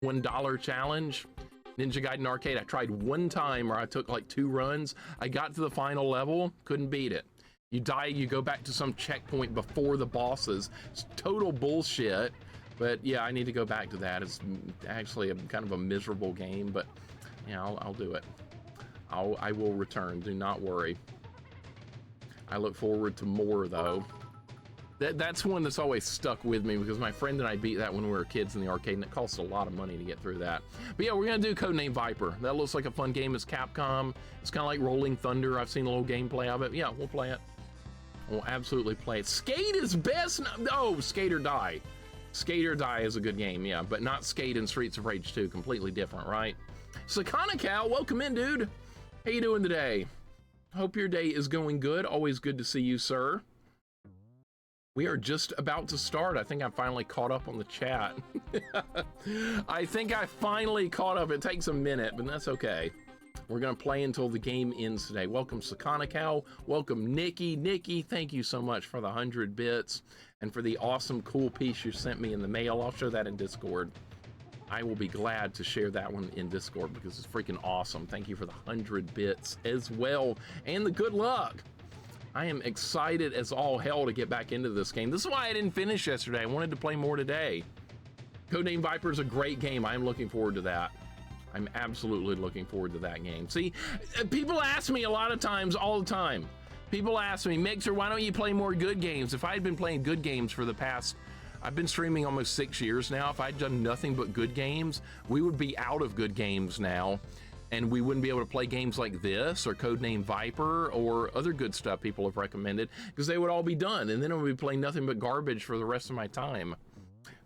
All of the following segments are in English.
$1 challenge. Ninja Gaiden Arcade, I tried one time where I took like 2 runs. I got to the final level, couldn't beat it. You die, you go back to some checkpoint before the bosses. It's total bullshit. But yeah, I need to go back to that. It's actually kind of a miserable game, but yeah, I'll do it. I will return, do not worry. I look forward to more though. That's one that's always stuck with me because my friend and I beat that when we were kids in the arcade, and it costs a lot of money to get through that. But yeah, we're gonna do Codename Viper. That looks like a fun game. It's Capcom. It's kind of like Rolling Thunder. I've seen a little gameplay of it. Yeah, we'll play it. We'll absolutely play it. Skate is best. Oh, Skate or Die. Skate or Die is a good game, yeah, but not Skate and Streets of Rage 2. Completely different, right? Sakana Cal, welcome in, dude. How you doing today? Hope your day is going good. Always good to see you, sir. We are just about to start. I think I finally caught up on the chat. I think I finally caught up. It takes a minute, but that's okay. We're gonna play until the game ends today. Welcome Sakana Cow. Welcome Nikki. Nikki, thank you so much for the 100 bits and for the awesome, cool piece you sent me in the mail. I'll show that in Discord. I will be glad to share that one in Discord because it's freaking awesome. Thank you for the 100 bits as well, and the good luck. I am excited as all hell to get back into this game. This is why I didn't finish yesterday. I wanted to play more today. Codename Viper is a great game. I'm looking forward to that. I'm absolutely looking forward to that game. See, people ask me a lot of times, all the time. People ask me, Mixer, why don't you play more good games? If I had been playing good games for the past, I've been streaming almost 6 years now. If I'd done nothing but good games, we would be out of good games now. And we wouldn't be able to play games like this or Codename Viper or other good stuff people have recommended because they would all be done. And then I would be playing nothing but garbage for the rest of my time.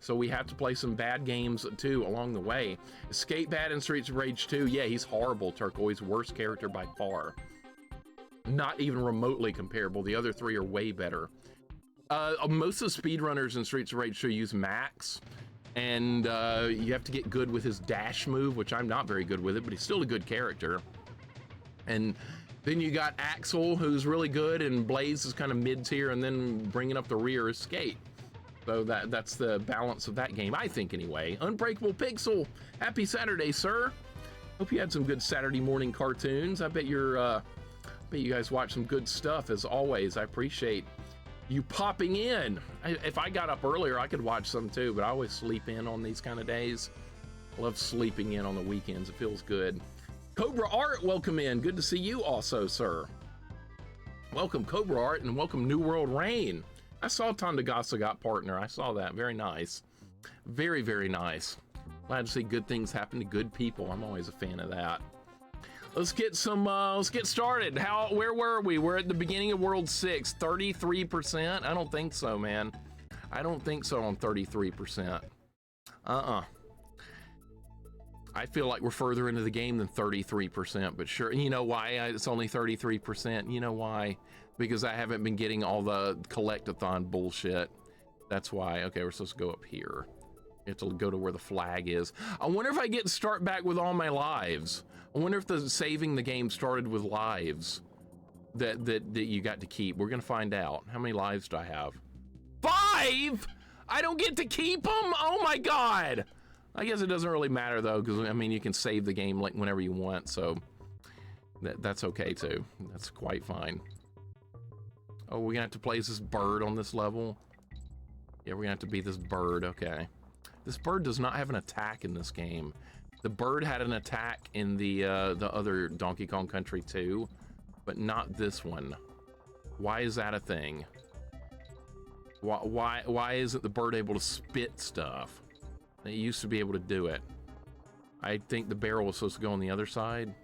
So we have to play some bad games too along the way. Skate bad in Streets of Rage 2. Yeah, he's horrible, Turquoise. Worst character by far. Not even remotely comparable. The other 3 are way better. Most of the speedrunners in Streets of Rage 2 use Max. And you have to get good with his dash move, which I'm not very good with it, but he's still a good character. And then you got Axel, who's really good, and Blaze is kind of mid-tier, and then bringing up the rear is Skate. So that's the balance of that game, I think, anyway. Unbreakable Pixel, happy Saturday, sir. Hope you had some good Saturday morning cartoons. I bet you guys watched some good stuff, as always. I appreciate you popping in. If I got up earlier, I could watch some too, but I always sleep in on these kind of days. I love sleeping in on the weekends. It feels good. Cobra Art, welcome in. Good to see you also, sir. Welcome, Cobra Art, and welcome, New World Rain. I saw Tandagasa got partner. I saw that. Very nice. Very, very nice. Glad to see good things happen to good people. I'm always a fan of that. Let's get started. Where were we? We're at the beginning of World 6, 33%. I don't think so, man. I don't think so on 33%. I feel like we're further into the game than 33%, but sure. You know why it's only 33%? You know why? Because I haven't been getting all the collect-a-thon bullshit. That's why. Okay, we're supposed to go up here. You have to go to where the flag is. I wonder if I get to start back with all my lives. I wonder if the saving the game started with lives that you got to keep. We're gonna find out. How many lives do I have? 5? I don't get to keep them? Oh my God. I guess it doesn't really matter though, because I mean, you can save the game like whenever you want, so that's okay too. That's quite fine. Oh, we're gonna have to play as this bird on this level? Yeah, we're gonna have to be this bird, okay. This bird does not have an attack in this game. The bird had an attack in the other Donkey Kong Country 2, but not this one. Why is that a thing? Why isn't the bird able to spit stuff? It used to be able to do it. I think the barrel was supposed to go on the other side.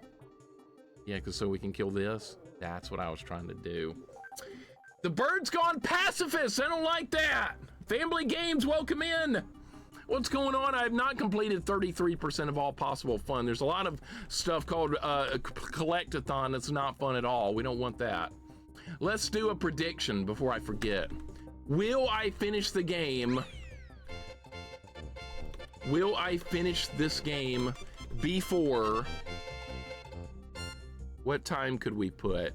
Yeah, because so we can kill this. That's what I was trying to do. The bird's gone pacifist. I don't like that. Family Games, welcome in. What's going on? I have not completed 33% of all possible fun. There's a lot of stuff called collect-a-thon that's not fun at all. We don't want that. Let's do a prediction before I forget. Will I finish the game? Will I finish this game before... What time could we put?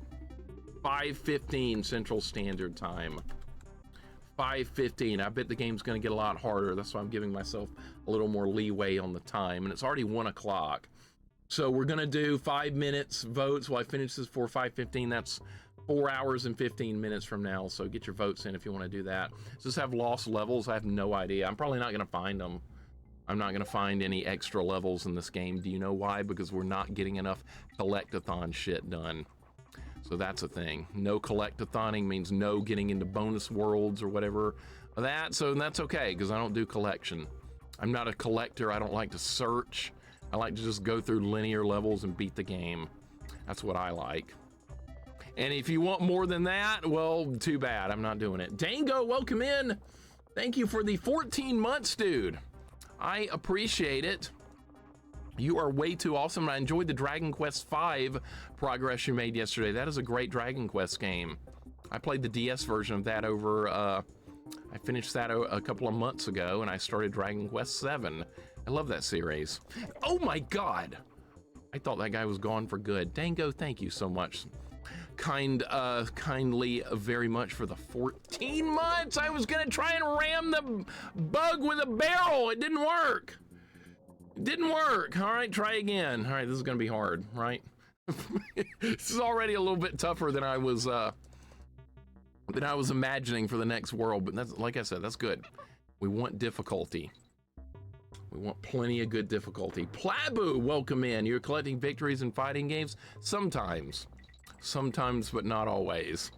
5:15 Central Standard Time. 5:15. I bet the game's going to get a lot harder. That's why I'm giving myself a little more leeway on the time. And it's already 1 o'clock. So we're going to do 5 minutes votes while I finish this for 5:15. That's 4 hours and 15 minutes from now. So get your votes in if you want to do that. Does this have lost levels? I have no idea. I'm probably not going to find them. I'm not going to find any extra levels in this game. Do you know why? Because we're not getting enough collectathon shit done. So that's a thing. No collectathoning means no getting into bonus worlds or whatever. So that's okay, because I don't do collection. I'm not a collector. I don't like to search. I like to just go through linear levels and beat the game. That's what I like. And if you want more than that, well, too bad. I'm not doing it. Dango, welcome in. Thank you for the 14 months, dude. I appreciate it. You are way too awesome. I enjoyed the Dragon Quest V progress you made yesterday. That is a great Dragon Quest game. I played the DS version of that over, I finished that a couple of months ago, and I started Dragon Quest VII. I love that series. Oh my God. I thought that guy was gone for good. Dango, thank you so much. Kindly very much for the 14 months. I was gonna try and ram the bug with a barrel. It didn't work. It didn't work. All right, try again. All right, this is gonna be hard, right? This is already a little bit tougher than I was imagining for the next world, but that's, like I said, that's good. We want difficulty. We want plenty of good difficulty. Plabu, welcome in. You're collecting victories in fighting games? Sometimes. Sometimes, but not always.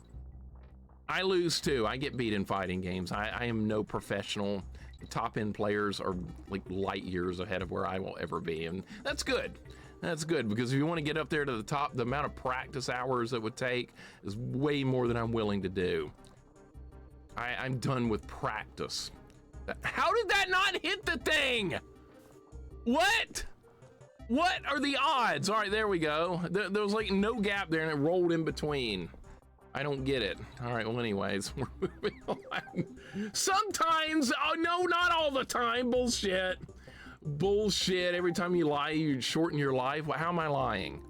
I lose too. I get beat in fighting games. I am no professional. The top-end players are like light years ahead of where I will ever be, and that's good. That's good, because if you want to get up there to the top, the amount of practice hours it would take is way more than I'm willing to do. I'm done with practice. How did that not hit the thing? What? What are the odds? All right, there we go. There was like no gap there, and it rolled in between. I don't get it. All right, well, anyways, we're moving on. Sometimes, oh no, not all the time. Bullshit. Bullshit. Every time you lie, you shorten your life. Well, how am I lying?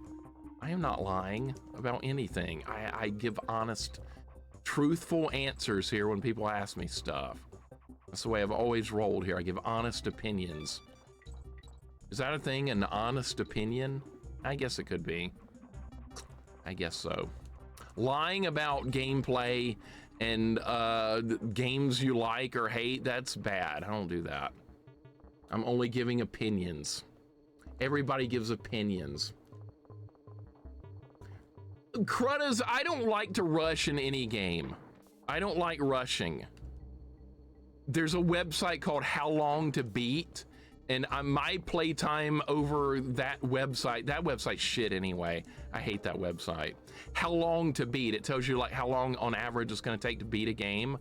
I am not lying about anything. I give honest, truthful answers here when people ask me stuff. That's the way I've always rolled here. I give honest opinions. Is that a thing, an honest opinion? I guess it could be. I guess so. Lying about gameplay and games you like or hate, that's bad. I don't do that. I'm only giving opinions. Everybody gives opinions. Cruddas, I don't like to rush in any game. I don't like rushing. There's a website called How Long to Beat, and my playtime over that website's shit anyway. I hate that website. How Long to Beat, it tells you like how long on average it's gonna take to beat a game.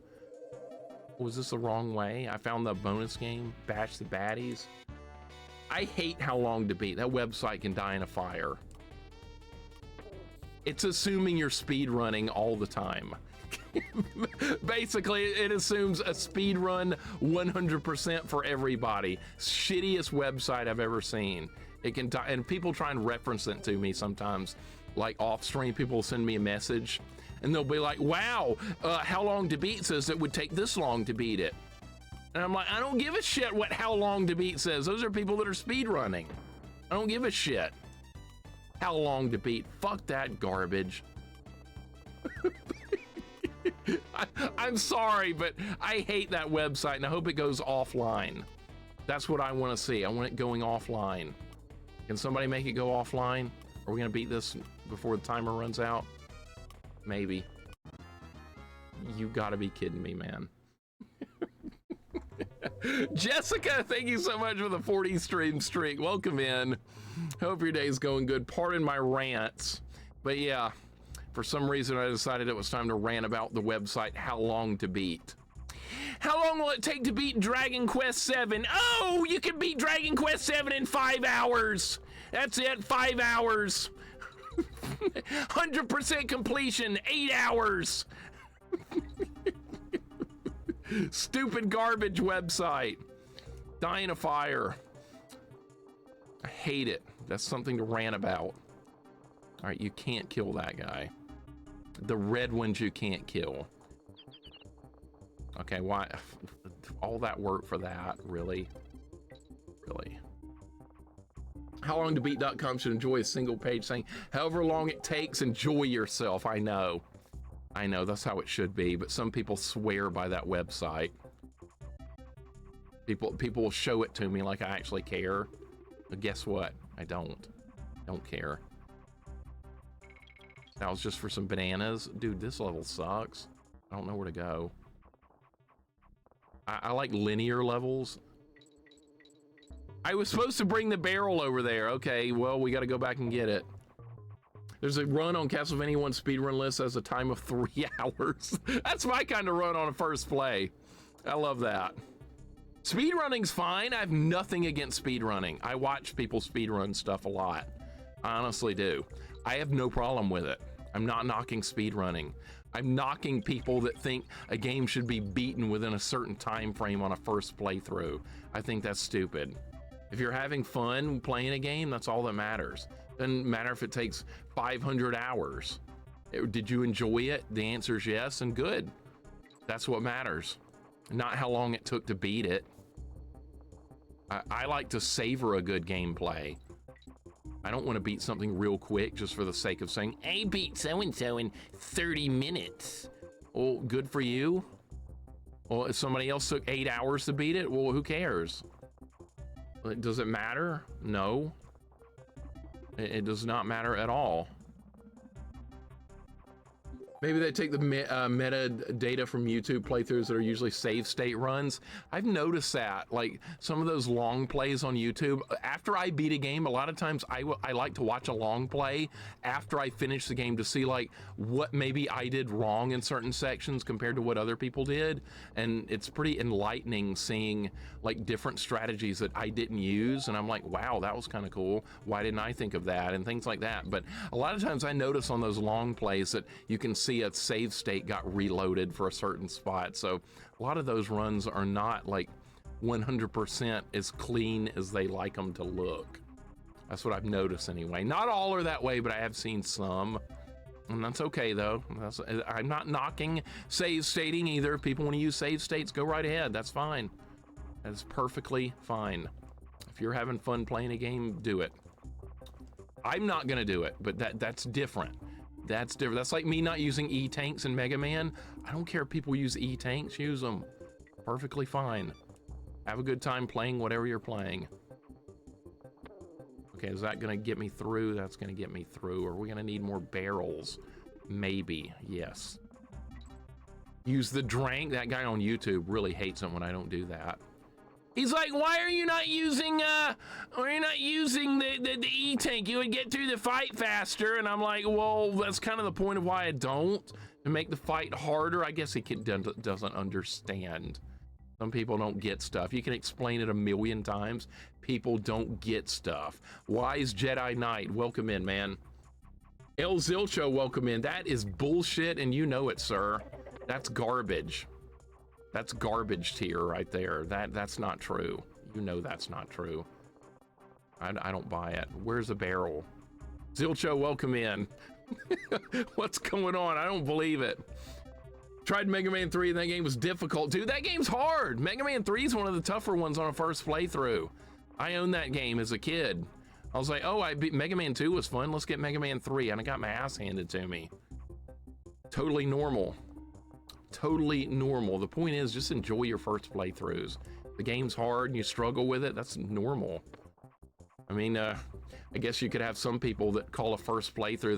Was this the wrong way? I found the bonus game, Bash the Baddies. I hate How Long to Beat. That website can die in a fire. It's assuming you're speed running all the time. Basically, it assumes a speed run 100% for everybody. Shittiest website I've ever seen. It can die, and people try and reference it to me sometimes. Like off stream, people will send me a message and they'll be like, wow, How Long to Beat says it would take this long to beat it. And I'm like, I don't give a shit what How Long to Beat says. Those are people that are speed running. I don't give a shit. How Long to Beat, fuck that garbage. I'm sorry, but I hate that website, and I hope it goes offline. That's what I want to see. I want it going offline. Can somebody make it go offline? Are we gonna beat this before the timer runs out? Maybe. You gotta be kidding me, man. Jessica, thank you so much for the 40 stream streak. Welcome in. Hope your day's going good. Pardon my rants, but yeah, for some reason I decided it was time to rant about the website How Long to Beat. How long will it take to beat Dragon Quest VII? Oh, you can beat Dragon Quest VII in 5 hours. That's it, 5 hours. 100% completion, 8 hours. Stupid garbage website. Die in a fire. I hate it. That's something to rant about. All right, you can't kill that guy. The red ones you can't kill. Okay, why? All that work for that? Really? Really? How long to beat.com should enjoy a single page saying, however long it takes, enjoy yourself. I know, that's how it should be, but some people swear by that website. People will show it to me like I actually care, but guess what? I don't care. That was just for some bananas. Dude, this level sucks. I don't know where to go. I like linear levels. I was supposed to bring the barrel over there. Okay, well, we got to go back and get it. There's a run on Castlevania 1 speedrun list that has a time of 3 hours. That's my kind of run on a first play. I love that. Speedrunning's fine. I have nothing against speedrunning. I watch people speedrun stuff a lot. I honestly do. I have no problem with it. I'm not knocking speedrunning. I'm knocking people that think a game should be beaten within a certain time frame on a first playthrough. I think that's stupid. If you're having fun playing a game, that's all that matters. Doesn't matter if it takes 500 hours. Did you enjoy it? The answer is yes, and good. That's what matters. Not how long it took to beat it. I like to savor a good gameplay. I don't want to beat something real quick just for the sake of saying, I beat so-and-so in 30 minutes. Well, good for you. Well, if somebody else took 8 hours to beat it, well, who cares? Does it matter? No. It does not matter at all. Maybe they take the metadata from YouTube playthroughs that are usually save state runs. I've noticed that, like some of those long plays on YouTube, after I beat a game, a lot of times I like to watch a long play after I finish the game to see like what maybe I did wrong in certain sections compared to what other people did. And it's pretty enlightening seeing like different strategies that I didn't use. And I'm like, wow, that was kind of cool. Why didn't I think of that? And things like that. But a lot of times I notice on those long plays that you can see a save state got reloaded for a certain spot. So a lot of those runs are not like 100% as clean as they like them to look. That's what I've noticed anyway. Not all are that way, but I have seen some, and that's okay though. I'm not knocking save stating either. If people want to use save states, go right ahead. That's fine. That is perfectly fine. If you're having fun playing a game, do it. I'm not gonna do it, but that's different. That's different. That's like me not using E-tanks in Mega Man. I don't care if people use E-tanks, use them. Perfectly fine. Have a good time playing whatever you're playing. Okay, is that gonna get me through? That's gonna get me through. Are we gonna need more barrels? Maybe, yes. Use the drank. That guy on YouTube really hates it when I don't do that. He's like, why are you not using the E-tank? You would get through the fight faster. And I'm like, well, that's kind of the point of why I don't, to make the fight harder. I guess he doesn't understand. Some people don't get stuff. You can explain it a million times. People don't get stuff. Wise Jedi Knight, welcome in, man. El Zilcho, welcome in. That is bullshit, and you know it, sir. That's garbage. That's garbage tier right there. That's not true. You know that's not true. I don't buy it. Where's the barrel? Zilcho, welcome in. What's going on? I don't believe it. Tried Mega Man 3 and that game was difficult. Dude, that game's hard. Mega Man 3 is one of the tougher ones on a first playthrough. I owned that game as a kid. I was like, oh, Mega Man 2 was fun. Let's get Mega Man 3. And I got my ass handed to me. Totally normal. Totally normal. The point is, just enjoy your first playthroughs. The game's hard and you struggle with it, that's normal. I mean, I guess you could have some people that call a first playthrough,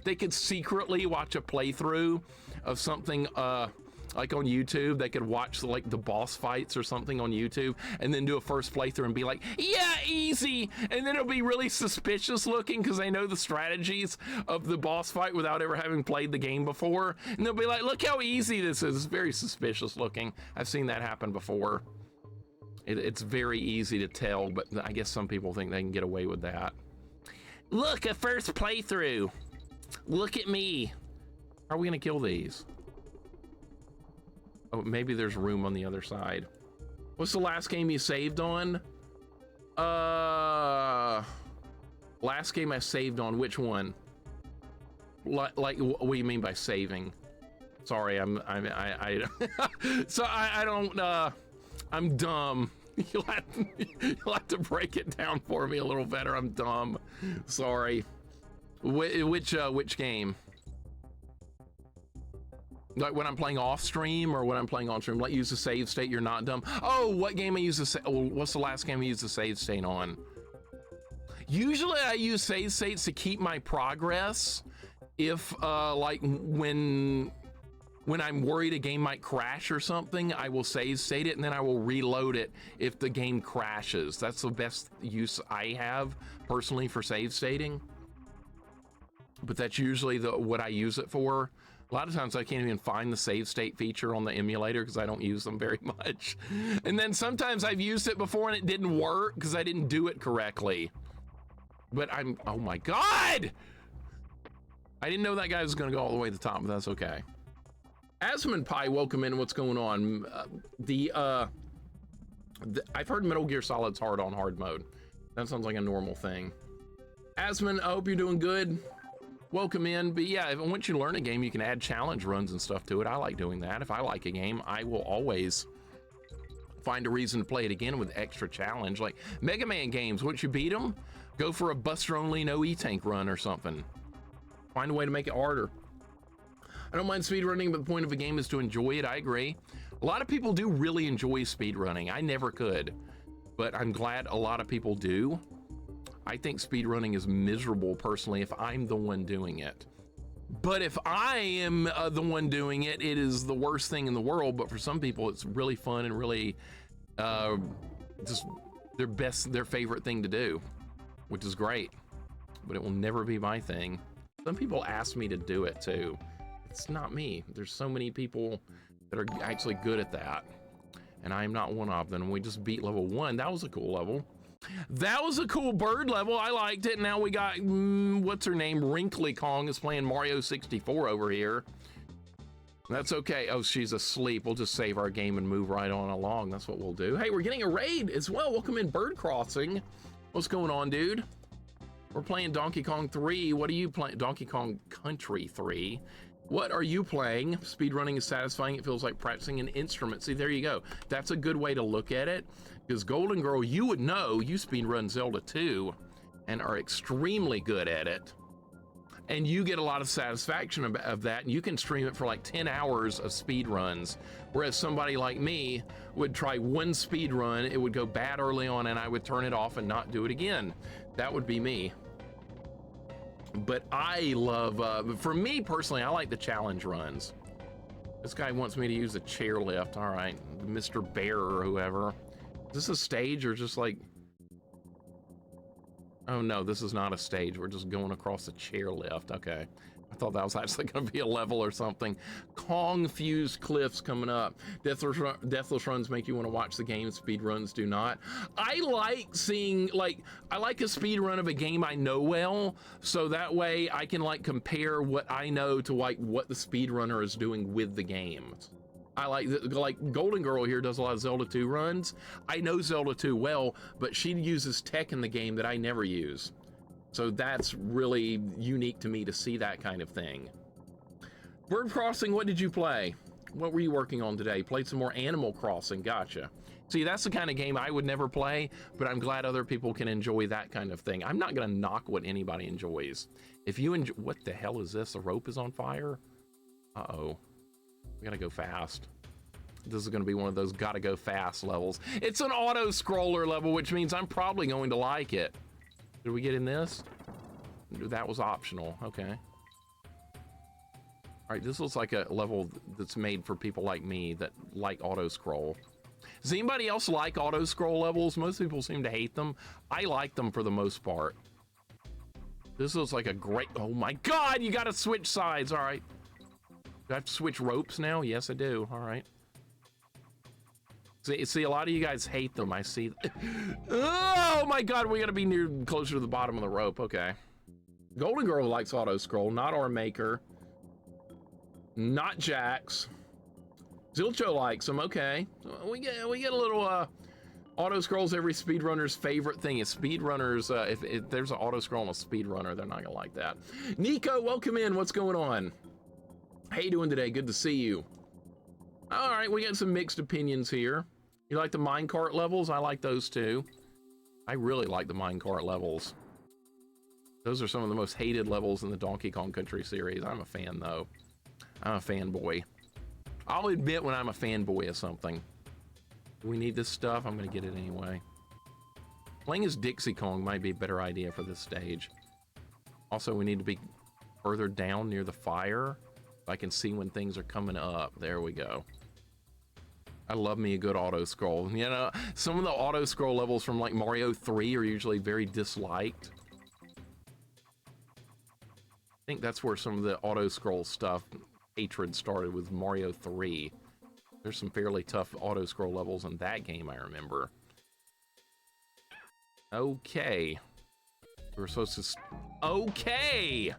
they could secretly watch a playthrough of something like on YouTube. They could watch like the boss fights or something on YouTube and then do a first playthrough and be like, yeah, easy. And then it'll be really suspicious looking because they know the strategies of the boss fight without ever having played the game before. And they'll be like, look how easy this is. It's very suspicious looking. I've seen that happen before. It's very easy to tell, but I guess some people think they can get away with that. Look, a first playthrough. Look at me. How are we gonna kill these? Oh, maybe there's room on the other side. What's the last game you saved on? Last game I saved on, which one? Like, what do you mean by saving? Sorry, so I don't, I'm dumb. You'll have to break it down for me a little better. I'm dumb. Sorry. Which game? Like when I'm playing off stream or when I'm playing on stream? Like use the save state. You're not dumb. Oh, what game I use the what's the last game I used the save state on? Usually I use save states to keep my progress. If like when I'm worried a game might crash or something, I will save state it and then I will reload it if the game crashes. That's the best use I have personally for save stating. But that's usually what I use it for. A lot of times I can't even find the save state feature on the emulator because I don't use them very much. And then sometimes I've used it before and it didn't work because I didn't do it correctly. But oh my God! I didn't know that guy was gonna go all the way to the top, but that's okay. Asmon Pie, welcome in. What's going on? I've heard Metal Gear Solid's hard on hard mode. That sounds like a normal thing. Asmon, I hope you're doing good. Welcome in. But yeah, once you learn a game, you can add challenge runs and stuff to it. I like doing that. If I like a game, I will always find a reason to play it again with extra challenge. Like Mega Man games, once you beat them, go for a Buster Only no E-Tank run or something. Find a way to make it harder. I don't mind speedrunning, but the point of a game is to enjoy it. I agree. A lot of people do really enjoy speedrunning. I never could, but I'm glad a lot of people do. I think speedrunning is miserable personally if I'm the one doing it. But if I am the one doing it, it is the worst thing in the world. But for some people, it's really fun and really just their favorite thing to do, which is great. But it will never be my thing. Some people ask me to do it too. It's not me. There's so many people that are actually good at that, and I am not one of them. We just beat level 1. That was a cool level. That was a cool bird level. I liked it. Now we got what's her name? Wrinkly Kong is playing Mario 64 over here. That's okay. Oh, she's asleep. We'll just save our game and move right on along. That's what we'll do. Hey, we're getting a raid as well. Welcome in, Bird Crossing. What's going on, dude? We're playing Donkey Kong 3. What are you playing? Donkey Kong Country 3. What are you playing? Speedrunning is satisfying. It feels like practicing an instrument. See, there you go. That's a good way to look at it. Because Golden Girl, you would know, you speedrun Zelda 2 and are extremely good at it. And you get a lot of satisfaction of that. And you can stream it for like 10 hours of speedruns. Whereas somebody like me would try one speedrun, it would go bad early on, and I would turn it off and not do it again. That would be me. But I love, for me personally, I like the challenge runs. This guy wants me to use a chairlift. All right, Mr. Bear or whoever. Is this a stage or just like, oh no, this is not a stage. We're just going across the chairlift. Okay. I thought that was actually going to be a level or something. Kong Fused Cliffs coming up. Deathless runs make you want to watch the game. Speed runs do not. I like seeing, like, I like a speed run of a game I know well, so that way I can like compare what I know to like what the speedrunner is doing with the game. I like Golden Girl here does a lot of Zelda 2 runs. I know Zelda 2 well, but she uses tech in the game that I never use. So that's really unique to me to see that kind of thing. Bird Crossing, what did you play? What were you working on today? Played some more Animal Crossing, gotcha. See, that's the kind of game I would never play, but I'm glad other people can enjoy that kind of thing. I'm not gonna knock what anybody enjoys. If you enjoy, what the hell is this? The rope is on fire? Uh-oh, we gotta go fast. This is gonna be one of those gotta go fast levels. It's an auto scroller level, which means I'm probably going to like it. Did we get in this? That was optional, okay. All right, this looks like a level that's made for people like me that like auto scroll. Does anybody else like auto scroll levels? Most people seem to hate them. I like them for the most part. This looks like a great, oh my God, you gotta switch sides, all right. Do I have to switch ropes now? Yes, I do, all right. See, a lot of you guys hate them. I see. Oh my God, we gotta be closer to the bottom of the rope. Okay. Golden Girl likes auto scroll, not our maker, not Jax. Zilcho likes them. Okay, we get a little auto scrolls. Every speedrunner's favorite thing is speedrunners. If there's an auto scroll on a speedrunner, they're not gonna like that. Nico, welcome in. What's going on? How you doing today? Good to see you. All right, we got some mixed opinions here. You like the minecart levels? I like those too. I really like the minecart levels. Those are some of the most hated levels in the Donkey Kong Country series. I'm a fan though. I'm a fanboy. I'll admit when I'm a fanboy of something. Do we need this stuff? I'm gonna get it anyway. Playing as Dixie Kong might be a better idea for this stage. Also, we need to be further down near the fire. I can see when things are coming up. There we go. I love me a good auto scroll. You know, some of the auto scroll levels from like Mario 3 are usually very disliked. I think that's where some of the auto scroll stuff hatred started with Mario 3. There's some fairly tough auto scroll levels in that game, I remember. Okay. We're supposed to... Okay!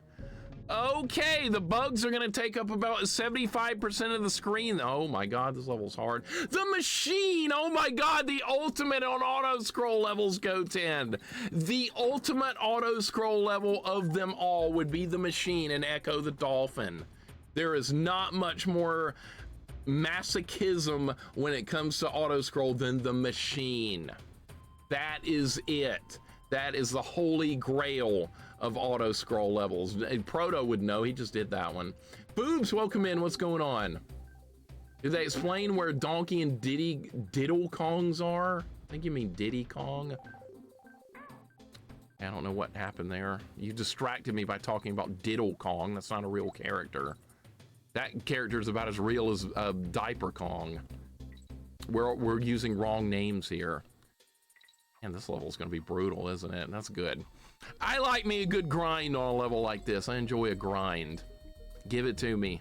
Okay, the bugs are gonna take up about 75% of the screen. Oh my god, this level's hard. The machine! Oh my god, the ultimate on auto scroll levels, Goten. The ultimate auto scroll level of them all would be the machine and Echo the Dolphin. There is not much more masochism when it comes to auto scroll than the machine. That is it. That is the holy grail of auto scroll levels. And Proto would know, he just did that one. Boobs, welcome in, what's going on? Did they explain where Donkey and Diddle Kongs are? I think you mean Diddy Kong. I don't know what happened there. You distracted me by talking about Diddle Kong. That's not a real character. That character is about as real as Diaper Kong. We're using wrong names here. And this level is going to be brutal, isn't it? That's good. I like me a good grind on a level like this. I enjoy a grind. Give it to me.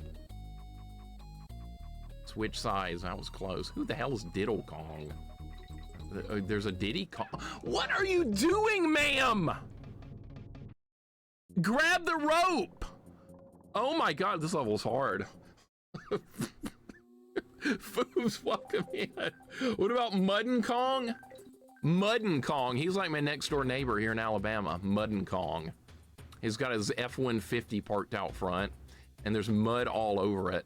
Switch sides. That was close. Who the hell is Diddle Kong? There's a Diddy Kong. What are you doing, ma'am? Grab the rope. Oh my god, this level's hard. Foobs, welcome in. What about Muddin Kong? Muddin Kong, he's like my next door neighbor here in Alabama. Muddin Kong. He's got his F-150 parked out front, and there's mud all over it.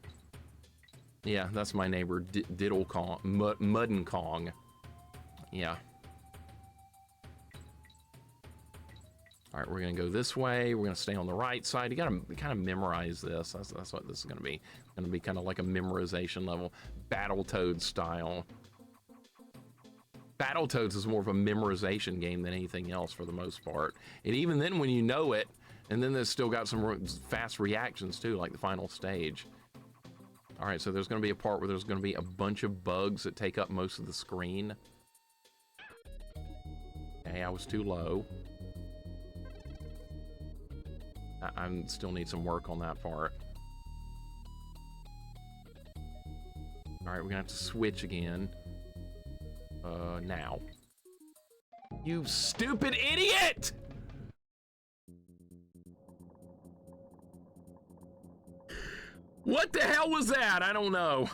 Yeah, that's my neighbor, Diddle Kong, Muddin Kong. Yeah. All right, we're gonna go this way. We're gonna stay on the right side. You gotta kind of memorize this. That's what this is gonna be. It's gonna be kind of like a memorization level, Battletoads style. Battletoads is more of a memorization game than anything else for the most part. And even then when you know it, and then there's still got some fast reactions too, like the final stage. All right, so there's gonna be a part where there's gonna be a bunch of bugs that take up most of the screen. Okay, I was too low. I still need some work on that part. All right, we're gonna have to switch again. Now. You stupid idiot! What the hell was that? I don't know.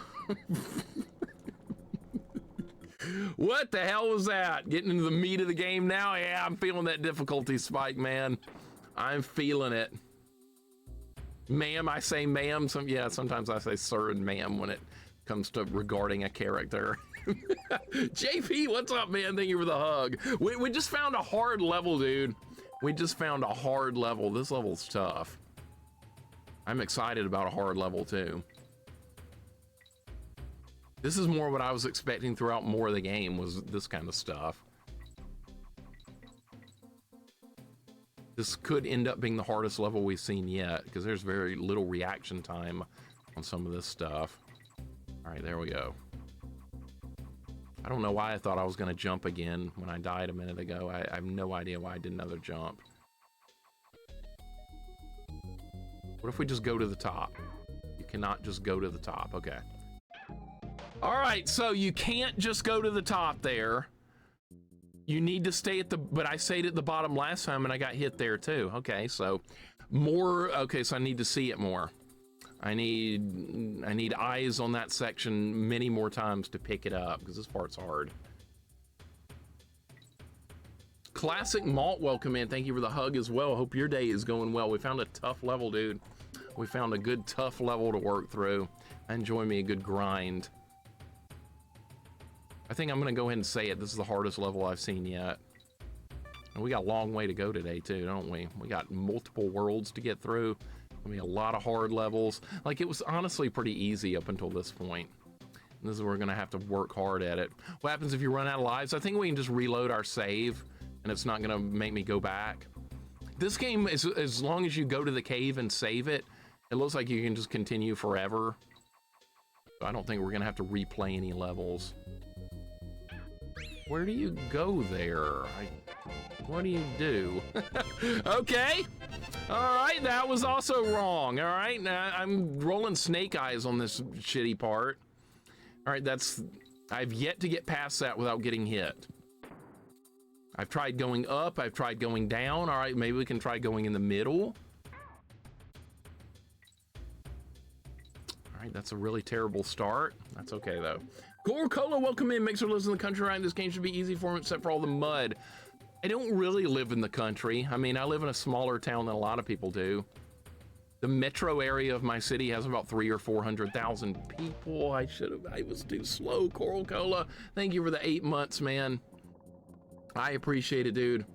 What the hell was that? Getting into the meat of the game now? Yeah, I'm feeling that difficulty spike, man. I'm feeling it. Ma'am, I say ma'am. Yeah, sometimes I say sir and ma'am when it comes to regarding a character. JP, what's up, man? Thank you for the hug. We just found a hard level, dude. We just found a hard level. This level's tough. I'm excited about a hard level, too. This is more what I was expecting throughout more of the game, was this kind of stuff. This could end up being the hardest level we've seen yet, because there's very little reaction time on some of this stuff. All right, there we go. I don't know why I thought I was gonna jump again when I died a minute ago. I have no idea why I did another jump. What if we just go to the top? You cannot just go to the top, okay. All right, so you can't just go to the top there. You need to stay at the, but I stayed at the bottom last time and I got hit there too. Okay, so more, okay, so I need to see it more. I need eyes on that section many more times to pick it up, because this part's hard. Classic Malt, welcome in. Thank you for the hug as well. Hope your day is going well. We found a tough level, dude. We found a good tough level to work through. I enjoy me a good grind. I think I'm gonna go ahead and say it. This is the hardest level I've seen yet. And we got a long way to go today too, don't we? We got multiple worlds to get through. I mean, a lot of hard levels. Like, it was honestly pretty easy up until this point. And this is where we're gonna have to work hard at it. What happens if you run out of lives? I think we can just reload our save and it's not gonna make me go back. This game, is as long as you go to the cave and save it, it looks like you can just continue forever. So I don't think we're gonna have to replay any levels. Where do you go there? What do you do? Okay. All right, that was also wrong. All right, now I'm rolling snake eyes on this shitty part. All right, I've yet to get past that without getting hit. I've tried going up, I've tried going down. All right, maybe we can try going in the middle. All right, that's a really terrible start. That's okay though. Coca-Cola, welcome in. Mixer lives in the country, right? This game should be easy for him except for all the mud. I don't really live in the country. I mean, I live in a smaller town than a lot of people do. The metro area of my city has about 300,000 or 400,000 people. I was too slow, Coral Cola. Thank you for the 8 months, man. I appreciate it, dude.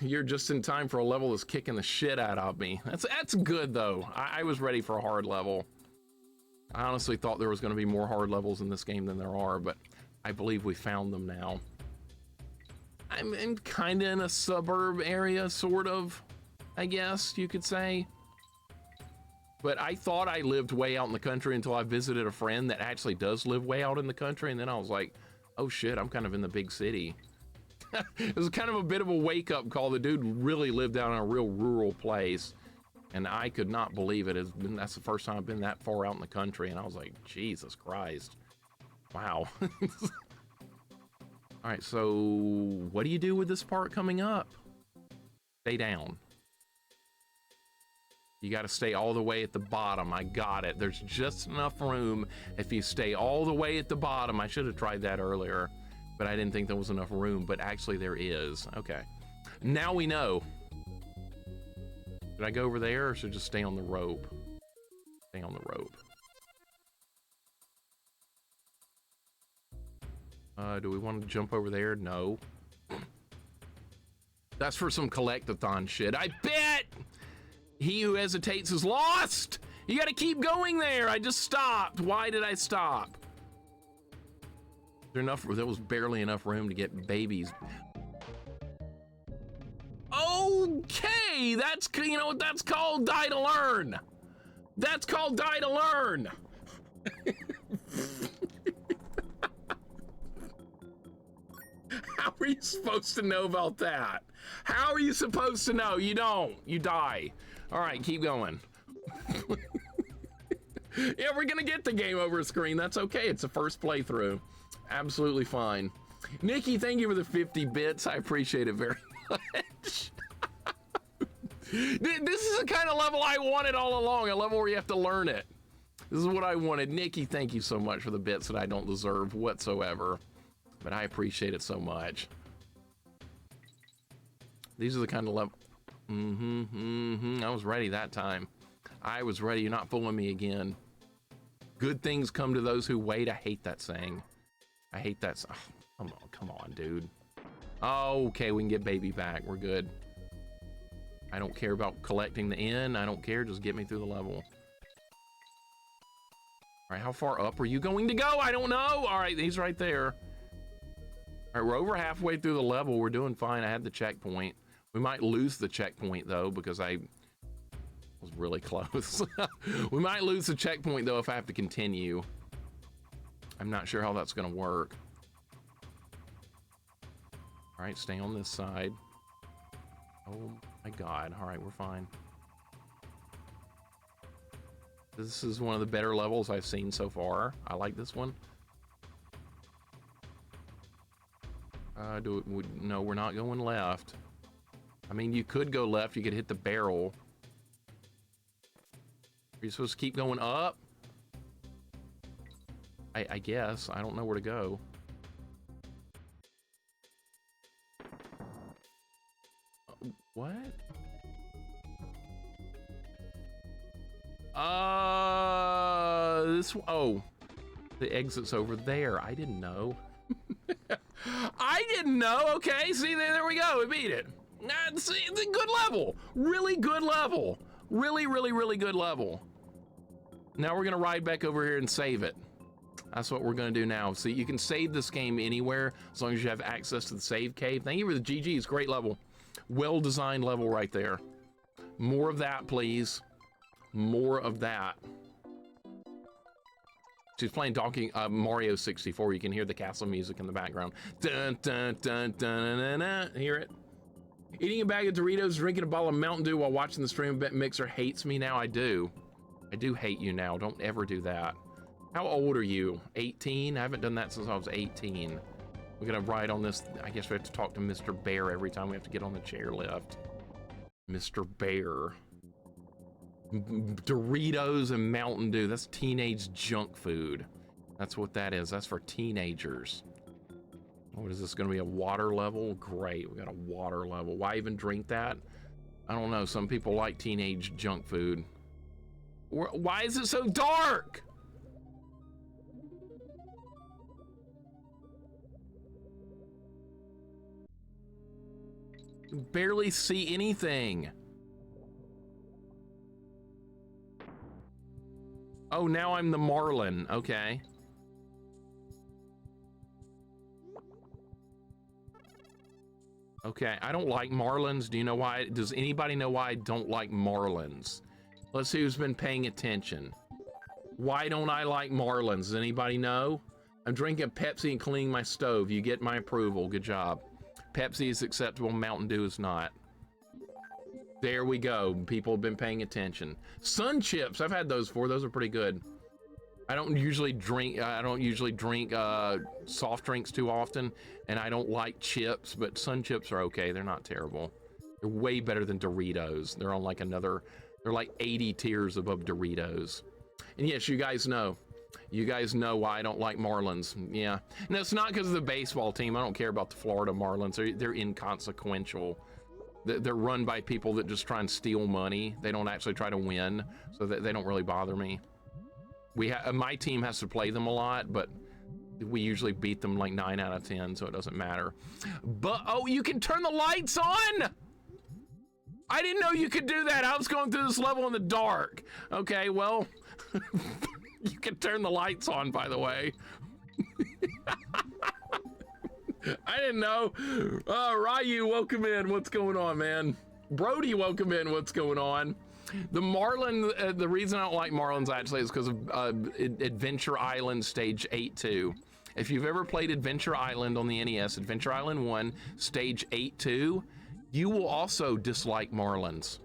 You're just in time for a level that's kicking the shit out of me. That's good though. I was ready for a hard level. I honestly thought there was going to be more hard levels in this game than there are, but I believe we found them now. I'm kind of in a suburb area, sort of, I guess you could say. But I thought I lived way out in the country until I visited a friend that actually does live way out in the country, and then I was like, oh shit, I'm kind of in the big city. It was kind of a bit of a wake-up call. The dude really lived down in a real rural place, and I could not believe it. That's the first time I've been that far out in the country, and I was like, Jesus Christ. Wow. All right, so what do you do with this part coming up? Stay down. You got to stay all the way at the bottom. I got it. There's just enough room if you stay all the way at the bottom. I should have tried that earlier, but I didn't think there was enough room, but actually there is. Okay, now we know. Should I go over there or should I just stay on the rope? Stay on the rope. Do we want to jump over there? No. That's for some collect-a-thon shit. I bet! He who hesitates is lost! You gotta keep going there! I just stopped. Why did I stop? There was barely enough room to get babies. Okay! That's, you know what that's called? Die to learn! That's called die to learn! How are you supposed to know about that? How are you supposed to know? You don't. You die. All right, keep going. Yeah, we're gonna get the game over screen. That's okay. It's a first playthrough. Absolutely fine. Nikki, thank you for the 50 bits. I appreciate it very much. This is the kind of level I wanted all along, a level where you have to learn it. This is what I wanted. Nikki, thank you so much for the bits that I don't deserve whatsoever. But I appreciate it so much. These are the kind of level. I was ready that time. I was ready. You're not fooling me again. Good things come to those who wait. I hate that saying. I hate that. Oh, come on, dude. Oh, okay, we can get baby back. We're good. I don't care about collecting the inn. I don't care. Just get me through the level. All right, how far up are you going to go? I don't know. All right, he's right there. All right, we're over halfway through the level. We're doing fine. I had the checkpoint. We might lose the checkpoint, though, because I was really close. We might lose the checkpoint, though, if I have to continue. I'm not sure how that's going to work. All right, stay on this side. Oh, my God. All right, we're fine. This is one of the better levels I've seen so far. I like this one. No, we're not going left. I mean, you could go left. You could hit the barrel. Are you supposed to keep going up? I guess. I don't know where to go. What? Oh, the exit's over there. I didn't know. I didn't know. Okay, see, there we go. We beat it. See, it's a good level. Really good level. Really, really, really good level. Now we're gonna ride back over here and save it. That's what we're gonna do now. See, you can save this game anywhere as long as you have access to the save cave. Thank you for the GGs. Great level. Well-designed level right there. More of that, please. More of that. She's playing Mario 64. You can hear the castle music in the background. Dun, dun, dun, dun, dun, dun. Hear it? Eating a bag of Doritos, drinking a bottle of Mountain Dew while watching the stream. Mixer hates me now. I do hate you now. Don't ever do that. How old are you? 18? I haven't done that since I was 18. We're gonna ride on this. I guess we have to talk to Mr. Bear every time we have to get on the chairlift. Mr. Bear. Doritos and Mountain Dew. That's teenage junk food. That's what that is. That's for teenagers. What is this gonna be, a water level? Great, we got a water level. Why even drink that? I don't know. Some people like teenage junk food. Why is it so dark? Barely see anything. Oh, now I'm the Marlin. Okay. Okay, I don't like Marlins. Do you know why? Does anybody know why I don't like Marlins? Let's see who's been paying attention. Why don't I like Marlins? Does anybody know? I'm drinking Pepsi and cleaning my stove. You get my approval. Good job. Pepsi is acceptable. Mountain Dew is not. There we go. People have been paying attention. Sun Chips. I've had those before. Those are pretty good. I don't usually drink soft drinks too often, and I don't like chips, but Sun Chips are okay. They're not terrible. They're way better than Doritos. They're on like another, they're like 80 tiers above Doritos. And yes, you guys know why I don't like Marlins. Yeah. No, it's not because of the baseball team. I don't care about the Florida Marlins. They're inconsequential. They're run by people that just try and steal money. They don't actually try to win, so they don't really bother me. My team has to play them a lot, but we usually beat them like 9 out of 10, so it doesn't matter. But, oh, you can turn the lights on! I didn't know you could do that. I was going through this level in the dark. Okay, well, you can turn the lights on, by the way. I didn't know. Ryu, welcome in. What's going on, man? Brody, welcome in. What's going on? The Marlin, the reason I don't like Marlins actually is because of Adventure Island Stage 8-2. If you've ever played Adventure Island on the NES, Adventure Island 1, Stage 8-2, you will also dislike Marlins.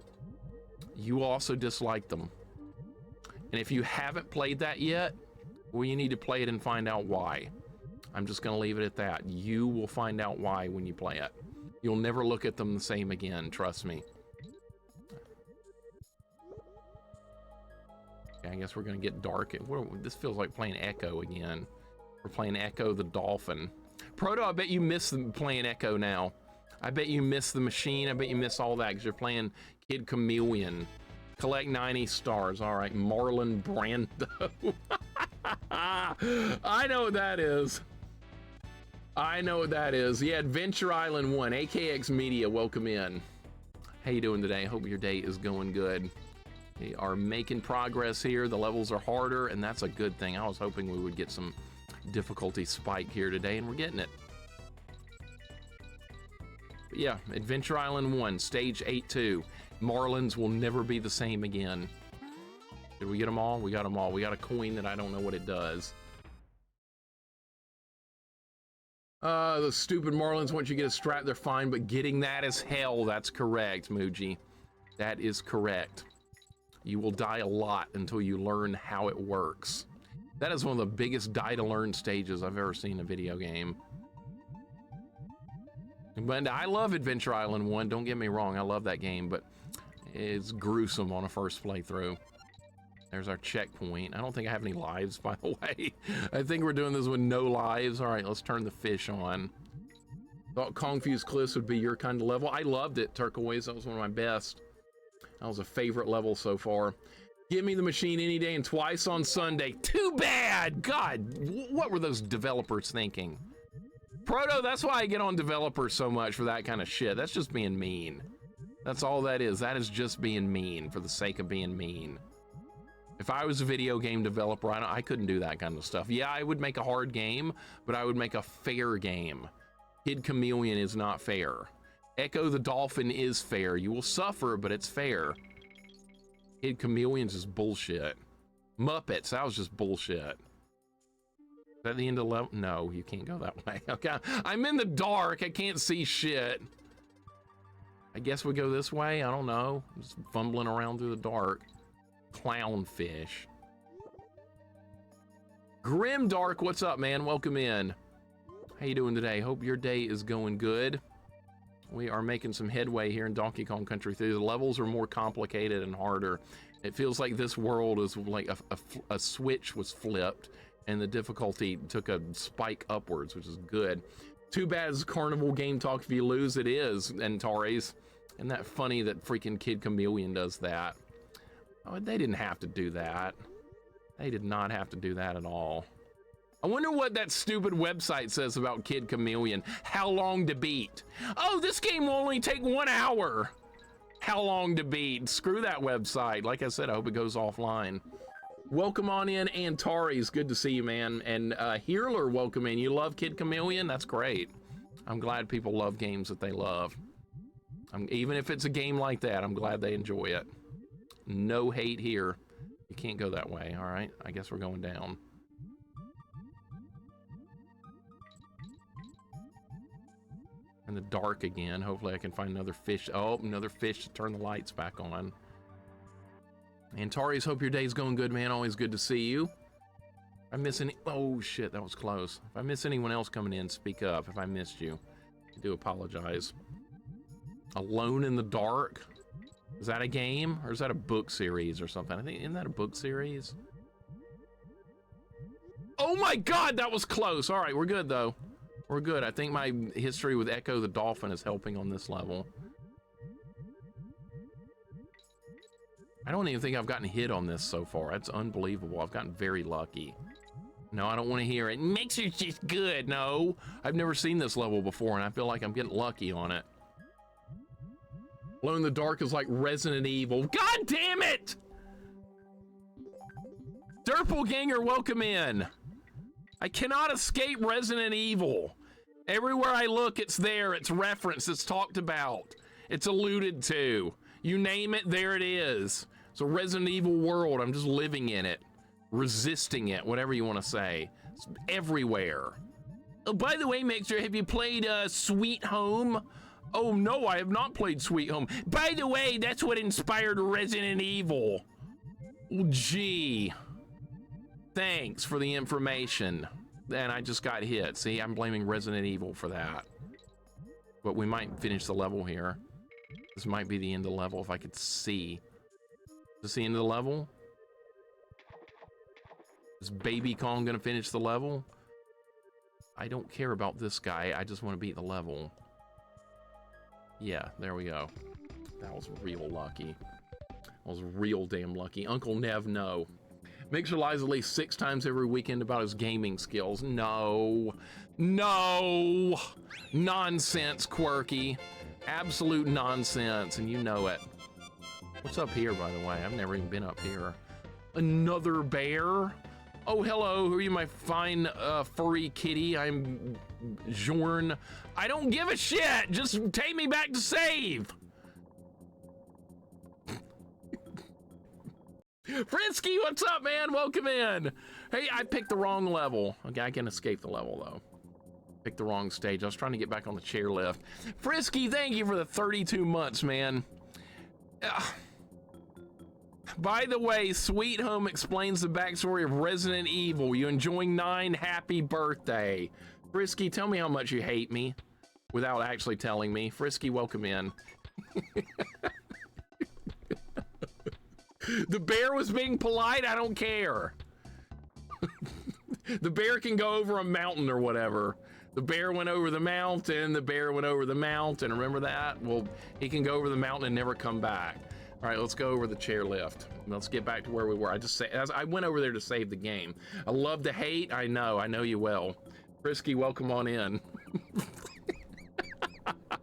You will also dislike them. And if you haven't played that yet, well, you need to play it and find out why. I'm just gonna leave it at that. You will find out why when you play it. You'll never look at them the same again, trust me. Okay, I guess we're gonna get dark. This feels like playing Echo again. We're playing Echo the Dolphin. Proto, I bet you miss playing Echo now. I bet you miss the machine. I bet you miss all that because you're playing Kid Chameleon. Collect 90 stars. All right, Marlon Brando. I know what that is. I know what that is. Yeah, Adventure Island 1, AKX Media, welcome in. How you doing today? Hope your day is going good. We are making progress here. The levels are harder, and that's a good thing. I was hoping we would get some difficulty spike here today, and we're getting it. But yeah, Adventure Island 1, Stage 8-2. Marlins will never be the same again. Did we get them all? We got them all. We got a coin that I don't know what it does. The stupid Marlins, once you get a strap, they're fine, but getting that is hell. That's correct, Muji. That is correct. You will die a lot until you learn how it works. That is one of the biggest die-to-learn stages I've ever seen in a video game. But I love Adventure Island 1, don't get me wrong, I love that game, but it's gruesome on a first playthrough. There's our checkpoint. I don't think I have any lives, by the way. I think we're doing this with no lives. All right, let's turn the fish on. Thought Confused Cliffs would be your kind of level. I loved it, Turquoise. That was one of my best. That was a favorite level so far. Give me the machine any day and twice on Sunday. Too bad. God, what were those developers thinking? Proto, that's why I get on developers so much for that kind of shit. That's just being mean. That's all that is. That is just being mean for the sake of being mean. If I was a video game developer, I couldn't do that kind of stuff. Yeah, I would make a hard game, but I would make a fair game. Kid Chameleon is not fair. Echo the Dolphin is fair. You will suffer, but it's fair. Kid Chameleon's is bullshit. Muppets, that was just bullshit. Is that the end of the level? No, you can't go that way. Okay, I'm in the dark. I can't see shit. I guess we go this way. I don't know. I'm just fumbling around through the dark. Clownfish. Grimdark, what's up, man? Welcome in. How you doing today? Hope your day is going good. We are making some headway here in Donkey Kong Country 3. The levels are more complicated and harder. It feels like this world is like a switch was flipped and the difficulty took a spike upwards, which is good. Too bad it's Carnival Game Talk. If you lose, it is, Antares. Isn't that funny that freaking Kid Chameleon does that? Oh, they didn't have to do that. They did not have to do that at all. I wonder what that stupid website says about Kid Chameleon. How long to beat? Oh, this game will only take 1 hour. How long to beat? Screw that website. Like I said, I hope it goes offline. Welcome on in, Antares. Good to see you, man. And Healer, welcome in. You love Kid Chameleon? That's great. I'm glad people love games that they love. Even if it's a game like that, I'm glad they enjoy it. No hate here. You can't go that way. All right, I guess we're going down. In the dark again. Hopefully I can find another fish. Oh, another fish to turn the lights back on. Antares, hope your day's going good, man. Always good to see you. If I miss any... Oh, shit, that was close. If I miss anyone else coming in, speak up. If I missed you, I do apologize. Alone in the Dark? Is that a game? Or is that a book series or something? I think, isn't that a book series? Oh my God, that was close. All right, we're good, though. We're good. I think my history with Echo the Dolphin is helping on this level. I don't even think I've gotten hit on this so far. That's unbelievable. I've gotten very lucky. No, I don't want to hear it. Mixer's just good. No, I've never seen this level before, and I feel like I'm getting lucky on it. Alone in the Dark is like Resident Evil. God damn it! Derpelganger, welcome in. I cannot escape Resident Evil. Everywhere I look, it's there. It's referenced. It's talked about. It's alluded to. You name it, there it is. It's a Resident Evil world. I'm just living in it. Resisting it, whatever you want to say. It's everywhere. Oh, by the way, Mixer, have you played Sweet Home? Oh, no, I have not played Sweet Home. By the way, that's what inspired Resident Evil. Oh, gee. Thanks for the information. And I just got hit. See, I'm blaming Resident Evil for that. But we might finish the level here. This might be the end of the level if I could see. Is this the end of the level? Is Baby Kong gonna finish the level? I don't care about this guy. I just want to beat the level. Yeah, there we go. That was real lucky. I was real damn lucky. Uncle Nev, no. Mixer lies at least 6 times every weekend about his gaming skills. No. No. Nonsense, Quirky. Absolute nonsense, and you know it. What's up here, by the way? I've never even been up here. Another bear? Oh, hello. Who are you, my fine furry kitty? I'm Jorn. I don't give a shit. Just take me back to save. Frisky, what's up, man? Welcome in. Hey, I picked the wrong level. Okay, I can escape the level, though. Picked the wrong stage. I was trying to get back on the chairlift. Frisky, thank you for the 32 months, man. By the way, Sweet Home explains the backstory of Resident Evil. You enjoying 9? Happy birthday. Frisky, tell me how much you hate me without actually telling me. Frisky, welcome in. The bear was being polite. I don't care. The bear can go over a mountain or whatever. The bear went over the mountain. The bear went over the mountain. Remember that? Well, he can go over the mountain and never come back. All right, let's go over the chairlift. Let's get back to where we were. I went over there to save the game. I love to hate. I know you well. Frisky, welcome on in.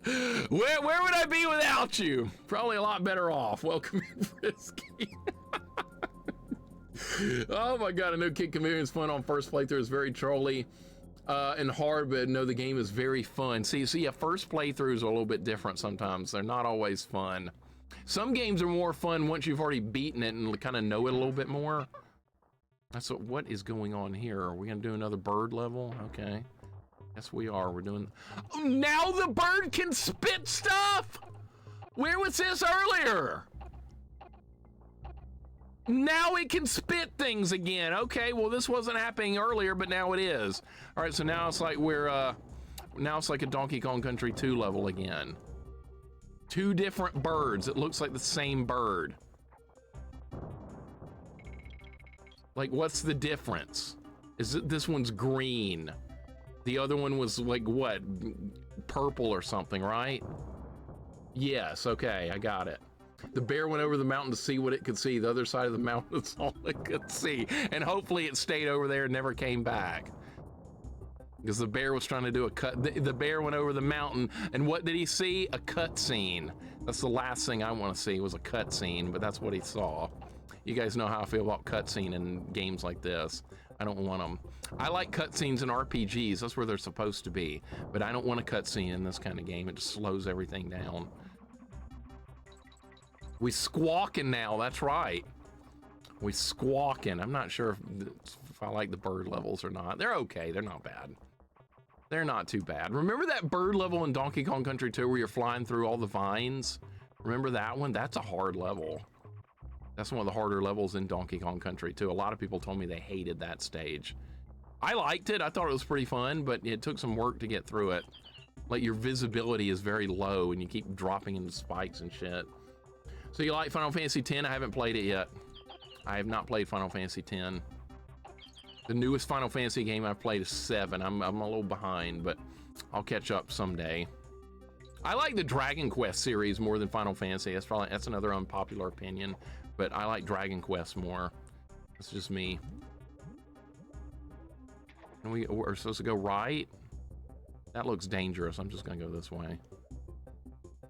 Where would I be without you? Probably a lot better off. Welcome in, Frisky. Oh my God, I know Kid Chameleon's fun on first playthrough is very trolly and hard, but no, the game is very fun. See, yeah, first playthroughs are a little bit different sometimes. They're not always fun. Some games are more fun once you've already beaten it and kind of know it a little bit more. What is going on here? Are we gonna do another bird level? Okay. Yes, we are. We're doing... Oh, now the bird can spit stuff! Where was this earlier? Now it can spit things again. Okay, well, this wasn't happening earlier, but now it is. All right, so now it's like now it's like a Donkey Kong Country 2 level again. Two different birds. It looks like the same bird. Like, what's the difference? This one's green. The other one was like, what? Purple or something, right? Yes, okay, I got it. The bear went over the mountain to see what it could see. The other side of the mountain is all it could see. And hopefully it stayed over there and never came back. Because the bear was trying to do a cut. The bear went over the mountain, and what did he see? A cut scene. That's the last thing I want to see was a cut scene, but that's what he saw. You guys know how I feel about cutscene in games like this. I don't want them. I like cutscenes in RPGs. That's where they're supposed to be. But I don't want a cutscene in this kind of game. It just slows everything down. We squawking now. That's right. We squawking. I'm not sure if I like the bird levels or not. They're okay. They're not bad. They're not too bad. Remember that bird level in Donkey Kong Country 2 where you're flying through all the vines? Remember that one? That's a hard level. That's one of the harder levels in Donkey Kong Country 2. A lot of people told me they hated that stage. I liked it. I thought it was pretty fun, but it took some work to get through it. Like, your visibility is very low and you keep dropping into spikes and shit. So you like Final Fantasy X? I haven't played it yet. I have not played Final Fantasy X. The newest Final Fantasy game I've played is 7. I'm a little behind, but I'll catch up someday. I like the Dragon Quest series more than Final Fantasy. That's another unpopular opinion, but I like Dragon Quest more. That's just me. And we're supposed to go right? That looks dangerous. I'm just gonna go this way.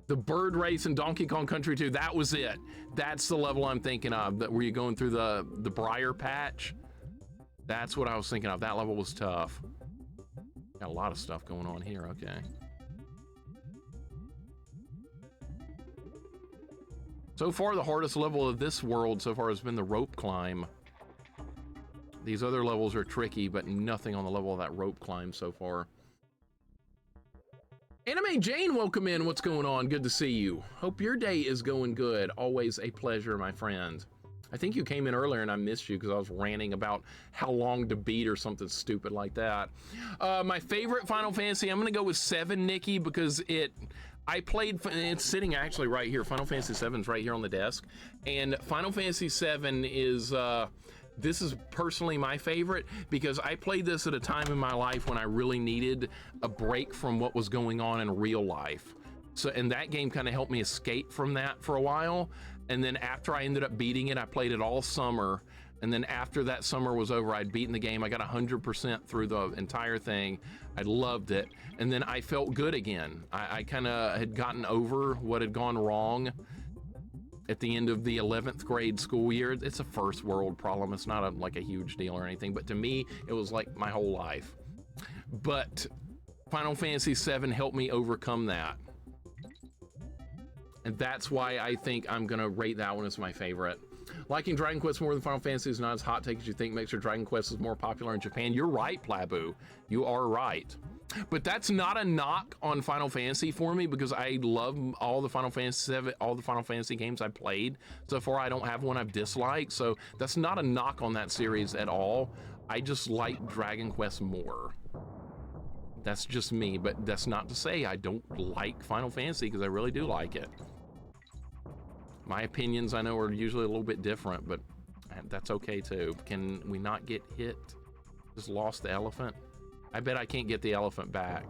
The bird race in Donkey Kong Country 2, that was it. That's the level I'm thinking of. Were you going through the briar patch? That's what I was thinking of. That level was tough. Got a lot of stuff going on here, okay. So far, the hardest level of this world so far has been the rope climb. These other levels are tricky, but nothing on the level of that rope climb so far. Anime Jane, welcome in. What's going on? Good to see you. Hope your day is going good. Always a pleasure, my friend. I think you came in earlier and I missed you because I was ranting about how long to beat or something stupid like that. My favorite Final Fantasy, I'm going to go with 7, Nikki, because I played, it's sitting actually right here. Final Fantasy 7's right here on the desk. And Final Fantasy 7 is, this is personally my favorite because I played this at a time in my life when I really needed a break from what was going on in real life. So, and that game kind of helped me escape from that for a while. And then after I ended up beating it, I played it all summer. And then after that summer was over, I'd beaten the game. I got 100% through the entire thing. I loved it. And then I felt good again. I kind of had gotten over what had gone wrong at the end of the 11th grade school year. It's a first world problem. It's not like a huge deal or anything. But to me, it was like my whole life. But Final Fantasy VII helped me overcome that. And that's why I think I'm gonna rate that one as my favorite. Liking Dragon Quest more than Final Fantasy is not as hot take as you think. Makes sure Dragon Quest is more popular in Japan. You're right, Plabu. You are right. But that's not a knock on Final Fantasy for me because I love all the Final Fantasy games I played so far. I don't have one I've disliked, so that's not a knock on that series at all. I just like Dragon Quest more. That's just me, but that's not to say I don't like Final Fantasy because I really do like it. My opinions, I know, are usually a little bit different, but that's okay too. Can we not get hit? Just lost the elephant? I bet I can't get the elephant back.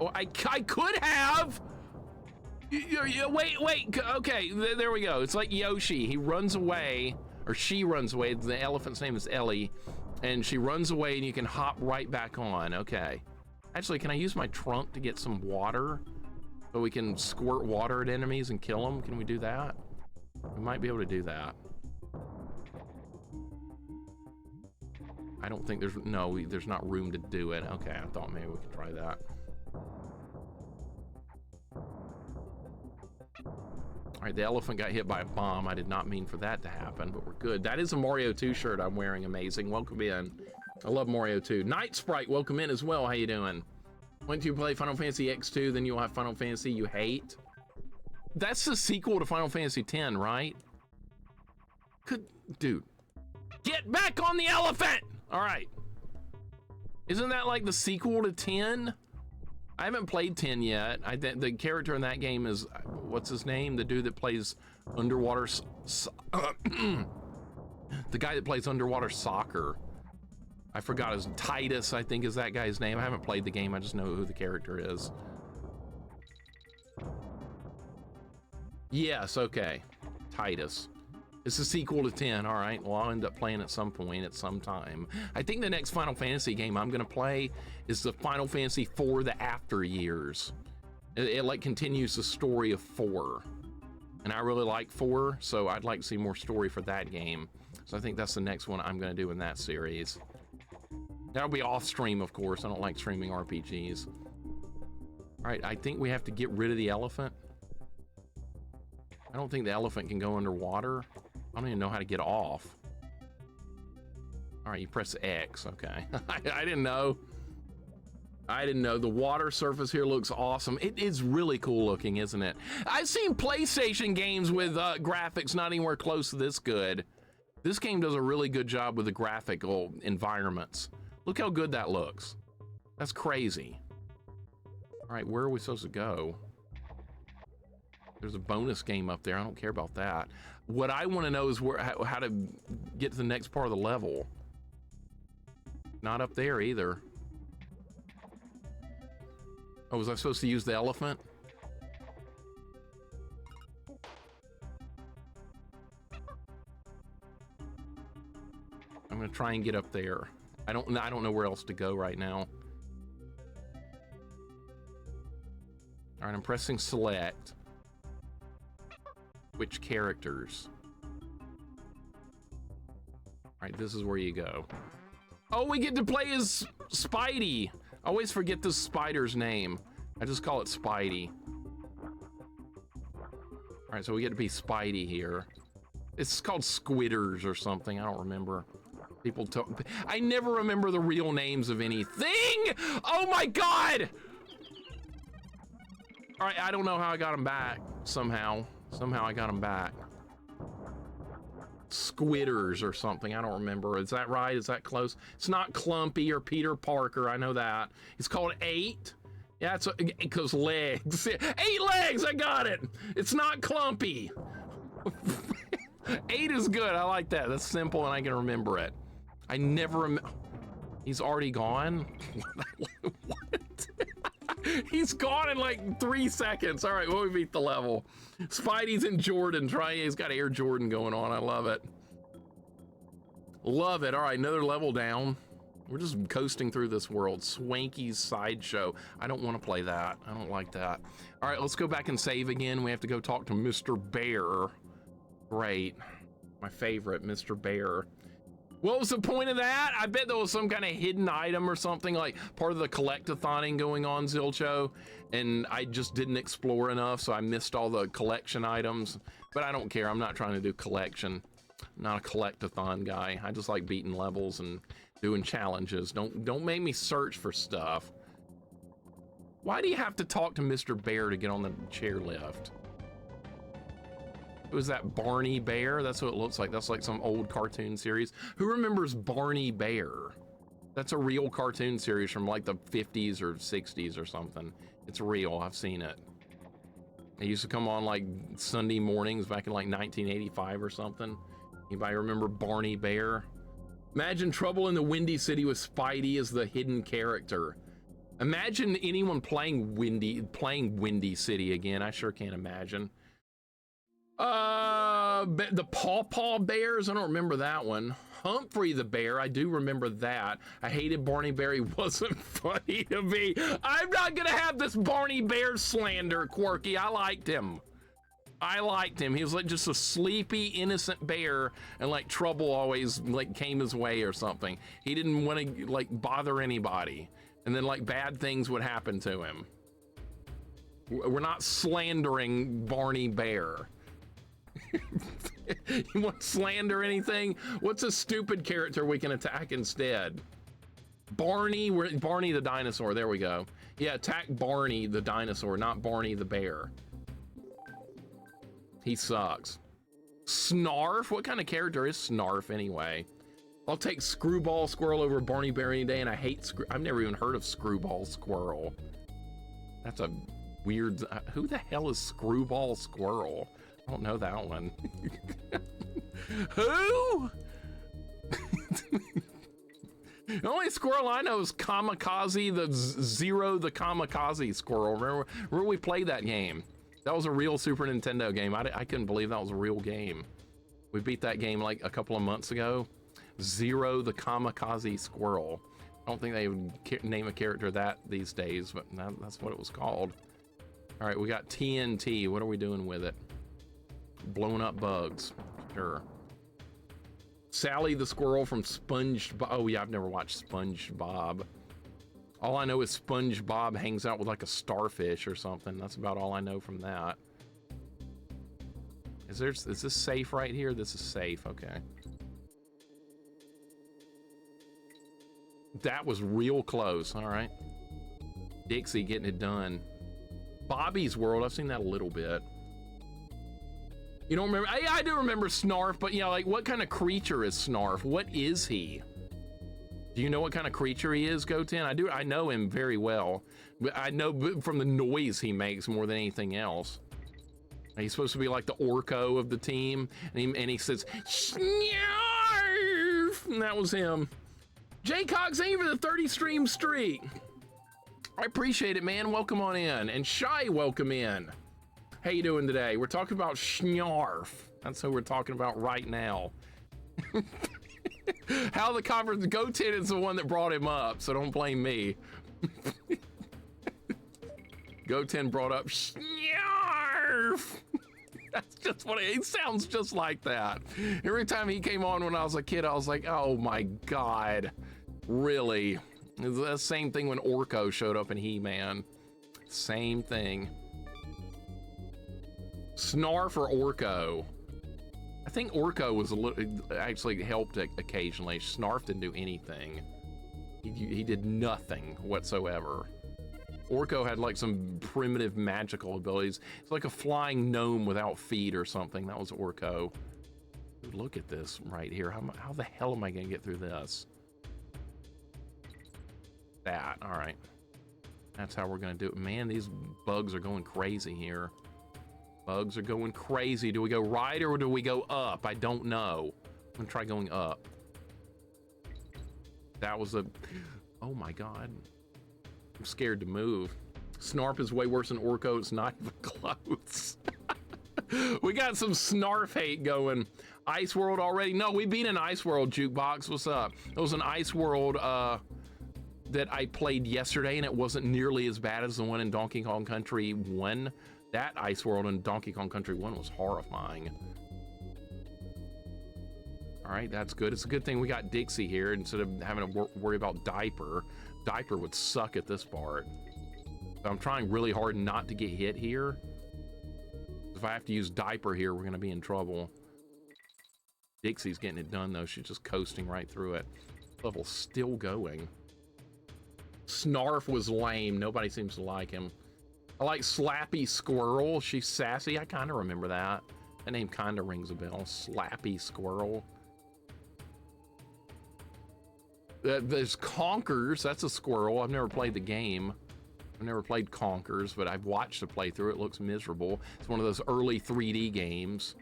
Oh, I could have! Wait. Okay, there we go. It's like Yoshi. He runs away, or she runs away. The elephant's name is Ellie, and she runs away, and you can hop right back on. Okay. Actually, can I use my trunk to get some water so we can squirt water at enemies and kill them? Can we do that? We might be able to do that. I don't think there's not room to do it. Okay, I thought maybe we could try that. All right, the elephant got hit by a bomb. I did not mean for that to happen, but we're good. That is a Mario 2 shirt I'm wearing. Amazing. Welcome in. I love Mario 2. Night Sprite, welcome in as well. How you doing? Once you play Final Fantasy X2, then you'll have Final Fantasy you hate. That's the sequel to Final Fantasy X, right? Dude. Get back on the elephant! All right. Isn't that like the sequel to 10? I haven't played 10 yet. The character in that game is, what's his name? The dude that plays underwater, the guy that plays underwater soccer. I forgot his, Titus, I think is that guy's name. I haven't played the game, I just know who the character is. Yes, okay, Titus. It's a sequel to 10, all right. Well, I'll end up playing at some point, at some time. I think the next Final Fantasy game I'm gonna play is the Final Fantasy 4, the After Years. It like continues the story of 4. And I really like 4, so I'd like to see more story for that game. So I think that's the next one I'm gonna do in that series. That'll be off stream, of course. I don't like streaming RPGs. All right, I think we have to get rid of the elephant. I don't think the elephant can go underwater. I don't even know how to get off. All right, you press X, okay. I didn't know. I didn't know. The water surface here looks awesome. It is really cool looking, isn't it? I've seen PlayStation games with graphics not anywhere close to this good. This game does a really good job with the graphical environments. Look how good that looks. That's crazy. All right, where are we supposed to go? There's a bonus game up there. I don't care about that. What I want to know is how to get to the next part of the level. Not up there either. Oh, was I supposed to use the elephant? I'm gonna try and get up there. I don't know where else to go right now. All right, I'm pressing select. Which characters? All right, this is where you go. Oh, we get to play as Spidey. I always forget this spider's name. I just call it Spidey. All right, so we get to be Spidey here. It's called Squidders or something. I don't remember. People talk. I never remember the real names of anything. Oh my God! All right, I don't know how I got him back. Somehow I got him back. Squidders or something. I don't remember. Is that right? Is that close? It's not Clumpy or Peter Parker. I know that. It's called 8. Yeah, it's because legs. 8 legs. I got it. It's not Clumpy. 8 is good. I like that. That's simple and I can remember it. I never remember. He's already gone? What? He's gone in like 3 seconds. All right, well, we beat the level. Spidey's in Jordan. He's got Air Jordan going on. I love it. Love it. All right, another level down. We're just coasting through this world. Swanky's Sideshow. I don't want to play that. I don't like that. All right, let's go back and save again. We have to go talk to Mr. Bear. Great. My favorite, Mr. Bear. What was the point of that? I bet there was some kind of hidden item or something, like part of the collect-a-thoning going on, Zilcho, and I just didn't explore enough, so I missed all the collection items. But I don't care. I'm not trying to do collection. I'm not a collect-a-thon guy. I just like beating levels and doing challenges. Don't make me search for stuff. Why do you have to talk to Mr. Bear to get on the chairlift? Was that Barney Bear? That's what it looks like. That's like some old cartoon series. Who remembers Barney Bear? That's a real cartoon series from like the 50s or 60s or something. It's real. I've seen it. It used to come on like Sunday mornings back in like 1985 or something. Anybody remember Barney Bear? Imagine Trouble in the Windy City with Spidey as the hidden character. Imagine anyone playing Windy City again. I sure can't imagine. The Paw Paw Bears, I don't remember that one. Humphrey the Bear, I do remember that. I hated Barney Bear, he wasn't funny to me. I'm not gonna have this Barney Bear slander, Quirky. I liked him. I liked him. He was like just a sleepy, innocent bear, and like trouble always like came his way or something. He didn't want to like bother anybody, and then like bad things would happen to him. We're not slandering Barney Bear. You want to slander anything? What's a stupid character we can attack instead? Barney the dinosaur. There we go. Yeah, attack Barney the dinosaur, not Barney the bear. He sucks. Snarf? What kind of character is Snarf anyway? I'll take Screwball Squirrel over Barney Bear any day, and I hate I've never even heard of Screwball Squirrel. That's a weird... Who the hell is Screwball Squirrel? I don't know that one. Who? The only squirrel I know is Kamikaze, the Zero the Kamikaze Squirrel. Remember we played that game? That was a real Super Nintendo game. I couldn't believe that was a real game. We beat that game like a couple of months ago. Zero the Kamikaze Squirrel. I don't think they would name a character that these days, but that's what it was called. All right, we got TNT. What are we doing with it? Blowing up bugs. Sure. Sally the Squirrel from SpongeBob. Oh yeah, I've never watched SpongeBob. All I know is SpongeBob hangs out with like a starfish or something. That's about all I know from that. Is this safe right here? This is safe, okay. That was real close, all right. Dixie getting it done. Bobby's World, I've seen that a little bit. You don't remember? I do remember Snarf, but yeah, like what kind of creature is Snarf? What is he? Do you know what kind of creature he is, Goten? I know him very well, but I know from the noise he makes more than anything else. He's supposed to be like the Orko of the team, and he says, Snarf! And that was him. Jay Cox, thank you for the 30 stream streak. I appreciate it, man. Welcome on in. And Shy, welcome in. How you doing today? We're talking about Snarf. That's who we're talking about right now. How the conference, Goten is the one that brought him up, so don't blame me. Goten brought up Snarf. That's just what it sounds just like that. Every time he came on when I was a kid, I was like, oh my God, really? It's the same thing when Orko showed up in He-Man. Same thing. Snarf or Orko? I think Orko was a little, actually helped occasionally. Snarf didn't do anything. He did nothing whatsoever. Orko had like some primitive magical abilities. It's like a flying gnome without feet or something. That was Orko. Look at this right here. How the hell am I gonna get through this? That, all right. That's how we're gonna do it. Man, these bugs are going crazy here. Bugs are going crazy. Do we go right or do we go up? I don't know. I'm gonna try going up. That was a, oh my God. I'm scared to move. Snarf is way worse than Orko. It's not even close. We got some Snarf hate going. Ice World already? No, we beat an Ice World, Jukebox. What's up? It was an Ice World that I played yesterday, and it wasn't nearly as bad as the one in Donkey Kong Country 1. That Ice World in Donkey Kong Country 1 was horrifying. All right, that's good. It's a good thing we got Dixie here instead of having to worry about Diaper. Diaper would suck at this part. I'm trying really hard not to get hit here. If I have to use Diaper here, we're gonna be in trouble. Dixie's getting it done though. She's just coasting right through it. Level's still going. Snarf was lame. Nobody seems to like him. I like Slappy Squirrel. She's sassy. I kind of remember that. That name kind of rings a bell. Slappy Squirrel. There's Conkers. That's a squirrel. I've never played the game. I've never played Conkers, but I've watched the playthrough. It looks miserable. It's one of those early 3D games.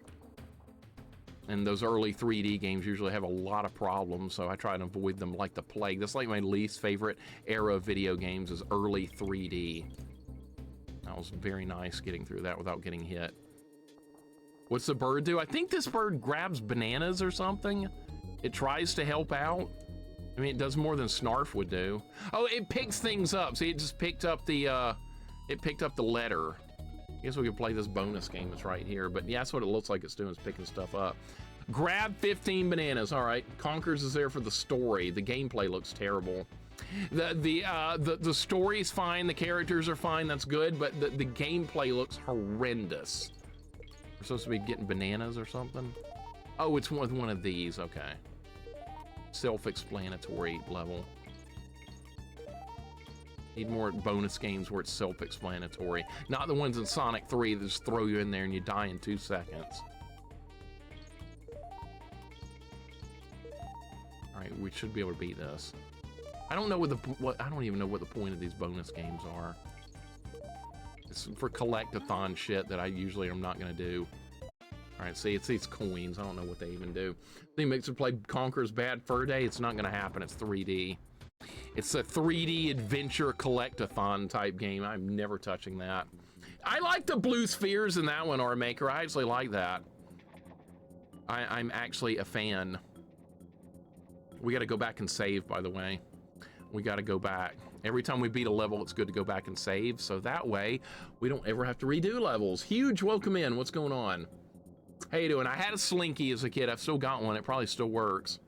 And those early 3D games usually have a lot of problems, so I try to avoid them like the plague. That's like my least favorite era of video games is early 3D. That was very nice getting through that without getting hit. What's the bird do? I think this bird grabs bananas or something. It tries to help out. I mean, it does more than Snarf would do. Oh, it picks things up. See, it just picked up the letter. I guess we could play this bonus game that's right here, but yeah, that's what it looks like it's doing, is picking stuff up. Grab 15 bananas. All right, Conkers is there for the story. The gameplay looks terrible. The story's fine, the characters are fine, that's good, but the gameplay looks horrendous. We're supposed to be getting bananas or something? Oh, it's one of these, okay. Self-explanatory level. Need more bonus games where it's self-explanatory. Not the ones in Sonic 3 that just throw you in there and you die in 2 seconds. All right, we should be able to beat this. I don't know I don't even know what the point of these bonus games are. It's for collect-a-thon shit that I usually am not gonna do. All right, see, it's these coins. I don't know what they even do. LittleMIXER played Conker's Bad Fur Day. It's not gonna happen, it's 3D. It's a 3D adventure collect-a-thon type game. I'm never touching that. I like the blue spheres in that one, R-Maker. I actually like that. I'm actually a fan. We gotta go back and save, by the way. We gotta go back. Every time we beat a level, it's good to go back and save, so that way we don't ever have to redo levels. Huge welcome in, what's going on? How you doing? I had a Slinky as a kid. I've still got one. It probably still works.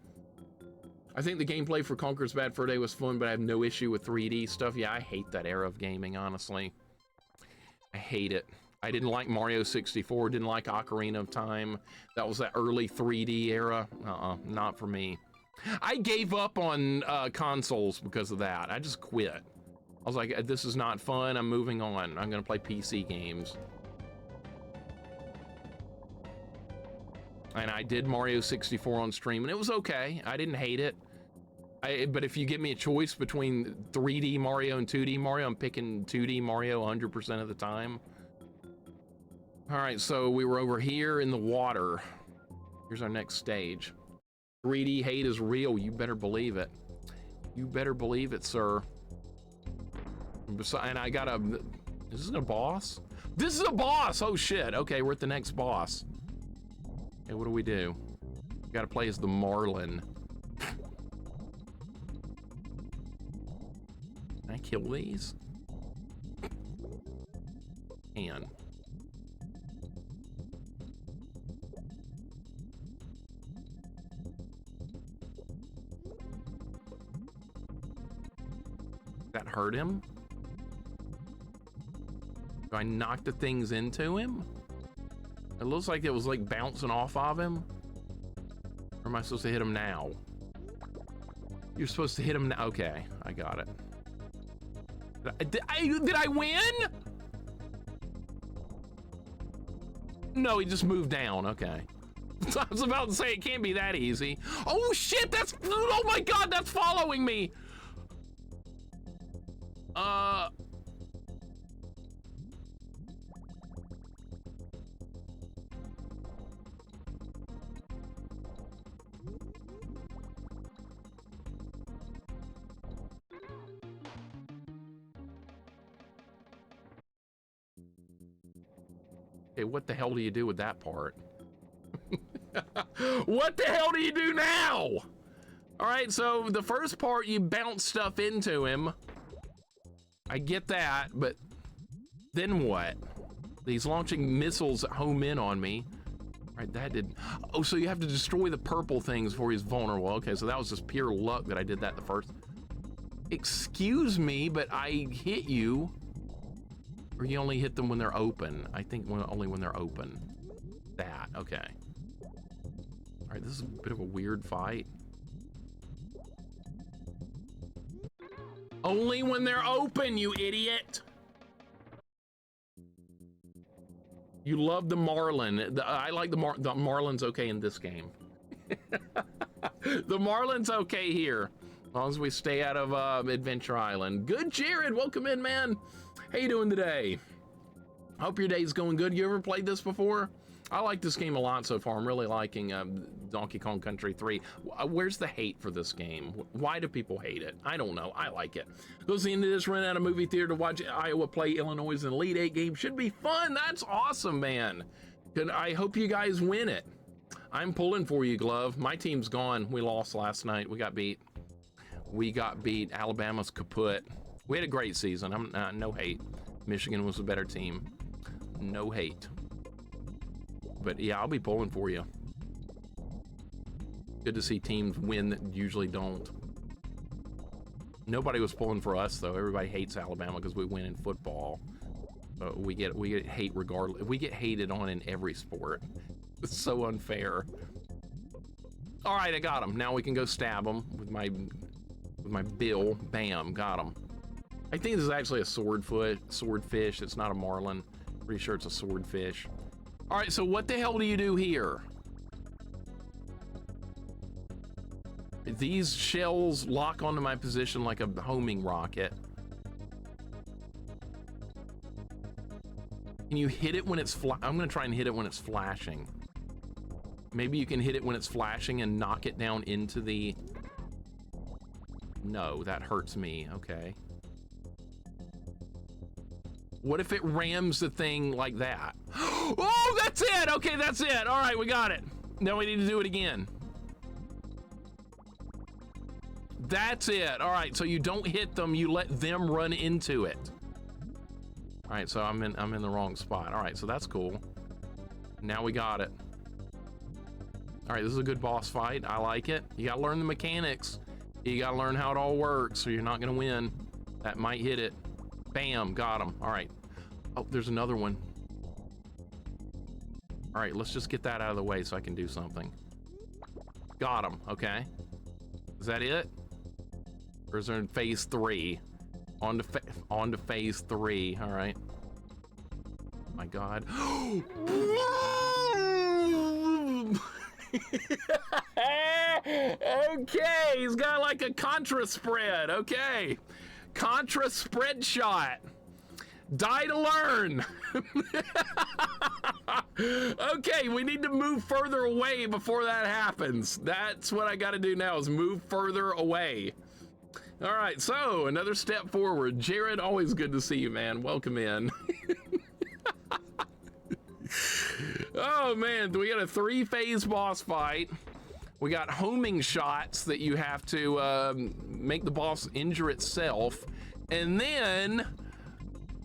I think the gameplay for Conker's Bad Fur Day was fun, but I have no issue with 3D stuff. Yeah, I hate that era of gaming, honestly. I hate it. I didn't like Mario 64, didn't like Ocarina of Time. That was that early 3D era. Not for me. I gave up on consoles because of that. I just quit. I was like, this is not fun. I'm moving on. I'm gonna play PC games. And I did Mario 64 on stream, and it was okay. I didn't hate it. But if you give me a choice between 3D Mario and 2D Mario, I'm picking 2D Mario 100% of the time. All right, so we were over here in the water. Here's our next stage. 3D hate is real. You better believe it. You better believe it, sir. And I got a... Is this a boss? This is a boss! Oh, shit. Okay, we're at the next boss. Okay, what do? We gotta play as the Marlin. Can I kill these? Can. That hurt him? Do I knock the things into him? It looks like it was like bouncing off of him. Or am I supposed to hit him now? You're supposed to hit him now. Okay, I got it. Did I win? No, he just moved down. Okay. I was about to say it can't be that easy. Oh shit, that's, oh my God, that's following me. Okay, what the hell do you do with that part? What the hell do you do now? All right, so the first part, you bounce stuff into him. I get that, but then what? He's launching missiles that home in on me. All right, that did. Oh, so you have to destroy the purple things before he's vulnerable. Okay, so that was just pure luck that I did that the first. Excuse me, but I hit you. Or you only hit them when they're open. I think only when they're open. That, okay. All right, this is a bit of a weird fight. Only when they're open, you idiot! You love the Marlin. I like the Marlin's okay in this game. The Marlin's okay here. As long as we stay out of Adventure Island. Good, Jared, welcome in, man. How you doing today? Hope your day's going good. You ever played this before? I like this game a lot so far. I'm really liking Donkey Kong Country 3. Where's the hate for this game? Why do people hate it? I don't know. I like it. Goes the end of this, run out of movie theater to watch Iowa play Illinois in the Elite 8 game. Should be fun. That's awesome, man. I hope you guys win it. I'm pulling for you, Glove. My team's gone. We lost last night. We got beat. Alabama's kaput. We had a great season. No hate. Michigan was a better team. No hate. But yeah, I'll be pulling for you. Good to see teams win that usually don't. Nobody was pulling for us though. Everybody hates Alabama because we win in football. But we get hate regardless. We get hated on in every sport. It's so unfair. All right, I got him. Now we can go stab him with my bill. Bam, got him. I think this is actually a swordfish. It's not a marlin. Pretty sure it's a swordfish. All right, so what the hell do you do here? These shells lock onto my position like a homing rocket. Can you hit it when it's I'm gonna try and hit it when it's flashing. Maybe you can hit it when it's flashing and knock it down into the... No, that hurts me, okay. What if it rams the thing like that? Oh, that's it! Okay, that's it. All right, we got it. Now we need to do it again. That's it. All right, so you don't hit them, you let them run into it. All right, so I'm in the wrong spot. All right, so that's cool. Now we got it. All right, this is a good boss fight. I like it. You gotta learn the mechanics. You gotta learn how it all works, or you're not gonna win. That might hit it. Bam, got him. All right. Oh, there's another one. All right, let's just get that out of the way so I can do something. Got him, okay. Is that it? Or is there phase 3? On to phase 3, all right. My God. Okay, he's got like a contra spread, okay. Contra spread shot. Die to learn. Okay, we need to move further away before that happens. That's what I got to do now, is move further away. All right, so another step forward. Jared, always good to see you, man. Welcome in. Oh man, we got a 3-phase boss fight. We got homing shots that you have to make the boss injure itself, and then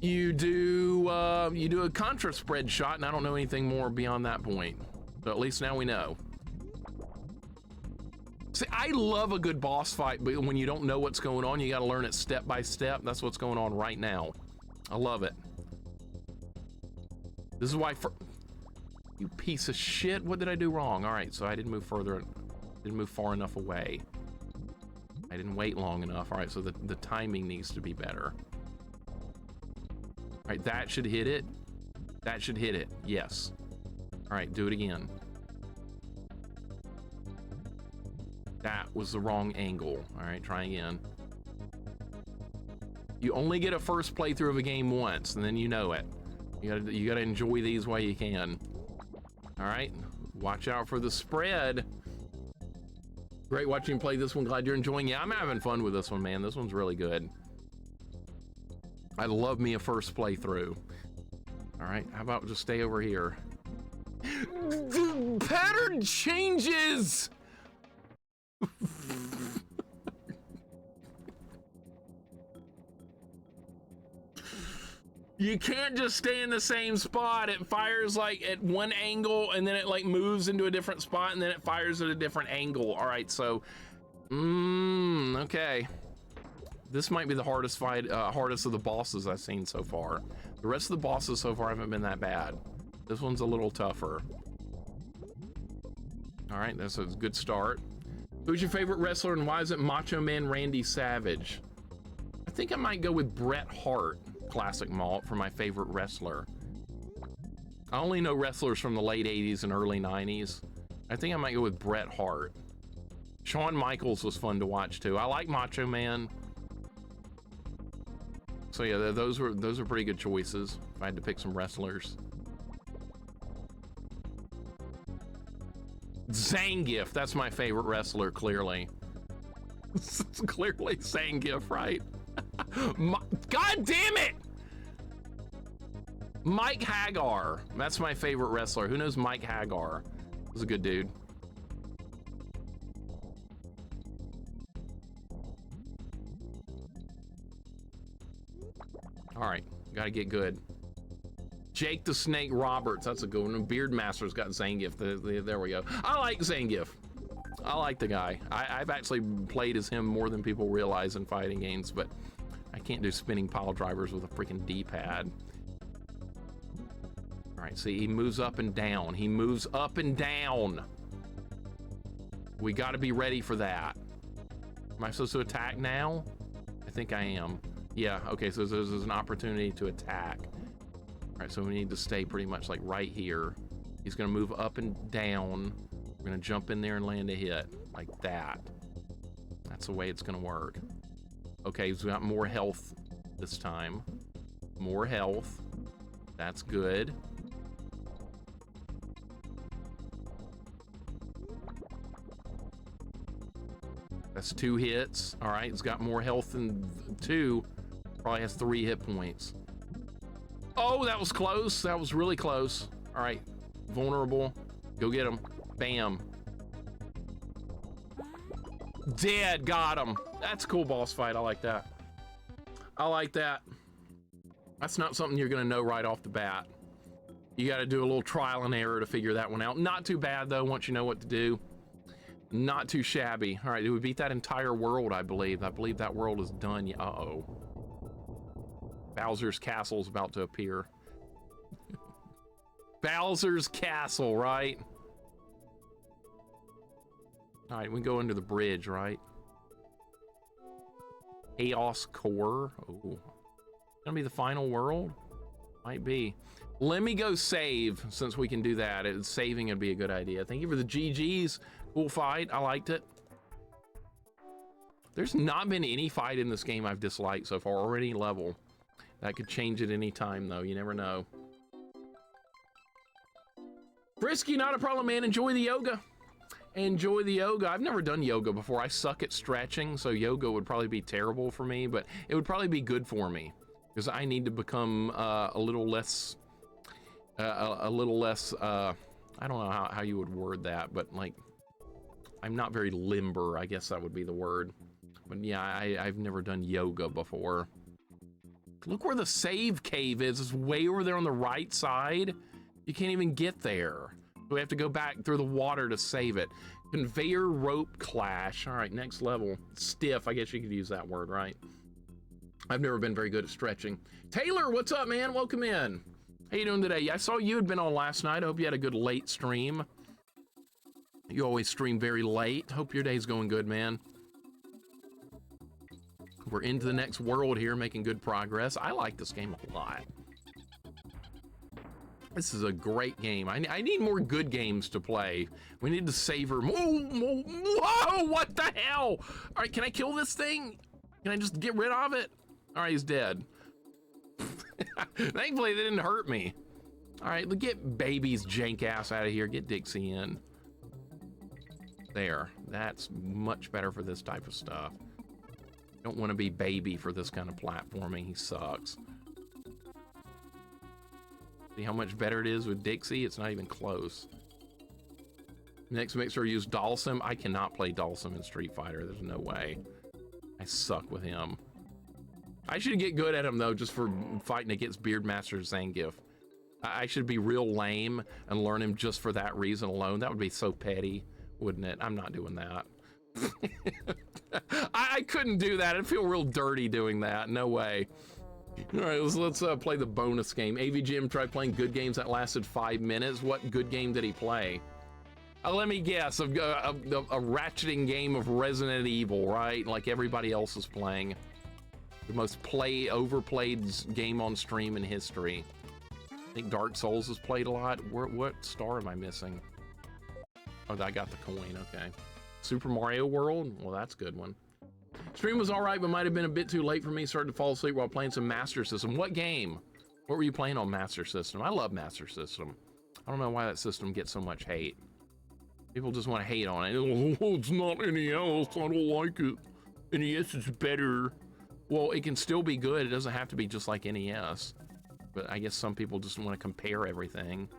you do a contra spread shot, and I don't know anything more beyond that point. So at least now we know. See, I love a good boss fight, but when you don't know what's going on, you got to learn it step by step. That's what's going on right now. I love it. This is why you piece of shit. What did I do wrong? All right, so I didn't move far enough away. I didn't wait long enough. All right, so the timing needs to be better. All right, that should hit it. That should hit it, yes. All right, do it again. That was the wrong angle. All right, try again. You only get a first playthrough of a game once, and then you know it. You gotta enjoy these while you can. All right, watch out for the spread. Great watching you play this one. Glad you're enjoying it. Yeah, I'm having fun with this one, man. This one's really good. I love me a first playthrough. All right, how about just stay over here? The pattern changes! You can't just stay in the same spot. It fires like at one angle, and then it like moves into a different spot, and then it fires at a different angle. All right, so, okay. This might be the hardest fight, hardest of the bosses I've seen so far. The rest of the bosses so far haven't been that bad. This one's a little tougher. All right, that's a good start. Who's your favorite wrestler, and why is it Macho Man Randy Savage? I think I might go with Bret Hart, Classic Malt, for my favorite wrestler. I only know wrestlers from the late 80s and early 90s. I think I might go with Bret Hart. Shawn Michaels was fun to watch too. I like Macho Man. So yeah, those are pretty good choices. If I had to pick some wrestlers. Zangief, that's my favorite wrestler, clearly. It's clearly Zangief, right? God damn it! Mike Hagar, that's my favorite wrestler. Who knows Mike Hagar? He's a good dude. All right, gotta get good. Jake the Snake Roberts, that's a good one. Beardmaster's got Zangief. There we go. I like Zangief. I like the guy. I've actually played as him more than people realize in fighting games, but I can't do spinning pile drivers with a freaking D-pad. All right, see, he moves up and down. He moves up and down. We got to be ready for that. Am I supposed to attack now? I think I am. Yeah, okay, so there's an opportunity to attack. All right, so we need to stay pretty much like right here. He's gonna move up and down. We're gonna jump in there and land a hit, like that. That's the way it's gonna work. Okay, he's got more health this time. More health. That's good. That's 2 hits. All right, he's got more health than 2. Probably has 3 hit points. Oh, that was close. That was really close. All right, vulnerable. Go get him. Bam. Dead, got him. That's a cool boss fight. I like that. I like that. That's not something you're gonna know right off the bat. You gotta do a little trial and error to figure that one out. Not too bad though, once you know what to do. Not too shabby. All right, did we beat that entire world, I believe? I believe that world is done. Uh-oh. Bowser's Castle is about to appear. Bowser's Castle, right? All right, we go into the bridge, right? Chaos Core. Oh, gonna be the final world? Might be. Let me go save, since we can do that. Saving would be a good idea. Thank you for the GGs. Cool fight, I liked it. There's not been any fight in this game I've disliked so far, or any level. That could change at any time, though. You never know. Frisky, not a problem, man. Enjoy the yoga. Enjoy the yoga. I've never done yoga before. I suck at stretching, so yoga would probably be terrible for me, but it would probably be good for me because I need to become a little less, I don't know how you would word that, but like, I'm not very limber, I guess that would be the word. But yeah, I've never done yoga before. Look where the save cave is. It's way over there on the right side. You can't even get there. We have to go back through the water to save it. Conveyor rope clash. All right, next level. Stiff, I guess you could use that word, right? I've never been very good at stretching. Taylor, what's up, man? Welcome in. How you doing today? I saw you had been on last night. I hope you had a good late stream. You always stream very late. Hope your day's going good, man. We're into the next world here, making good progress. I like this game a lot. This is a great game. I need more good games to play. We need to savor. Whoa, what the hell? All right, can I kill this thing? Can I just get rid of it? All right, he's dead. Thankfully, they didn't hurt me. All right, get baby's jank ass out of here. Get Dixie in. There, that's much better for this type of stuff. Don't want to be baby for this kind of platforming. He sucks. See how much better it is with Dixie? It's not even close. Next mixer used Dalsum. I cannot play Dalsum in Street Fighter. There's no way. I suck with him. I should get good at him though, just for fighting against Beardmaster Zangief. I should be real lame and learn him just for that reason alone. That would be so petty, wouldn't it? I'm not doing that. I couldn't do that. I'd feel real dirty doing that. No way. All right, let's play the bonus game. AV Jim tried playing good games that lasted 5 minutes. What good game did he play? Let me guess. A ratcheting game of Resident Evil, right? Like everybody else is playing. The most overplayed game on stream in history. I think Dark Souls is played a lot. What star am I missing? Oh, I got the coin. Okay. Super Mario World? Well, that's a good one. Stream was all right, but might have been a bit too late for me. Started to fall asleep while playing some Master System. What game? What were you playing on Master System? I love Master System. I don't know why that system gets so much hate. People just want to hate on it. Oh, it's not NES. I don't like it. NES is better. Well, it can still be good. It doesn't have to be just like NES. But I guess some people just want to compare everything.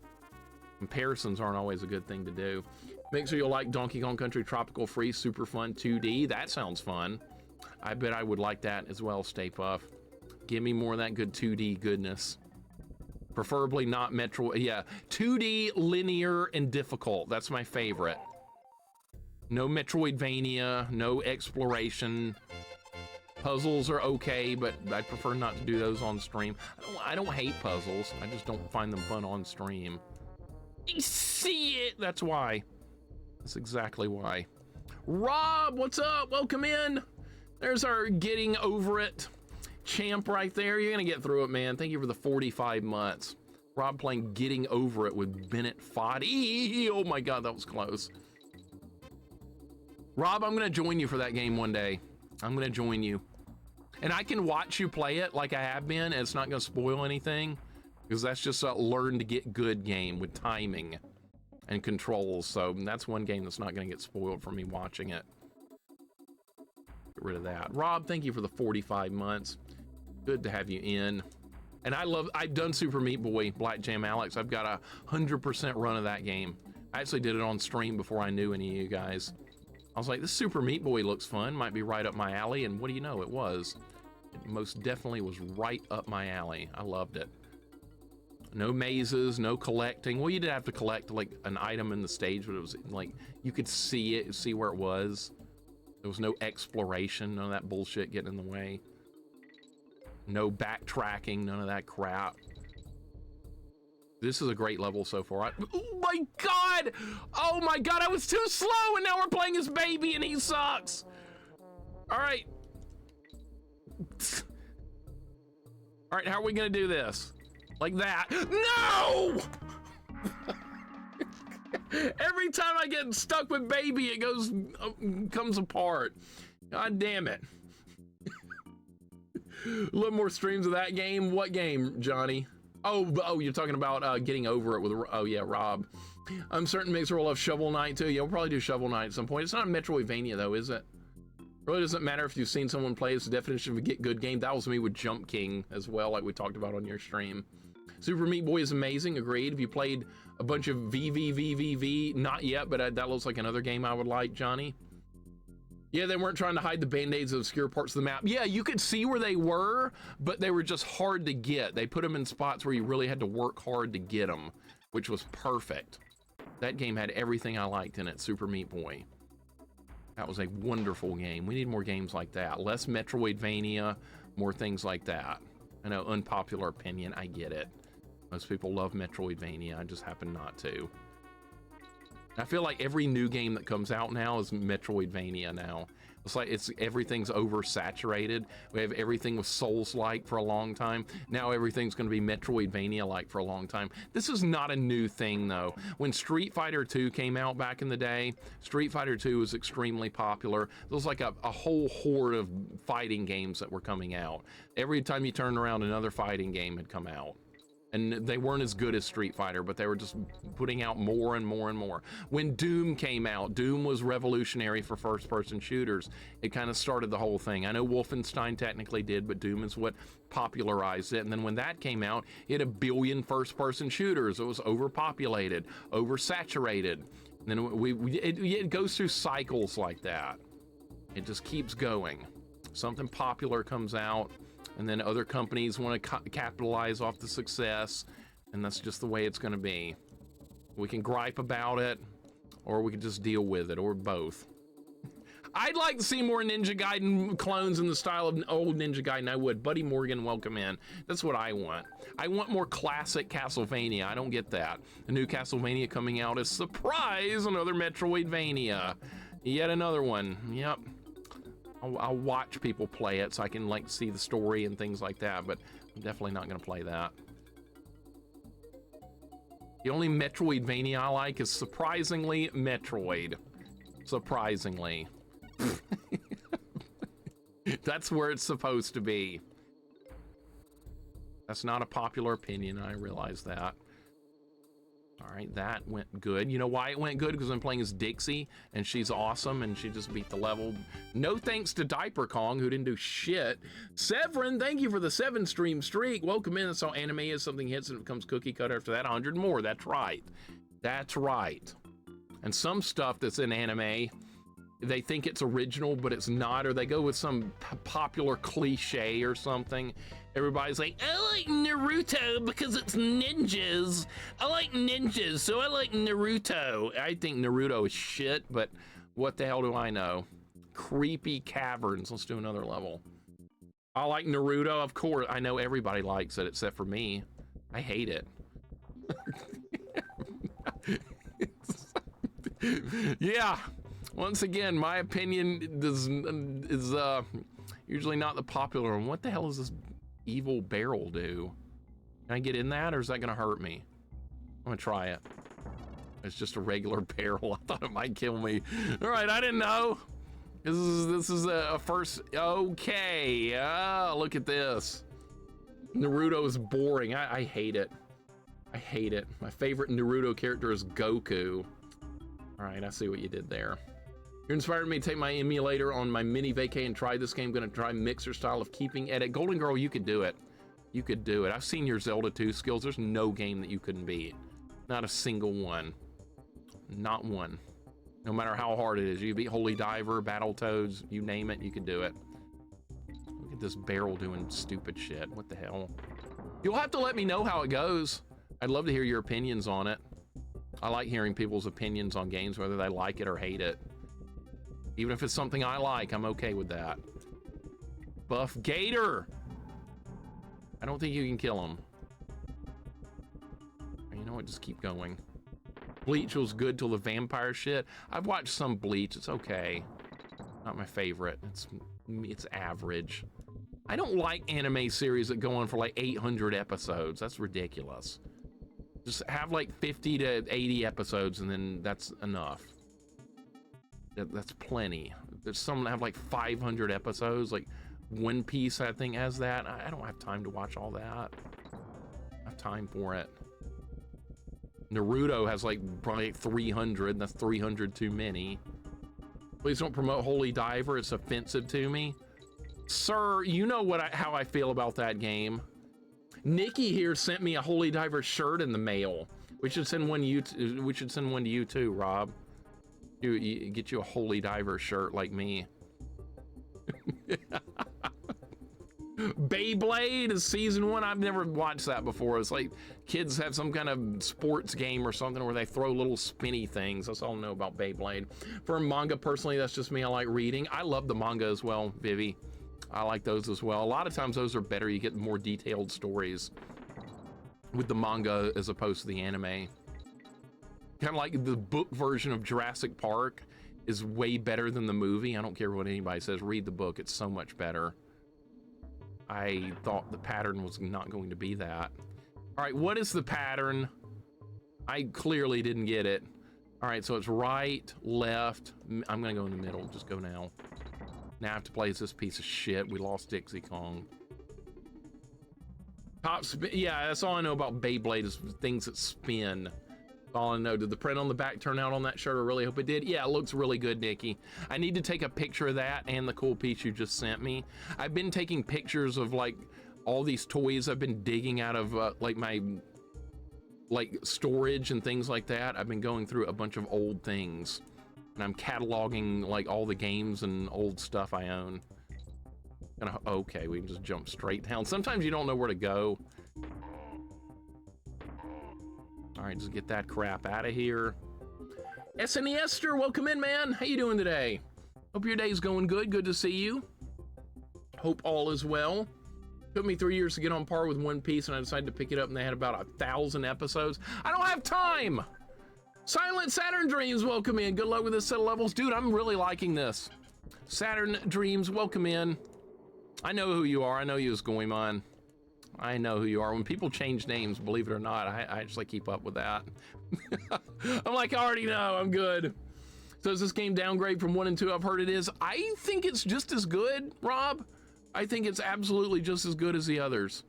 Comparisons aren't always a good thing to do. Make sure you'll like Donkey Kong Country Tropical Freeze Super Fun 2D. That sounds fun. I bet I would like that as well, Stay Puff. Give me more of that good 2D goodness. Preferably not Metro. Yeah, 2D, linear, and difficult. That's my favorite. No Metroidvania, no exploration. Puzzles are okay, but I prefer not to do those on stream. I don't hate puzzles. I just don't find them fun on stream. You see it? That's why. That's exactly why. Rob, what's up? Welcome in. There's our getting over it champ right there. You're gonna get through it, man. Thank you for the 45 months. Rob playing Getting Over It with Bennett Foddy. Oh my God, that was close. Rob, I'm gonna join you for that game one day. I'm gonna join you. And I can watch you play it like I have been, and it's not gonna spoil anything, because that's just a learn to get good game with timing and controls. So that's one game that's not gonna get spoiled for me watching it. Get rid of that. Rob, thank you for the 45 months. Good to have you in. And I've done Super Meat Boy, Black Jam Alex. I've got a 100% run of that game. I actually did it on stream before I knew any of you guys. I was like, this Super Meat Boy looks fun, might be right up my alley, and what do you know, it was. It most definitely was right up my alley. I loved it. No mazes, no collecting. Well, you did have to collect like an item in the stage, but it was like, you could see it, see where it was. There was no exploration, none of that bullshit getting in the way. No backtracking, none of that crap. This is a great level so far. Oh my God! Oh my God, I was too slow, and now we're playing his baby and he sucks. All right. All right, how are we gonna do this? Like that? No! Every time I get stuck with baby, it goes, comes apart. God damn it. A little more streams of that game. What game, Johnny? Oh, you're talking about Getting Over It with, oh yeah, Rob. I'm certain Mixer will love Shovel Knight too. Yeah, we'll probably do Shovel Knight at some point. It's not a Metroidvania though, is it? Really doesn't matter if you've seen someone play. It's the definition of a get good game. That was me with Jump King as well, like we talked about on your stream. Super Meat Boy is amazing, agreed. Have you played a bunch of VVVVV? Not yet, but that looks like another game I would like, Johnny. Yeah, they weren't trying to hide the band-aids of obscure parts of the map. Yeah, you could see where they were, but they were just hard to get. They put them in spots where you really had to work hard to get them, which was perfect. That game had everything I liked in it, Super Meat Boy. That was a wonderful game. We need more games like that. Less Metroidvania, more things like that. I know, unpopular opinion, I get it. Most people love Metroidvania, I just happen not to. I feel like every new game that comes out now is Metroidvania now. It's like everything's oversaturated. We have everything with Souls-like for a long time. Now everything's going to be Metroidvania-like for a long time. This is not a new thing though. When Street Fighter 2 came out back in the day, Street Fighter 2 was extremely popular. There was like a whole horde of fighting games that were coming out. Every time you turned around, another fighting game had come out. And they weren't as good as Street Fighter, but they were just putting out more and more and more. When Doom came out, Doom was revolutionary for first-person shooters. It kind of started the whole thing. I know Wolfenstein technically did, but Doom is what popularized it. And then when that came out, it had 1 billion first-person shooters. It was overpopulated, oversaturated. And then it goes through cycles like that. It just keeps going. Something popular comes out, and then other companies want to capitalize off the success, and that's just the way it's going to be. We can gripe about it, or we can just deal with it, or both. I'd like to see more Ninja Gaiden clones in the style of old Ninja Gaiden. I would. Buddy Morgan, welcome in. That's what I want. I want more classic Castlevania. I don't get that. The new Castlevania coming out is, surprise, another Metroidvania. Yet another one. Yep. I'll watch people play it so I can like see the story and things like that, but I'm definitely not going to play that. The only Metroidvania I like is surprisingly Metroid. Surprisingly. That's where it's supposed to be. That's not a popular opinion, I realize that. All right, that went good. You know why it went good? Because I'm playing as Dixie, and she's awesome, and she just beat the level. No thanks to Diaper Kong, who didn't do shit. Severin, thank you for the 7-stream streak. Welcome in. So anime is something hits and it becomes cookie cutter after that. 100 more. That's right. That's right. And some stuff that's in anime, they think it's original, but it's not, or they go with some popular cliche or something. Everybody's like, I like Naruto because it's ninjas. I like ninjas, so I like Naruto. I think Naruto is shit, but what the hell do I know? Creepy caverns. Let's do another level. I like Naruto, of course. I know everybody likes it except for me. I hate it. Yeah. Once again, my opinion is usually not the popular one. What the hell does this evil barrel do? Can I get in that, or is that gonna hurt me? I'm gonna try it. It's just a regular barrel. I thought it might kill me. All right, I didn't know. This is a first. Okay. Look at this. Naruto is boring. I hate it. I hate it. My favorite Naruto character is Goku. All right, I see what you did there. You inspired me to take my emulator on my mini vacay and try this game. Gonna try Mixer style of keeping edit. Golden Girl, you could do it. You could do it. I've seen your Zelda 2 skills. There's no game that you couldn't beat. Not a single one. Not one. No matter how hard it is. You beat Holy Diver, Battletoads, you name it, you could do it. Look at this barrel doing stupid shit. What the hell? You'll have to let me know how it goes. I'd love to hear your opinions on it. I like hearing people's opinions on games, whether they like it or hate it. Even if it's something I like, I'm okay with that. Buff Gator! I don't think you can kill him. You know what, just keep going. Bleach was good till the vampire shit. I've watched some Bleach, it's okay. Not my favorite, it's average. I don't like anime series that go on for like 800 episodes. That's ridiculous. Just have like 50 to 80 episodes and then that's enough. That's plenty. There's some that have like 500 episodes, like One Piece I think has that. I don't have time to watch all that. I don't have time for it. Naruto has like probably 300, that's 300 too many. Please don't promote Holy Diver, it's offensive to me. Sir, you know how I feel about that game. Nikki here sent me a Holy Diver shirt in the mail. We should send one to you too, Rob. You get you a Holy Diver shirt like me. Beyblade is season 1. I've never watched that before. It's like kids have some kind of sports game or something where they throw little spinny things. That's all I know about Beyblade. For manga, personally, that's just me. I like reading. I love the manga as well, Vivi. I like those as well. A lot of times those are better. You get more detailed stories with the manga as opposed to the anime. Kind of like the book version of Jurassic Park is way better than the movie. I don't care what anybody says. Read the book. It's so much better. I thought the pattern was not going to be that. All right, what is the pattern? I clearly didn't get it. All right, so it's right, left. I'm gonna go in the middle. Just go now. Now I have to play as this piece of shit. We lost Dixie Kong. Top spin. Yeah, that's all I know about Beyblade is things that spin. That's all I know. Did the print on the back turn out on that shirt? I really hope it did. Yeah, it looks really good, Nikki. I need to take a picture of that and the cool piece you just sent me. I've been taking pictures of like all these toys I've been digging out of like my storage and things like that. I've been going through a bunch of old things and I'm cataloging like all the games and old stuff I own. Okay, we can just jump straight down. Sometimes you don't know where to go. All right, just get that crap out of here. SNES, welcome in, man. How you doing today? Hope your day's going good. Good to see you. Hope all is well. Took me 3 years to get on par with One Piece, and I decided to pick it up, and they had about 1,000 episodes. I don't have time. Silent Saturn Dreams, welcome in. Good luck with this set of levels. Dude, I'm really liking this. Saturn Dreams, welcome in. I know who you are. I know you as Goemon. I know who you are. When people change names, believe it or not, I just like keep up with that. I'm like, I already know, I'm good. So is this game downgrade from 1 and 2? I've heard it is. I think it's just as good, Rob. I think it's absolutely just as good as the others.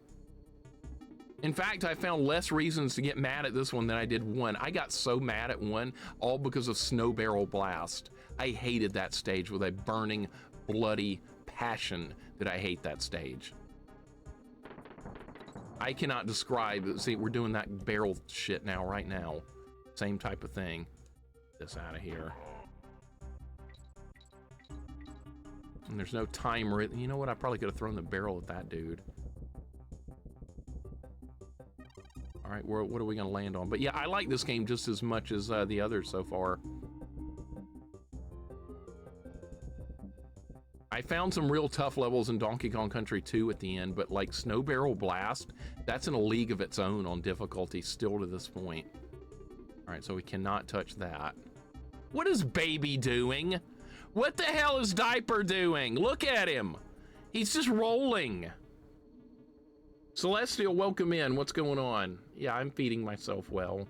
In fact, I found less reasons to get mad at this one than I did one. I got so mad at one, all because of Snow Barrel Blast. I hated that stage with a burning, bloody passion that I hate that stage. I cannot describe, see, we're doing that barrel shit now, right now. Same type of thing. Get this out of here. And there's no timer. You know what? I probably could have thrown the barrel at that dude. All right, what are we gonna land on? But yeah, I like this game just as much as the others so far. I found some real tough levels in Donkey Kong Country 2 at the end, but like Snow Barrel Blast, that's in a league of its own on difficulty still to this point. All right, so we cannot touch that. What is Baby doing? What the hell is Diaper doing? Look at him. He's just rolling. Celestial, welcome in. What's going on? Yeah, I'm feeding myself well.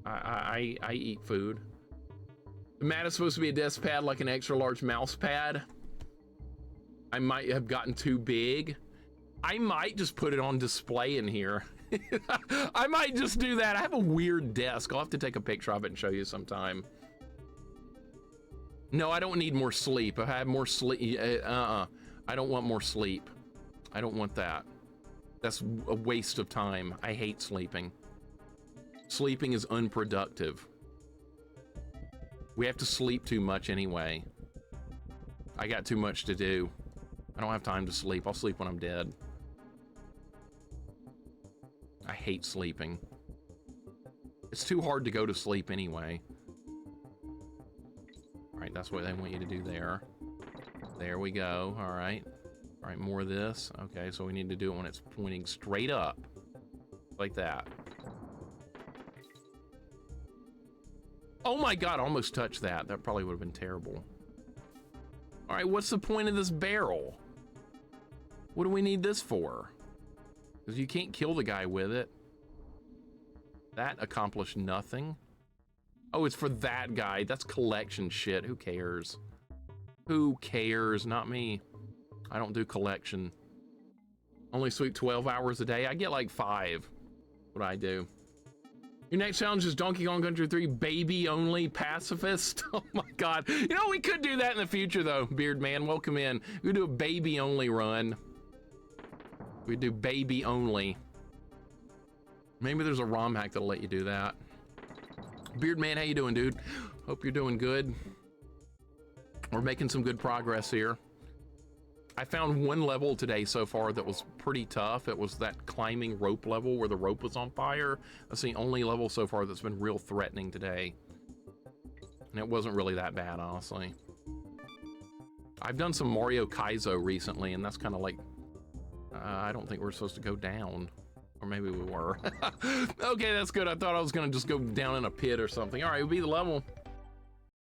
I eat food. The mat is supposed to be a desk pad, like an extra large mouse pad. I might have gotten too big. I might just put it on display in here. I might just do that. I have a weird desk. I'll have to take a picture of it and show you sometime. No, I don't need more sleep. I have more sleep. I don't want more sleep. I don't want that. That's a waste of time. I hate sleeping. Sleeping is unproductive. We have to sleep too much anyway. I got too much to do. I don't have time to sleep. I'll sleep when I'm dead. I hate sleeping. It's too hard to go to sleep anyway. All right, that's what they want you to do there. There we go. All right. All right, more of this. Okay, so we need to do it when it's pointing straight up. Like that. Oh my God, I almost touched that. That probably would have been terrible. All right, what's the point of this barrel? What do we need this for? Because you can't kill the guy with it. That accomplished nothing. Oh, it's for that guy. That's collection shit. Who cares? Who cares? Not me. I don't do collection. Only sleep 12 hours a day. I get like 5. What I do. Your next challenge is Donkey Kong Country 3 baby only pacifist. Oh my God. You know, we could do that in the future though, Beard Man. Welcome in. We could do a baby only run. We do baby only. Maybe there's a ROM hack that'll let you do that. Beard Man, how you doing, dude? Hope you're doing good. We're making some good progress here. I found one level today so far that was pretty tough. It was that climbing rope level where the rope was on fire. That's the only level so far that's been real threatening today. And it wasn't really that bad, honestly. I've done some Mario Kaizo recently, and that's kind of like, I don't think we're supposed to go down. Or maybe we were. Okay, that's good. I thought I was gonna just go down in a pit or something. All right, beat the level.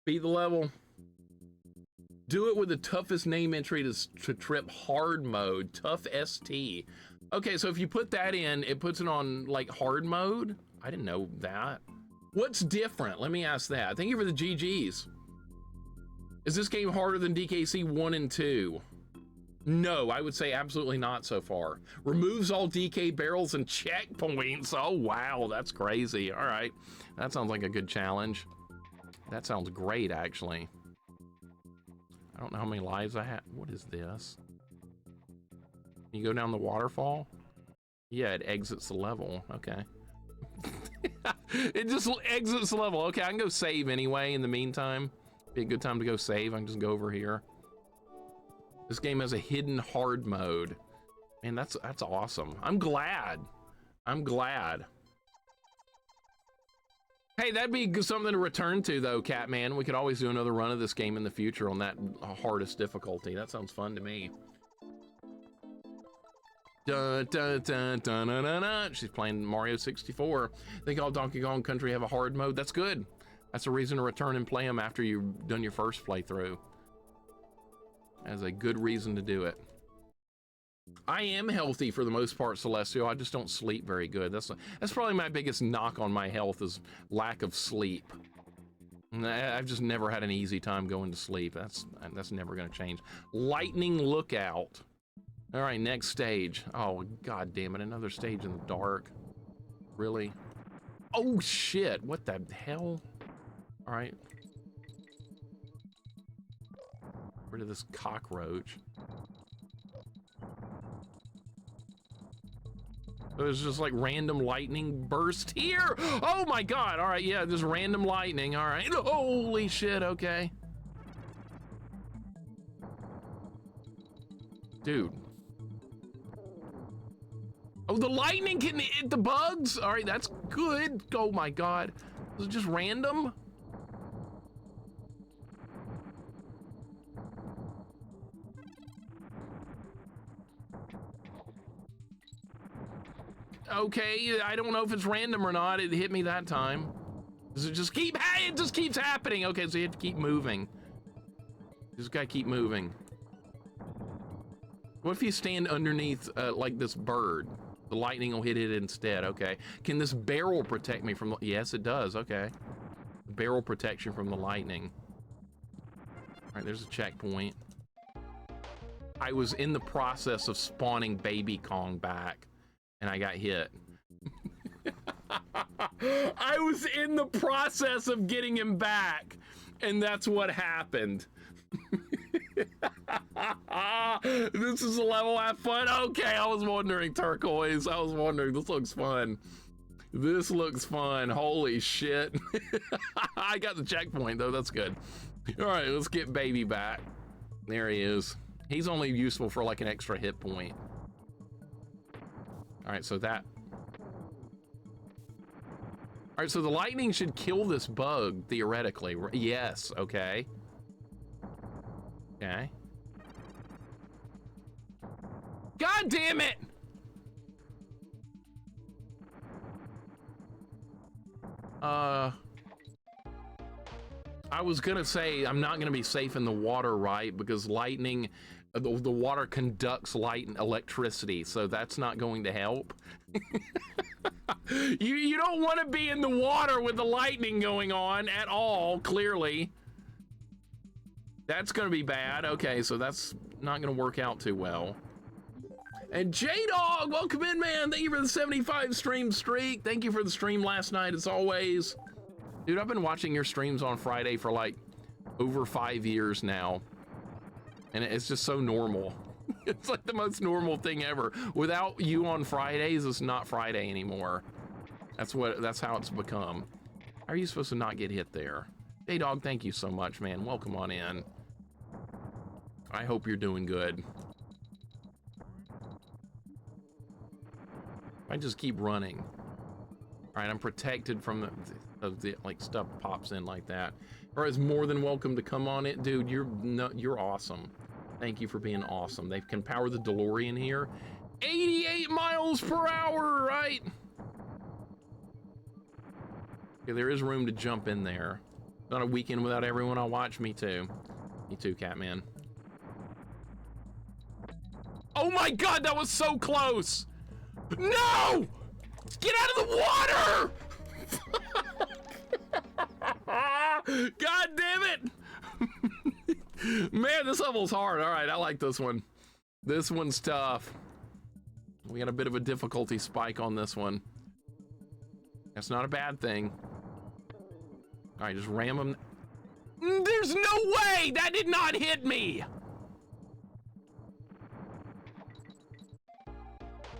Beat the level. Do it with the toughest name entry to trip hard mode, tough ST. Okay, so if you put that in, it puts it on like hard mode. I didn't know that. What's different? Let me ask that. Thank you for the GGs. Is this game harder than DKC 1 and 2? No, I would say absolutely not so far. Removes all DK barrels and checkpoints. Oh, wow, that's crazy. All right, that sounds like a good challenge. That sounds great, actually. I don't know how many lives I have. What is this? Can you go down the waterfall? Yeah, it exits the level. Okay. It just exits the level. Okay, I can go save anyway in the meantime. Be a good time to go save. I can just go over here. This game has a hidden hard mode. Man, that's awesome. I'm glad. I'm glad. Hey, that'd be something to return to, though, Catman. We could always do another run of this game in the future on that hardest difficulty. That sounds fun to me. Dun, dun, dun, dun, dun, dun, dun. She's playing Mario 64. I think all Donkey Kong Country have a hard mode. That's good. That's a reason to return and play them after you've done your first playthrough. That's a good reason to do it. I am healthy for the most part, Celestial. I just don't sleep very good. That's probably my biggest knock on my health is lack of sleep. I've just never had an easy time going to sleep. That's never going to change. Lightning Lookout. All right, next stage. Oh, god damn it, another stage in the dark. Really? Oh shit, what the hell? All right. Rid of this cockroach. There's just like random lightning burst here. Oh my god, all right, yeah, just random lightning, all right. Holy shit, okay. Dude. Oh, the lightning can hit the bugs? All right, that's good. Oh my god. Was it just random? Okay, I don't know if it's random or not. It hit me that time. Does it just keep, hey, it just keeps happening. Okay, so you have to keep moving. You just gotta keep moving. What if you stand underneath like this bird? The lightning will hit it instead, okay. Can this barrel protect me from the, yes, it does, okay. Barrel protection from the lightning. All right, there's a checkpoint. I was in the process of spawning Baby Kong back, and I got hit. I was in the process of getting him back, and that's what happened. This is a level have fun. Okay, I was wondering, turquoise. I was wondering, this looks fun. This looks fun. Holy shit. I got the checkpoint though, that's good. All right, let's get Baby back. There he is. He's only useful for like an extra hit point. All right, so that. All right, so the lightning should kill this bug, theoretically. Yes, okay. Okay. God damn it! I was gonna say I'm not gonna be safe in the water, right? Because lightning, the water conducts light and electricity, so that's not going to help. You don't want to be in the water with the lightning going on at all, clearly. That's gonna be bad. Okay, so that's not gonna work out too well. And J-Dog, welcome in, man. Thank you for the 75 stream streak. Thank you for the stream last night, as always. Dude, I've been watching your streams on Friday for like over 5 years now. And it's just so normal. It's like the most normal thing ever. Without you on Fridays, it's not Friday anymore. That's how it's become. How are you supposed to not get hit there? J-Dog, thank you so much, man. Welcome on in. I hope you're doing good. I just keep running. All right, I'm protected from the like stuff pops in like that. Or is more than welcome to come on it, dude. You're awesome. Thank you for being awesome. They can power the DeLorean here. 88 miles per hour, right? Okay, there is room to jump in there. Not a weekend without everyone I watch. Me too. Me too, Catman. Oh my God, that was so close. No! Get out of the water! God damn it! Man, this level's hard. All right, I like this one. This one's tough. We got a bit of a difficulty spike on this one. That's not a bad thing. All right, just ram them. There's no way! That did not hit me!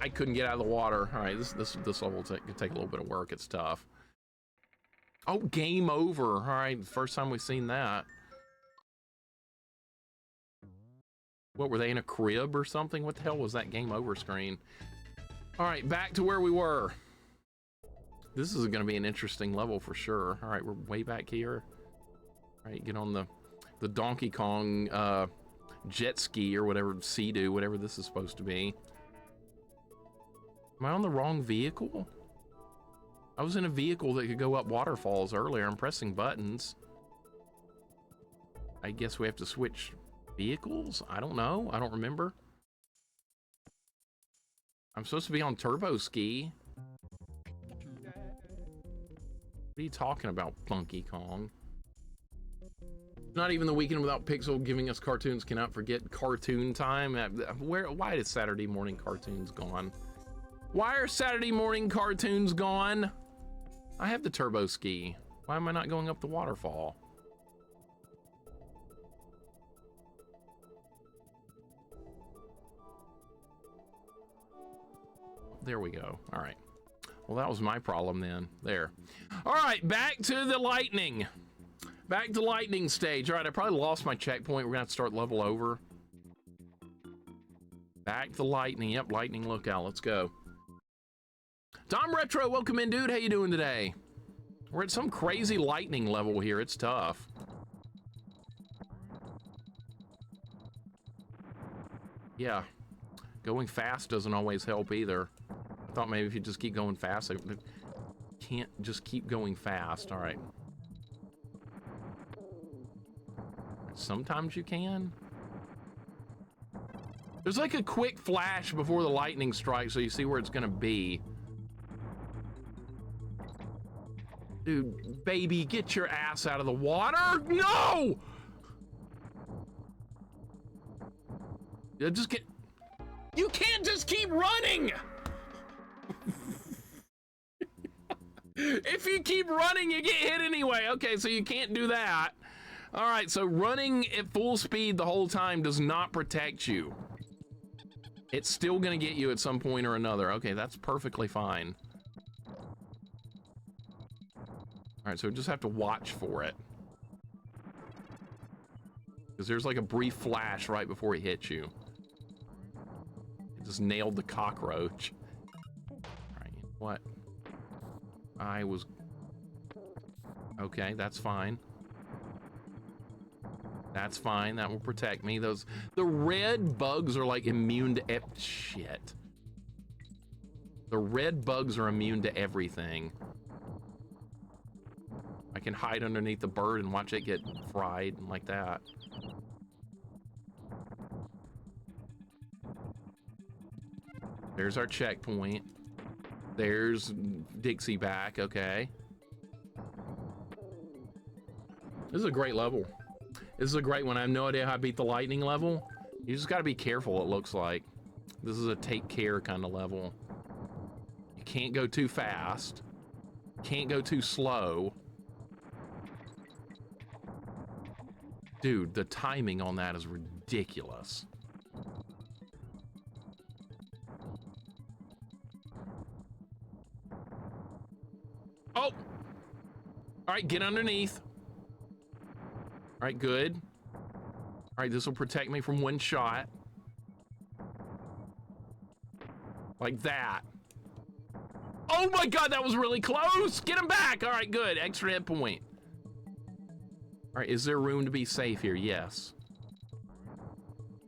I couldn't get out of the water. All right, this level could take a little bit of work. It's tough. Oh, game over. All right, first time we've seen that. What, were they in a crib or something? What the hell was that game over screen? All right, back to where we were. This is gonna be an interesting level for sure. All right, we're way back here. All right, get on the Donkey Kong jet ski or whatever, Sea-Doo, whatever this is supposed to be. Am I on the wrong vehicle? I was in a vehicle that could go up waterfalls earlier. I'm pressing buttons. I guess we have to switch vehicles? I don't know. I don't remember. I'm supposed to be on Turbo Ski. What are you talking about, Funky Kong? Not even the weekend without Pixel giving us cartoons. Cannot forget cartoon time. Why is Saturday morning cartoons gone? Why are Saturday morning cartoons gone? I have the turbo ski. Why am I not going up the waterfall? There we go. All right. Well, that was my problem then. There. All right, back to the lightning. Back to lightning stage. All right, I probably lost my checkpoint. We're gonna have to start level over. Back to lightning. Yep, lightning lookout. Let's go. Tom Retro, welcome in, dude. How you doing today? We're at some crazy lightning level here. It's tough. Yeah, going fast doesn't always help either. I thought maybe if you just keep going fast, I can't just keep going fast. All right. Sometimes you can. There's like a quick flash before the lightning strikes, so you see where it's gonna be. Dude, baby, get your ass out of the water. No! Just get. You can't just keep running! If you keep running, you get hit anyway. Okay, so you can't do that. All right, so running at full speed the whole time does not protect you. It's still gonna get you at some point or another. Okay, that's perfectly fine. All right, so we just have to watch for it. Because there's like a brief flash right before it hits you. It just nailed the cockroach. All right, what? I was... Okay, that's fine. That's fine, that will protect me. The red bugs are like immune to shit. The red bugs are immune to everything. I can hide underneath the bird and watch it get fried like that. There's our checkpoint. There's Dixie back, okay. This is a great level. This is a great one. I have no idea how I beat the lightning level. You just gotta be careful, it looks like. This is a take care kind of level. You can't go too fast. Can't go too slow. Dude, the timing on that is ridiculous. Oh! All right, get underneath. All right, good. All right, this will protect me from one shot. Like that. Oh my God, that was really close. Get him back. All right, good. Extra hit point. All right, is there room to be safe here? Yes.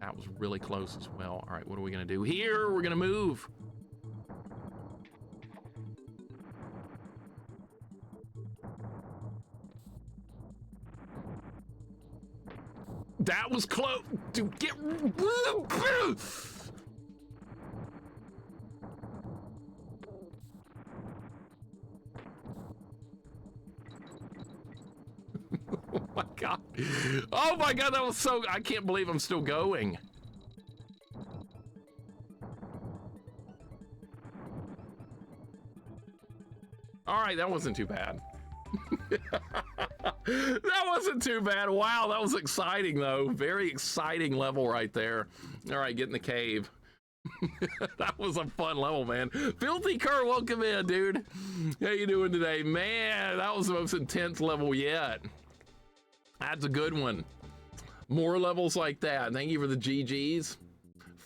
That was really close as well. All right, what are we gonna do here? We're gonna move. That was close. Dude, get. Oh my God. Oh my God, that was so. I can't believe I'm still going. All right, that wasn't too bad. That wasn't too bad. Wow, that was exciting though. Very exciting level right there. All right, get in the cave. That was a fun level, man. Filthy Cur, welcome in, dude. How you doing today? Man, that was the most intense level yet. That's a good one. More levels like that. Thank you for the GGs.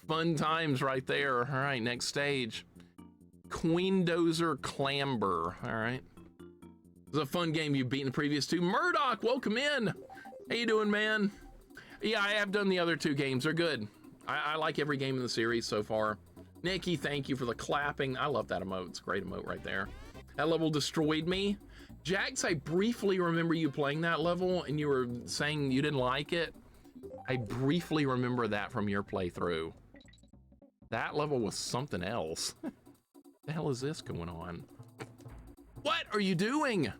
Fun times right there. All right, next stage. Queen Dozer Clamber. All right. This is a fun game. You've beaten the previous two. Murdoch, welcome in. How you doing, man? Yeah, I have done the other two games. They're good. I like every game in the series so far. Nikki, thank you for the clapping. I love that emote. It's a great emote right there. That level destroyed me. Jax, I briefly remember you playing that level and you were saying you didn't like it. I briefly remember that from your playthrough. That level was something else. What the hell is this going on? What are you doing?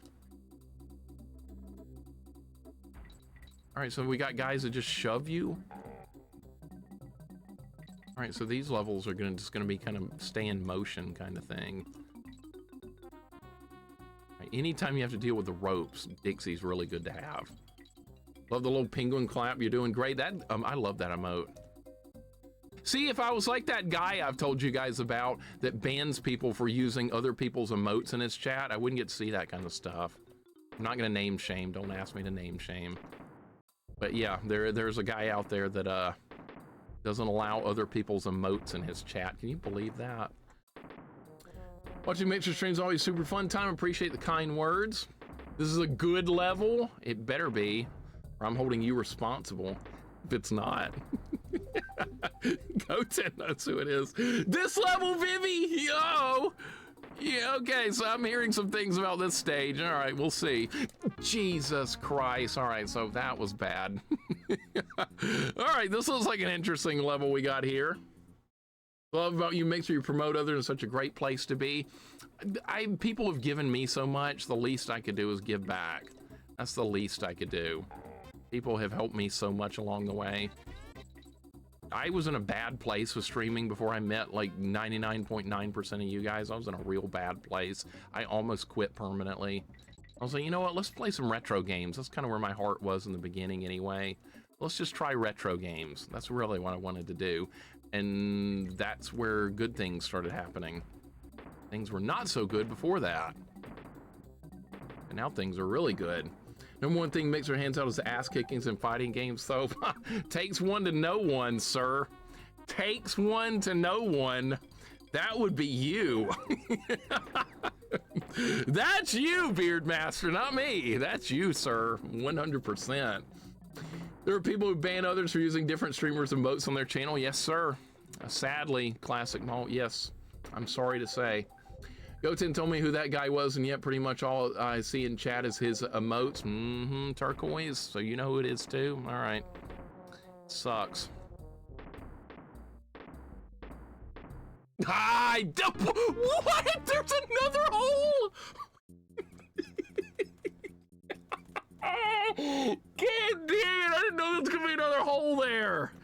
All All right, so we got guys that just shove you. All right, so these levels are just gonna be kind of stay in motion kind of thing. Right, anytime you have to deal with the ropes, Dixie's really good to have. Love the little penguin clap. You're doing great. That I love that emote. See, if I was like that guy I've told you guys about that bans people for using other people's emotes in his chat, I wouldn't get to see that kind of stuff. I'm not gonna name shame. Don't ask me to name shame. But yeah, there's a guy out there that doesn't allow other people's emotes in his chat. Can you believe that? Watching Mixer streams is always super fun time. Appreciate the kind words. This is a good level. It better be, or I'm holding you responsible if it's not. Goten knows who it is. This level, Vivi! Yo! Yeah, okay, so I'm hearing some things about this stage. All right, we'll see. Jesus Christ. All right, so that was bad. All right, this looks like an interesting level we got here. Love about you, Mixer, you promote others in such a great place to be. People have given me so much, the least I could do is give back. That's the least I could do. People have helped me so much along the way. I was in a bad place with streaming before I met like 99.9% of you guys. I was in a real bad place. I almost quit permanently. I was like, you know what, let's play some retro games. That's kind of where my heart was in the beginning anyway. Let's just try retro games. That's really what I wanted to do. And that's where good things started happening. Things were not so good before that. And now things are really good. Number one thing Mixer hands out is ass kickings and fighting games, though. Takes one to know one, sir. Takes one to know one. That would be you. That's you, Beardmaster, not me. That's you, sir. 100%. There are people who ban others for using different streamers' emotes on their channel. Yes, sir. Sadly, Classic Malt, yes. I'm sorry to say. Goten told me who that guy was, and yet pretty much all I see in chat is his emotes. Turquoise, so you know who it is too? All right. Sucks. What? There's another hole? God damn it, I didn't know there was gonna be another hole there.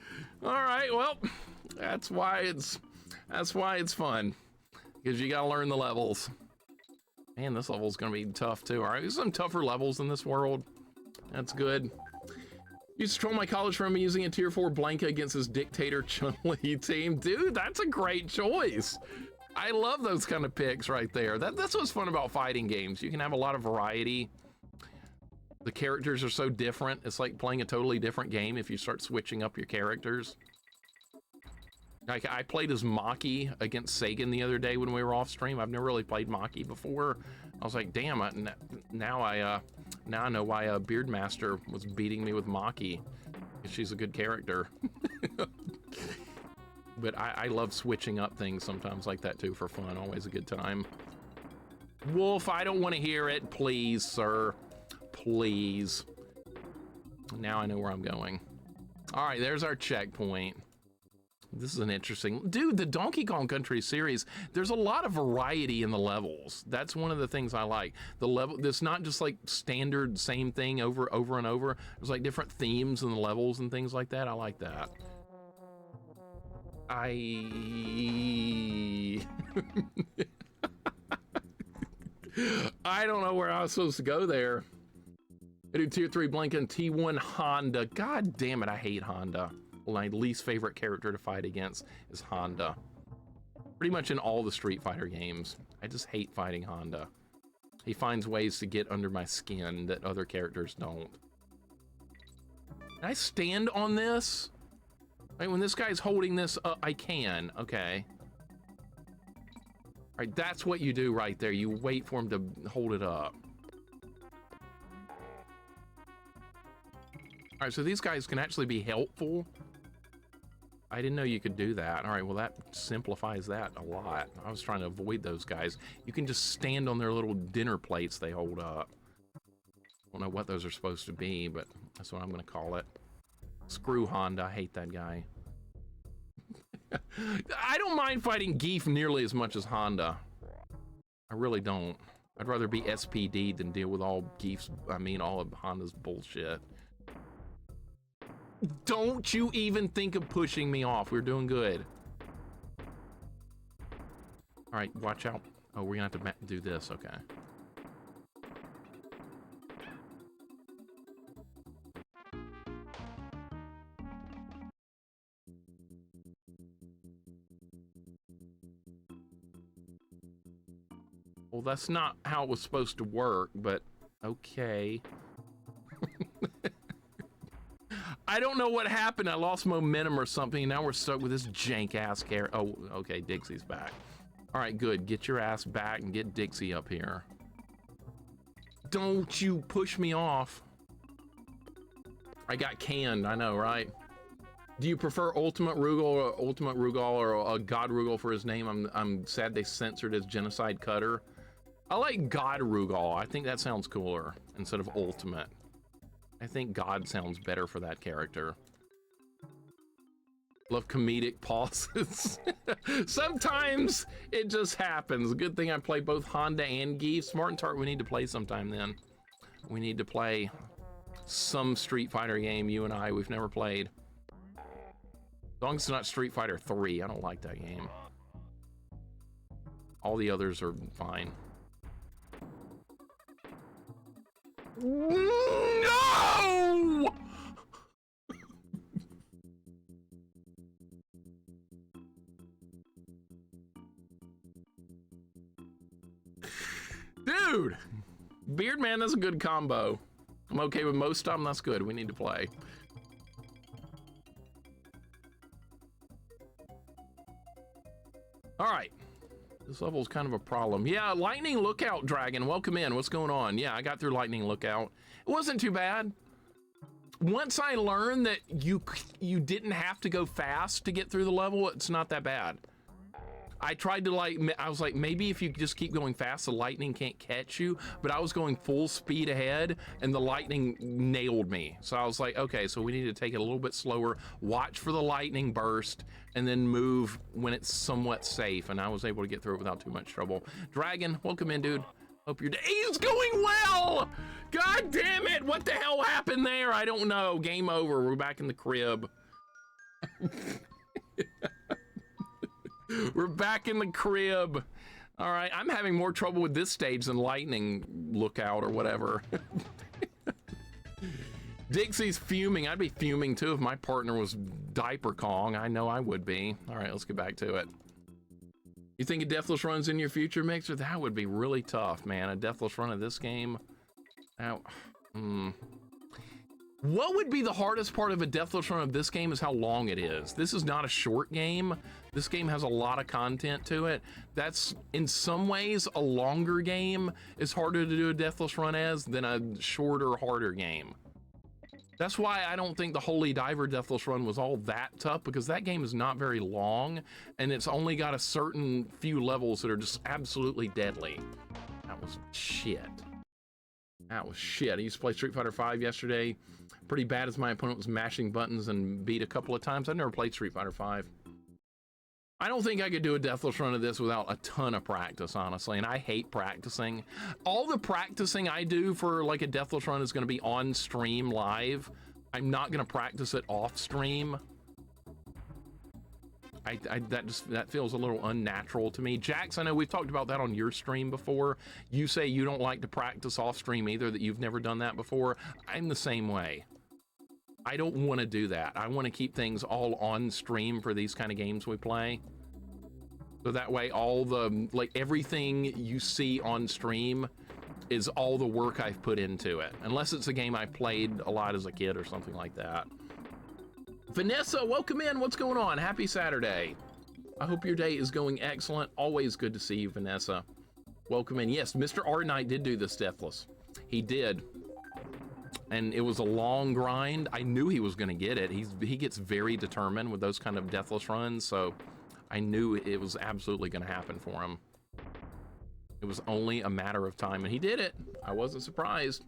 All right, well, that's why it's fun. Because you gotta learn the levels. Man, this level's gonna be tough too. All right, there's some tougher levels in this world. That's good. Used to troll my college friend using a tier 4 Blanca against his dictator Chun-Li team. Dude, that's a great choice. I love those kind of picks right there. That's what's fun about fighting games. You can have a lot of variety. The characters are so different. It's like playing a totally different game if you start switching up your characters. Like, I played as Maki against Sagan the other day when we were off stream. I've never really played Maki before. I was like, damn, now I know why Beardmaster was beating me with Maki. She's a good character. But I love switching up things sometimes like that too for fun. Always a good time. Wolf, I don't want to hear it. Please, sir. Please. Now I know where I'm going. All right, there's our checkpoint. This is an interesting, dude, the Donkey Kong Country series, there's a lot of variety in the levels. That's one of the things I like. The level, it's not just like standard same thing over and over. There's like different themes in the levels and things like that. I like that. I don't know where I was supposed to go there. I do tier 3 Blanca and T1 Honda. God damn it, I hate Honda. My least favorite character to fight against is Honda. Pretty much in all the Street Fighter games. I just hate fighting Honda. He finds ways to get under my skin that other characters don't. Can I stand on this? Right, when this guy's holding this up, I can. Okay. All right, that's what you do right there. You wait for him to hold it up. All right, so these guys can actually be helpful. I didn't know you could do that. All right, well, that simplifies that a lot. I was trying to avoid those guys. You can just stand on their little dinner plates they hold up. I don't know what those are supposed to be, but that's what I'm going to call it. Screw Honda. I hate that guy. I don't mind fighting Geef nearly as much as Honda. I really don't. I'd rather be SPD than deal with all Geef's, all of Honda's bullshit. Don't you even think of pushing me off. We're doing good. All right, watch out. Oh, we're gonna have to do this, okay. Well, that's not how it was supposed to work, but okay. I don't know what happened. I lost momentum or something, and now we're stuck with this jank-ass character. Oh, okay, Dixie's back. All right, good. Get your ass back and get Dixie up here. Don't you push me off. I got canned, I know, right? Do you prefer Ultimate Rugal or God Rugal for his name? I'm sad they censored his Genocide Cutter. I like God Rugal. I think that sounds cooler instead of Ultimate. I think God sounds better for that character. Love comedic pauses. Sometimes it just happens. Good thing I play both Honda and Geef. Smart and Tart, we need to play sometime then. We need to play some Street Fighter game, you and I, we've never played. As long as it's not Street Fighter 3, I don't like that game. All the others are fine. No! Dude! Beard Man, that's a good combo. I'm okay with most of them, that's good. We need to play. All right. This level's kind of a problem. Yeah, Lightning Lookout Dragon, welcome in. What's going on? Yeah, I got through Lightning Lookout. It wasn't too bad. Once I learned that you didn't have to go fast to get through the level, it's not that bad. I tried to I was like, maybe if you just keep going fast, the lightning can't catch you, but I was going full speed ahead and the lightning nailed me. So I was like, okay, so we need to take it a little bit slower, watch for the lightning burst, and then move when it's somewhat safe. And I was able to get through it without too much trouble. Dragon, welcome in, dude. Hope your day is going well. God damn it. What the hell happened there? I don't know. Game over. We're back in the crib. We're back in the crib. All right, I'm having more trouble with this stage than Lightning Lookout or whatever. Dixie's fuming. I'd be fuming too if my partner was Diaper Kong. I know I would be. All right, let's get back to it. You think a deathless run's in your future, Mixer? That would be really tough, man. A deathless run of this game. Now, what would be the hardest part of a deathless run of this game is how long it is. This is not a short game. This game has a lot of content to it. That's, in some ways, a longer game is harder to do a deathless run as than a shorter, harder game. That's why I don't think the Holy Diver deathless run was all that tough, because that game is not very long, and it's only got a certain few levels that are just absolutely deadly. That was shit. That was shit. I used to play Street Fighter 5 yesterday. Pretty bad as my opponent was mashing buttons and beat a couple of times. I've never played Street Fighter 5. I don't think I could do a deathless run of this without a ton of practice, honestly, and I hate practicing. All the practicing I do for like a deathless run is going to be on stream live. I'm not going to practice it off stream. That feels a little unnatural to me. Jax, I know we've talked about that on your stream before. You say you don't like to practice off stream either, that you've never done that before. I'm the same way. I don't want to do that. I want to keep things all on stream for these kind of games we play. So that way all the, like, everything you see on stream is all the work I've put into it. Unless it's a game I played a lot as a kid or something like that. Vanessa, welcome in. What's going on? Happy Saturday. I hope your day is going excellent. Always good to see you, Vanessa. Welcome in. Yes, Mr. R Knight did do this deathless. He did. And it was a long grind. I knew he was going to get it. He gets very determined with those kind of deathless runs, so I knew it was absolutely going to happen for him. It was only a matter of time, and he did it. I wasn't surprised.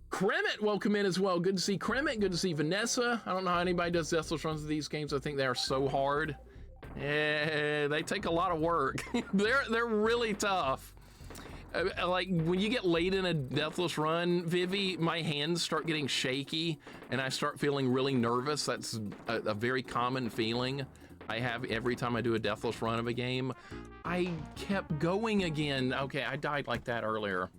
Kremet, welcome in as well. Good to see Kremet. Good to see Vanessa. I don't know how anybody does deathless runs of these games. I think they are so hard. They take a lot of work. They're really tough. Like when you get late in a deathless run, Vivi, my hands start getting shaky and I start feeling really nervous. That's a very common feeling I have every time I do a deathless run of a game. I kept going again. Okay, I died like that earlier.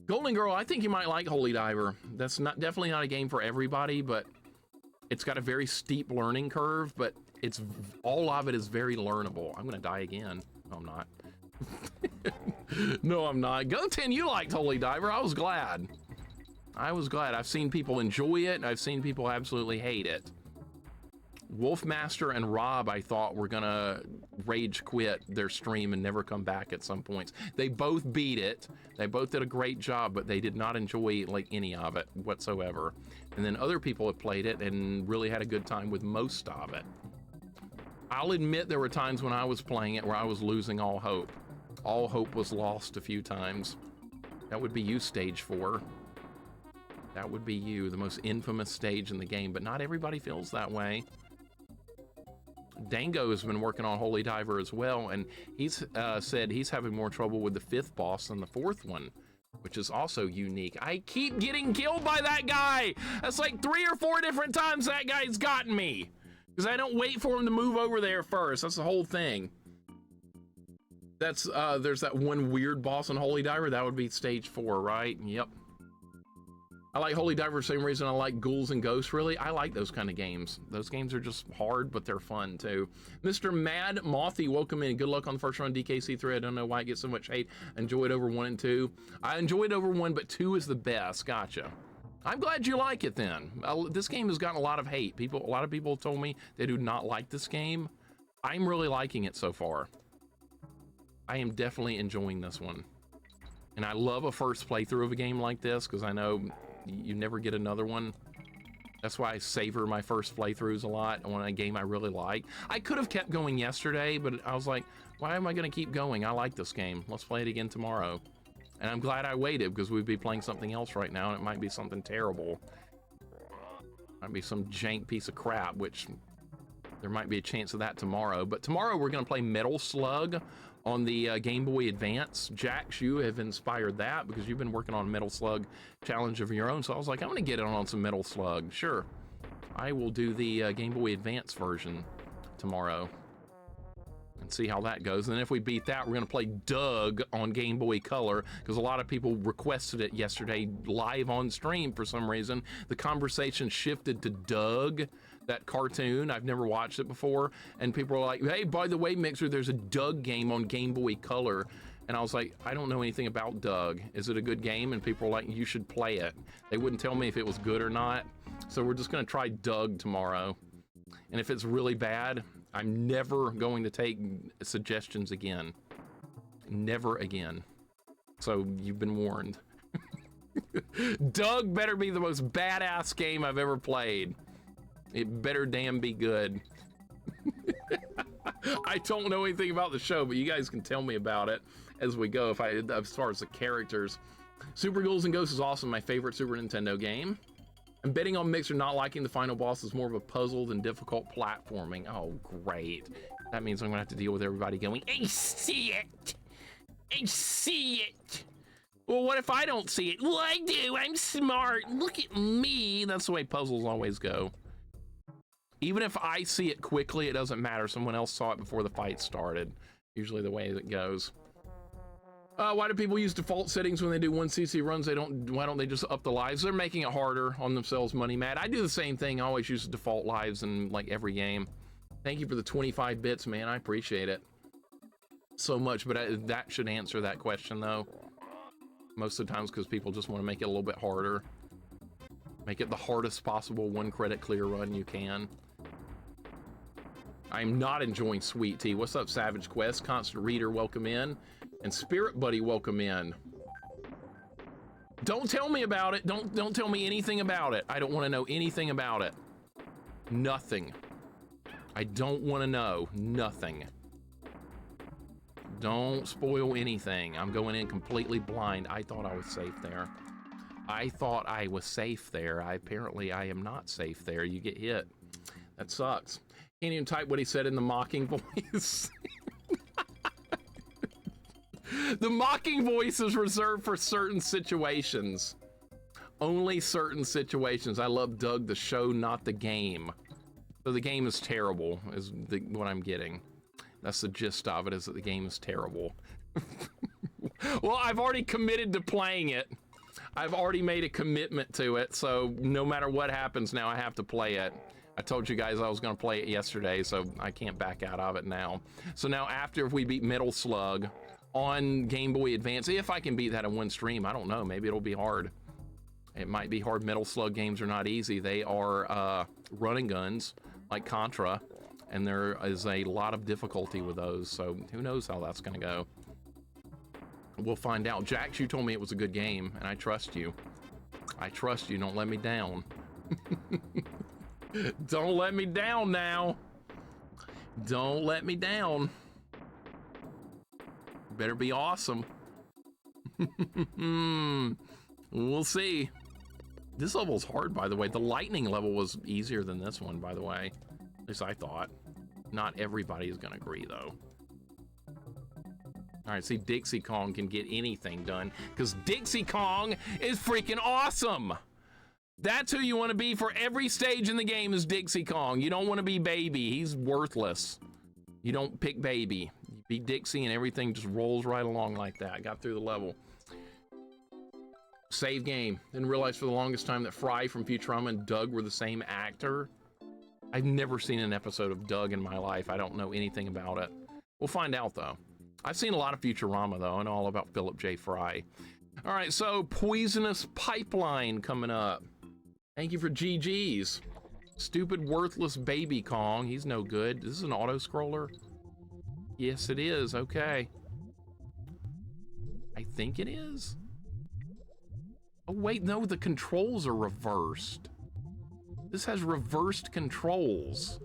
Golden Girl, I think you might like Holy Diver. That's definitely not a game for everybody, but it's got a very steep learning curve, but it's all of it is very learnable. I'm gonna die again. No, I'm not. No, I'm not. Goten, you liked Holy Diver. I was glad. I was glad. I've seen people enjoy it, and I've seen people absolutely hate it. Wolfmaster and Rob, I thought, were gonna rage quit their stream and never come back at some points. They both beat it. They both did a great job, but they did not enjoy like any of it whatsoever. And then other people have played it and really had a good time with most of it. I'll admit there were times when I was playing it where I was losing all hope. All hope was lost a few times. That would be you, stage 4. That would be you, the most infamous stage in the game, but not everybody feels that way. Dango has been working on Holy Diver as well, and he's said he's having more trouble with the 5th boss than the 4th one, which is also unique. I keep getting killed by that guy. That's like 3 or 4 different times that guy's gotten me, because I don't wait for him to move over there first. That's the whole thing. That's there's that one weird boss in Holy Diver. That would be stage 4, right? Yep. I like Holy Diver for the same reason I like Ghouls and Ghosts, really. I like those kind of games. Those games are just hard, but they're fun, too. Mr. Mad Mothy, welcome in. Good luck on the first run, DKC3. I don't know why it gets so much hate. I enjoyed over 1 and 2. I enjoyed over 1, but 2 is the best. Gotcha. I'm glad you like it, then. This game has gotten a lot of hate. A lot of people told me they do not like this game. I'm really liking it so far. I am definitely enjoying this one. And I love a first playthrough of a game like this, because I know you never get another one. That's why I savor my first playthroughs a lot on a game I really like. I could have kept going yesterday, but I was like, why am I going to keep going? I like this game. Let's play it again tomorrow. And I'm glad I waited, because we'd be playing something else right now, and it might be something terrible. Might be some jank piece of crap, which there might be a chance of that tomorrow. But tomorrow we're going to play Metal Slug on the Game Boy Advance. Jax, you have inspired that because you've been working on Metal Slug challenge of your own. So I was like, I'm gonna get on some Metal Slug. Sure, I will do the Game Boy Advance version tomorrow and see how that goes. And then if we beat that, we're gonna play Doug on Game Boy Color, because a lot of people requested it yesterday live on stream for some reason. The conversation shifted to Doug, that cartoon. I've never watched it before, and people were like, hey, by the way, Mixer, there's a Doug game on Game Boy Color. And I was like, I don't know anything about Doug. Is it a good game? And people were like, you should play it. They wouldn't tell me if it was good or not. So we're just gonna try Doug tomorrow. And if it's really bad, I'm never going to take suggestions again. Never again. So you've been warned. Doug better be the most badass game I've ever played. It better damn be good. I don't know anything about the show, but you guys can tell me about it as we go, as far as the characters. Super Ghouls and Ghosts is awesome, my favorite Super Nintendo game. I'm betting on Mixer not liking the final boss is more of a puzzle than difficult platforming. Oh, great. That means I'm gonna have to deal with everybody going, I see it! I see it! Well, what if I don't see it? Well, I do, I'm smart, look at me. That's the way puzzles always go. Even if I see it quickly, it doesn't matter. Someone else saw it before the fight started. Usually the way it goes. Why do people use default settings when they do 1cc runs? Why don't they just up the lives? They're making it harder on themselves, Money Mad. I do the same thing. I always use default lives in like every game. Thank you for the 25 bits, man. I appreciate it so much. But that should answer that question, though. Most of the times because people just want to make it a little bit harder. Make it the hardest possible 1 credit clear run you can. I'm not enjoying Sweet Tea. What's up, Savage Quest? Constant Reader, welcome in. And Spirit Buddy, welcome in. Don't tell me about it. Don't tell me anything about it. I don't want to know anything about it. Nothing. I don't want to know. Nothing. Don't spoil anything. I'm going in completely blind. I thought I was safe there. I thought I was safe there. Apparently I am not safe there. You get hit. That sucks. Can't even type what he said in the mocking voice. The mocking voice is reserved for certain situations. Only certain situations. I love Doug the show, not the game. So the game is terrible, is what I'm getting. That's the gist of it, is that the game is terrible. Well, I've already committed to playing it. I've already made a commitment to it, so no matter what happens now, I have to play it. I told you guys I was going to play it yesterday, so I can't back out of it now. So now after if we beat Metal Slug on Game Boy Advance, if I can beat that in one stream, I don't know, maybe it'll be hard. It might be hard. Metal Slug games are not easy. They are running guns like Contra, and there is a lot of difficulty with those, so who knows how that's going to go. We'll find out. Jax, you told me it was a good game, and I trust you. I trust you. Don't let me down. Don't let me down now. Don't let me down. Better be awesome. We'll see. This level's hard, by the way. The lightning level was easier than this one, by the way. At least I thought. Not everybody is going to agree, though. All right, see, Dixie Kong can get anything done because Dixie Kong is freaking awesome. That's who you want to be for every stage in the game is Dixie Kong. You don't want to be Baby. He's worthless. You don't pick Baby. You be Dixie and everything just rolls right along like that. I got through the level. Save game. Didn't realize for the longest time that Fry from Futurama and Doug were the same actor. I've never seen an episode of Doug in my life. I don't know anything about it. We'll find out, though. I've seen a lot of Futurama, though. I know all about Philip J. Fry. All right, so Poisonous Pipeline coming up. Thank you for GG's. Stupid, worthless Baby Kong. He's no good. This is an auto-scroller? Yes, it is. Okay. I think it is. Oh, wait, no, the controls are reversed. This has reversed controls.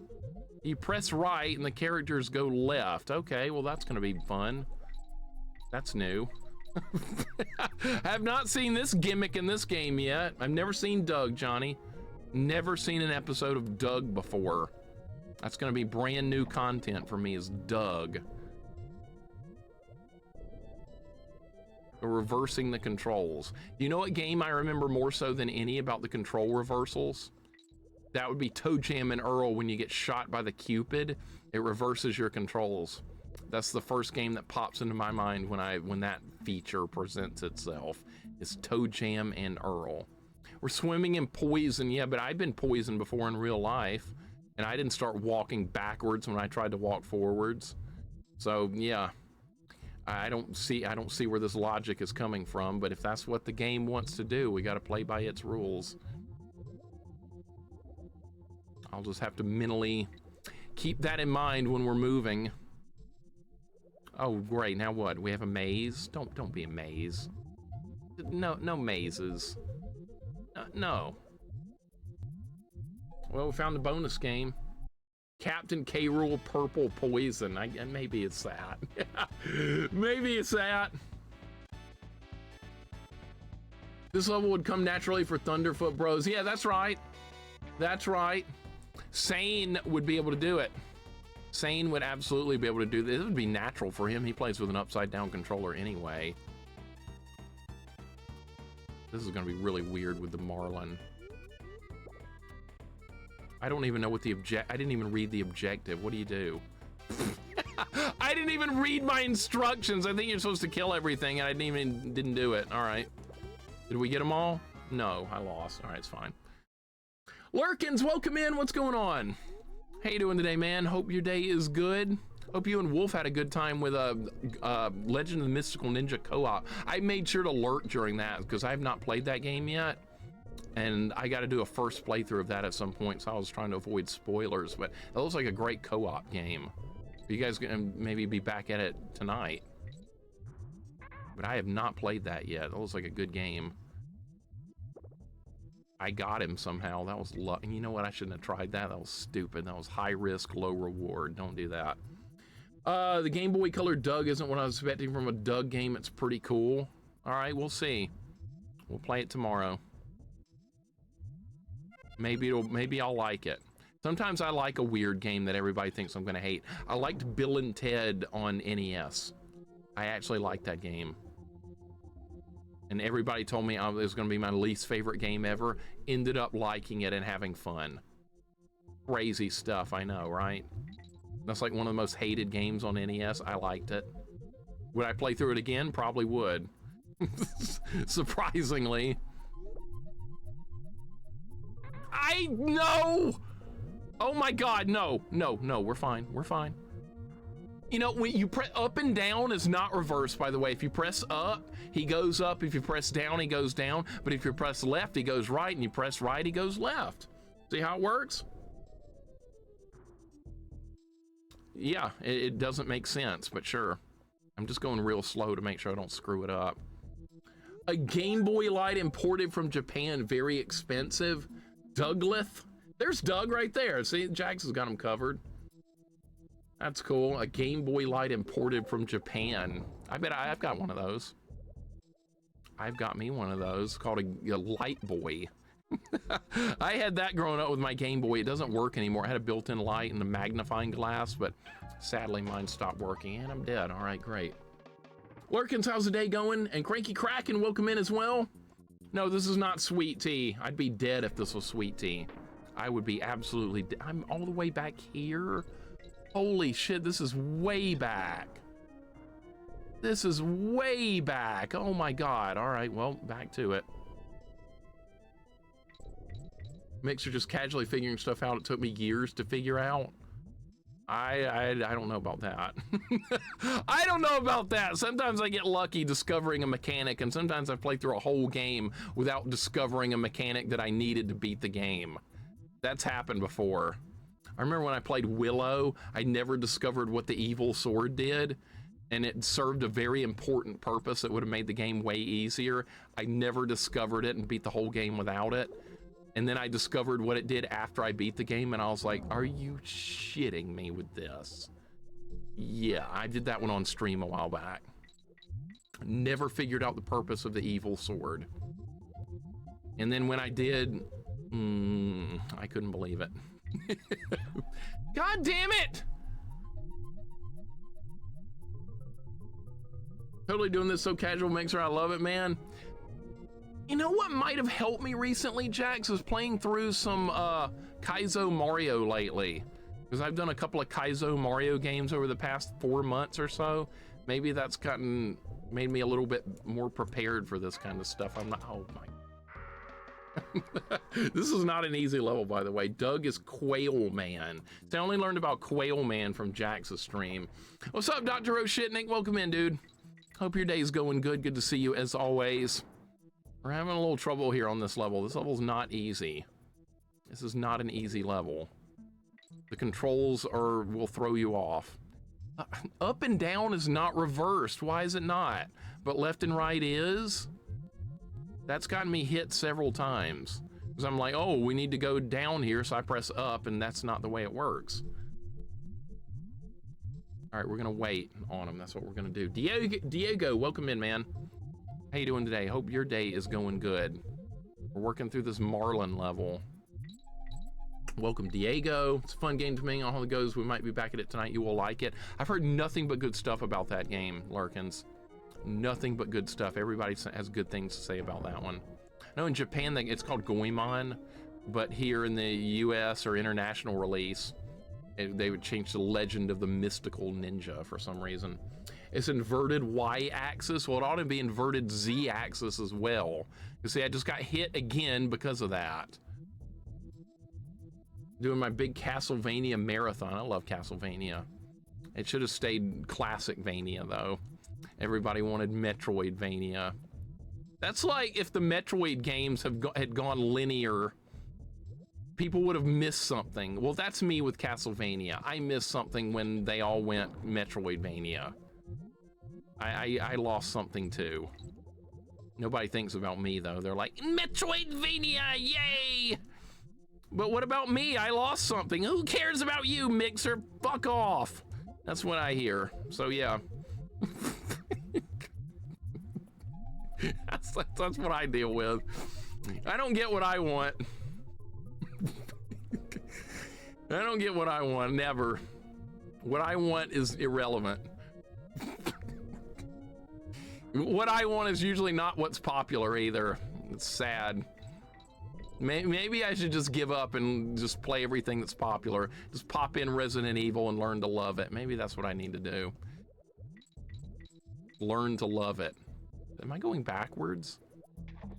You press right and the characters go left. Okay, well, that's gonna be fun. That's new. I have not seen this gimmick in this game yet. I've never seen Doug, Johnny. Never seen an episode of Doug before. That's gonna be brand new content for me, is Doug. Reversing the controls. You know what game I remember more so than any about the control reversals? That would be Toe Jam and Earl. When you get shot by the Cupid, it reverses your controls. That's the first game that pops into my mind when that feature presents itself. It's Toe Jam and Earl. We're swimming in poison, yeah, but I've been poisoned before in real life, and I didn't start walking backwards when I tried to walk forwards. So yeah, I don't see where this logic is coming from, but if that's what the game wants to do, we got to play by its rules. I'll just have to mentally keep that in mind when we're moving. Oh, great. Now what? We have a maze? Don't be a maze. No mazes. No. Well, we found the bonus game. Captain K. Rool Purple Poison. Maybe it's that. Maybe it's that. This level would come naturally for Thunderfoot Bros. Yeah, that's right. That's right. Sane would be able to do it. Sane would absolutely be able to do this. It would be natural for him. He plays with an upside down controller anyway. This is going to be really weird with the Marlin. I don't even know what the I didn't even read the objective. What do you do? I didn't even read my instructions. I think you're supposed to kill everything, and I didn't do it. All right. Did we get them all? No, I lost. All right, it's fine. Lurkins, welcome in. What's going on? How you doing today, man? Hope your day is good. Hope you and Wolf had a good time with Legend of the Mystical Ninja co-op. I made sure to lurk during that because I have not played that game yet. And I got to do a first playthrough of that at some point, so I was trying to avoid spoilers, but it looks like a great co-op game. You guys gonna maybe be back at it tonight. But I have not played that yet. That looks like a good game. I got him somehow. That was luck. And you know what? I shouldn't have tried that. That was stupid. That was high risk, low reward. Don't do that. The Game Boy Color Doug isn't what I was expecting from a Doug game. It's pretty cool. All right, we'll see. We'll play it tomorrow. Maybe I'll like it. Sometimes I like a weird game that everybody thinks I'm gonna hate. I liked Bill and Ted on NES. I actually like that game. And everybody told me it was going to be my least favorite game ever. Ended up liking it and having fun. Crazy stuff, I know, right? That's like one of the most hated games on NES. I liked it. Would I play through it again? Probably would. Surprisingly. No! Oh my God, no, we're fine, we're fine. You know, when you press up and down is not reverse, by the way. If you press up, he goes up. If you press down, he goes down. But if you press left, he goes right. And you press right, he goes left. See how it works? Yeah, it doesn't make sense, but sure. I'm just going real slow to make sure I don't screw it up. A Game Boy Light imported from Japan, very expensive. Dougleth. There's Doug right there. See, Jax has got him covered. That's cool. A Game Boy Light imported from Japan. I bet I've got one of those. I've got me one of those called a Light Boy. I had that growing up with my Game Boy. It doesn't work anymore. It had a built-in light and a magnifying glass, but sadly mine stopped working and I'm dead. All right, great. Lurkins, how's the day going? And Cranky Kraken, welcome in as well. No, this is not sweet tea. I'd be dead if this was sweet tea. I would be absolutely I'm all the way back here. Holy shit, this is way back. This is way back. Oh my God. All right, well, back to it. Mixer just casually figuring stuff out. It took me years to figure out. I don't know about that. I don't know about that. Sometimes I get lucky discovering a mechanic, and sometimes I play through a whole game without discovering a mechanic that I needed to beat the game. That's happened before. I remember when I played Willow, I never discovered what the evil sword did, and it served a very important purpose that would have made the game way easier. I never discovered it and beat the whole game without it. And then I discovered what it did after I beat the game, and I was like, are you shitting me with this? Yeah, I did that one on stream a while back. Never figured out the purpose of the evil sword. And then when I did, I couldn't believe it. God damn it! Totally doing this so casual, Mixer. I love it, man. You know what might have helped me recently, Jax, was playing through some Kaizo Mario lately. Because I've done a couple of Kaizo Mario games over the past 4 months or so. Maybe that's made me a little bit more prepared for this kind of stuff. I'm not, oh my. This is not an easy level, by the way. Doug is Quail Man. So I only learned about Quail Man from Jax's stream. What's up, Dr. O'Shitnik? Welcome in, dude. Hope your day's going good. Good to see you as always. We're having a little trouble here on this level. This level's not easy. This is not an easy level. The controls will throw you off. Up and down is not reversed. Why is it not? But left and right is? That's gotten me hit several times. Because I'm like, oh, we need to go down here, so I press up, and that's not the way it works. All right, we're gonna wait on him. That's what we're gonna do. Diego, welcome in, man. How you doing today? Hope your day is going good. We're working through this Marlin level. Welcome, Diego. It's a fun game to me. On how it goes, we might be back at it tonight. You will like it. I've heard nothing but good stuff about that game, Lurkins. Nothing but good stuff. Everybody has good things to say about that one. I know in Japan, it's called Goemon, but here in the US or international release, they would change the Legend of the Mystical Ninja for some reason. It's inverted Y-axis. Well, it ought to be inverted Z-axis as well. You see, I just got hit again because of that. Doing my big Castlevania marathon. I love Castlevania. It should have stayed Classicvania, though. Everybody wanted Metroidvania. That's like if the Metroid games had gone linear, people would have missed something. Well, that's me with Castlevania. I missed something when they all went Metroidvania. I lost something too. Nobody thinks about me though. They're like, Metroidvania, yay! But what about me? I lost something. Who cares about you, Mixer? Fuck off. That's what I hear. So yeah. That's what I deal with. I don't get what I want. I don't get what I want, never. What I want is irrelevant. What I want is usually not what's popular either. It's sad. Maybe I should just give up and just play everything that's popular. Just pop in Resident Evil and learn to love it. Maybe that's what I need to do. Learn to love it. Am I going backwards? All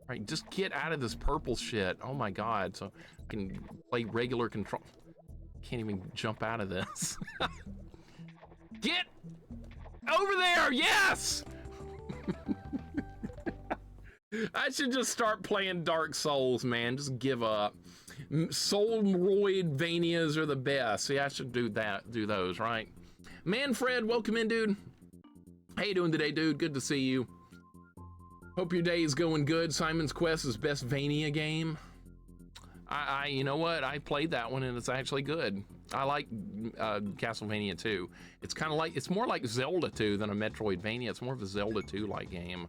right, just get out of this purple shit. Oh my God, so I can play regular control. Can't even jump out of this. Get over there, yes! I should just start playing Dark Souls, man. Just give up. Soulroidvanias are the best. See, I should do that. Do those, right? Manfred, welcome in, dude. How you doing today, dude? Good to see you. Hope your day is going good. Simon's Quest is best Vania game. You know what? I played that one and it's actually good. I like Castlevania 2. It's kind of like, it's more like Zelda 2 than a Metroidvania. It's more of a Zelda 2 like game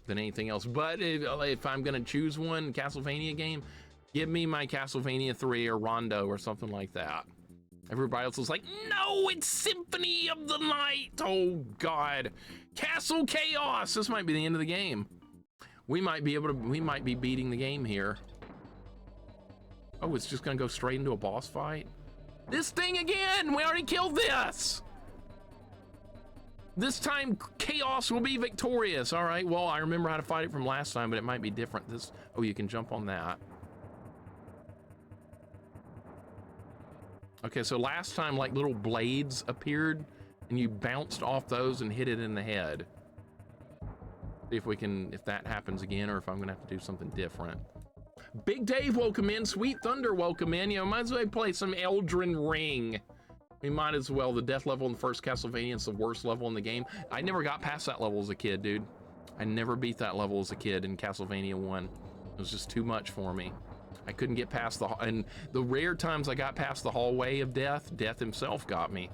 than anything else. But if I'm gonna choose one Castlevania game, give me my Castlevania 3 or Rondo or something like that. Everybody else is like, no, it's Symphony of the Night. Oh God, Castle Chaos. This might be the end of the game. We might be beating the game here. Oh, it's just gonna go straight into a boss fight. This thing again, we already killed this. This time, Chaos will be victorious. All right, well, I remember how to fight it from last time, but it might be different. Oh, you can jump on that. Okay, so last time, like, little blades appeared, and you bounced off those and hit it in the head. See if that happens again, or if I'm gonna have to do something different. Big Dave, welcome in. Sweet Thunder, welcome in. You know, might as well play some Elden Ring. We might as well. The death level in the first Castlevania is the worst level in the game. I never got past that level as a kid, dude. I never beat that level as a kid in Castlevania 1. It was just too much for me. I couldn't get past and the rare times I got past the hallway of death, Death himself got me.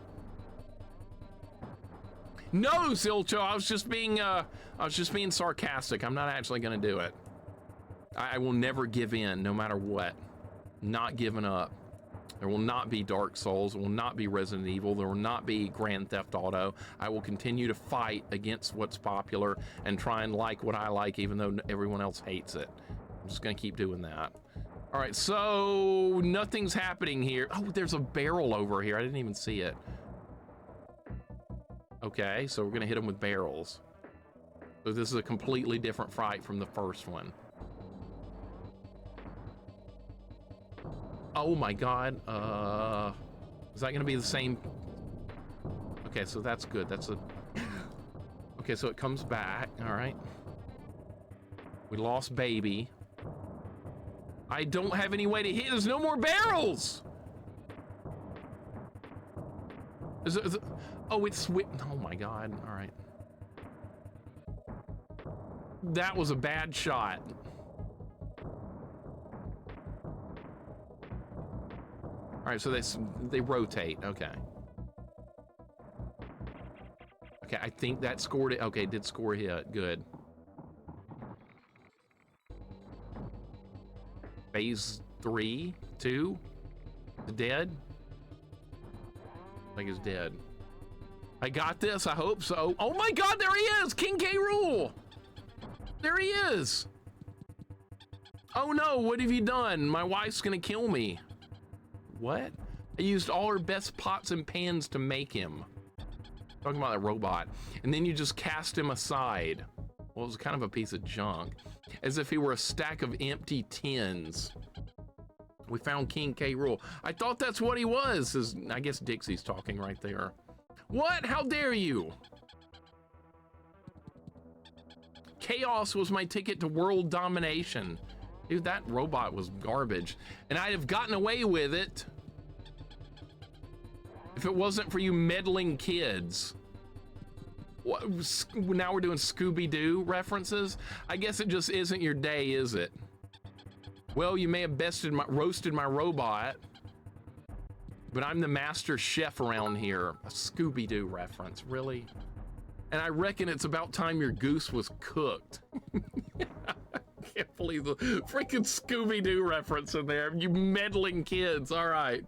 No, Silcho, I was just being sarcastic. I'm not actually gonna do it. I will never give in, no matter what. Not giving up. There will not be Dark Souls. There will not be Resident Evil. There will not be Grand Theft Auto. I will continue to fight against what's popular and try and like what I like, even though everyone else hates it. I'm just gonna keep doing that. All right, so nothing's happening here. Oh, there's a barrel over here. I didn't even see it. Okay, so we're gonna hit them with barrels. So this is a completely different fight from the first one. Oh my God, is that gonna be the same? Okay, so that's good, okay, so it comes back, all right. We lost baby. I don't have any way to hit, there's no more barrels! Oh, it's oh my God, all right. That was a bad shot. All right, so they rotate, okay. Okay, I think that scored it. Okay, did score a hit, good. Phase 3, 2, dead? I think he's dead. I got this, I hope so. Oh my God, there he is, King K. Rool. There he is. Oh no, what have you done? My wife's gonna kill me. What? I used all her best pots and pans to make him. Talking about that robot. And then you just cast him aside. Well, it was kind of a piece of junk. As if he were a stack of empty tins. We found King K. Rool. I thought that's what he was. I guess Dixie's talking right there. What? How dare you? Chaos was my ticket to world domination. Dude, that robot was garbage. And I'd have gotten away with it if it wasn't for you meddling kids. What, now we're doing Scooby-Doo references? I guess it just isn't your day, is it? Well, you may have roasted my robot, but I'm the master chef around here. A Scooby-Doo reference, really? And I reckon it's about time your goose was cooked. Can't believe the freaking Scooby-Doo reference in there. You meddling kids, all right.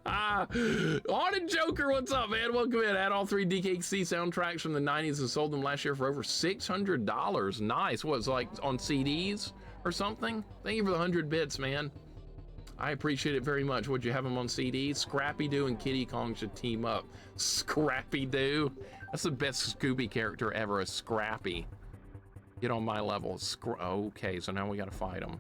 Haunted Joker, what's up, man? Welcome in. I had all 3 DKC soundtracks from the 90s and sold them last year for over $600. Nice. What, was like on CDs or something? Thank you for the 100 bits, man. I appreciate it very much. Would you have them on CDs? Scrappy-Doo and Kitty Kong should team up. Scrappy-Doo? That's the best Scooby character ever, a Scrappy. Get on my level. Okay, so now we gotta fight him.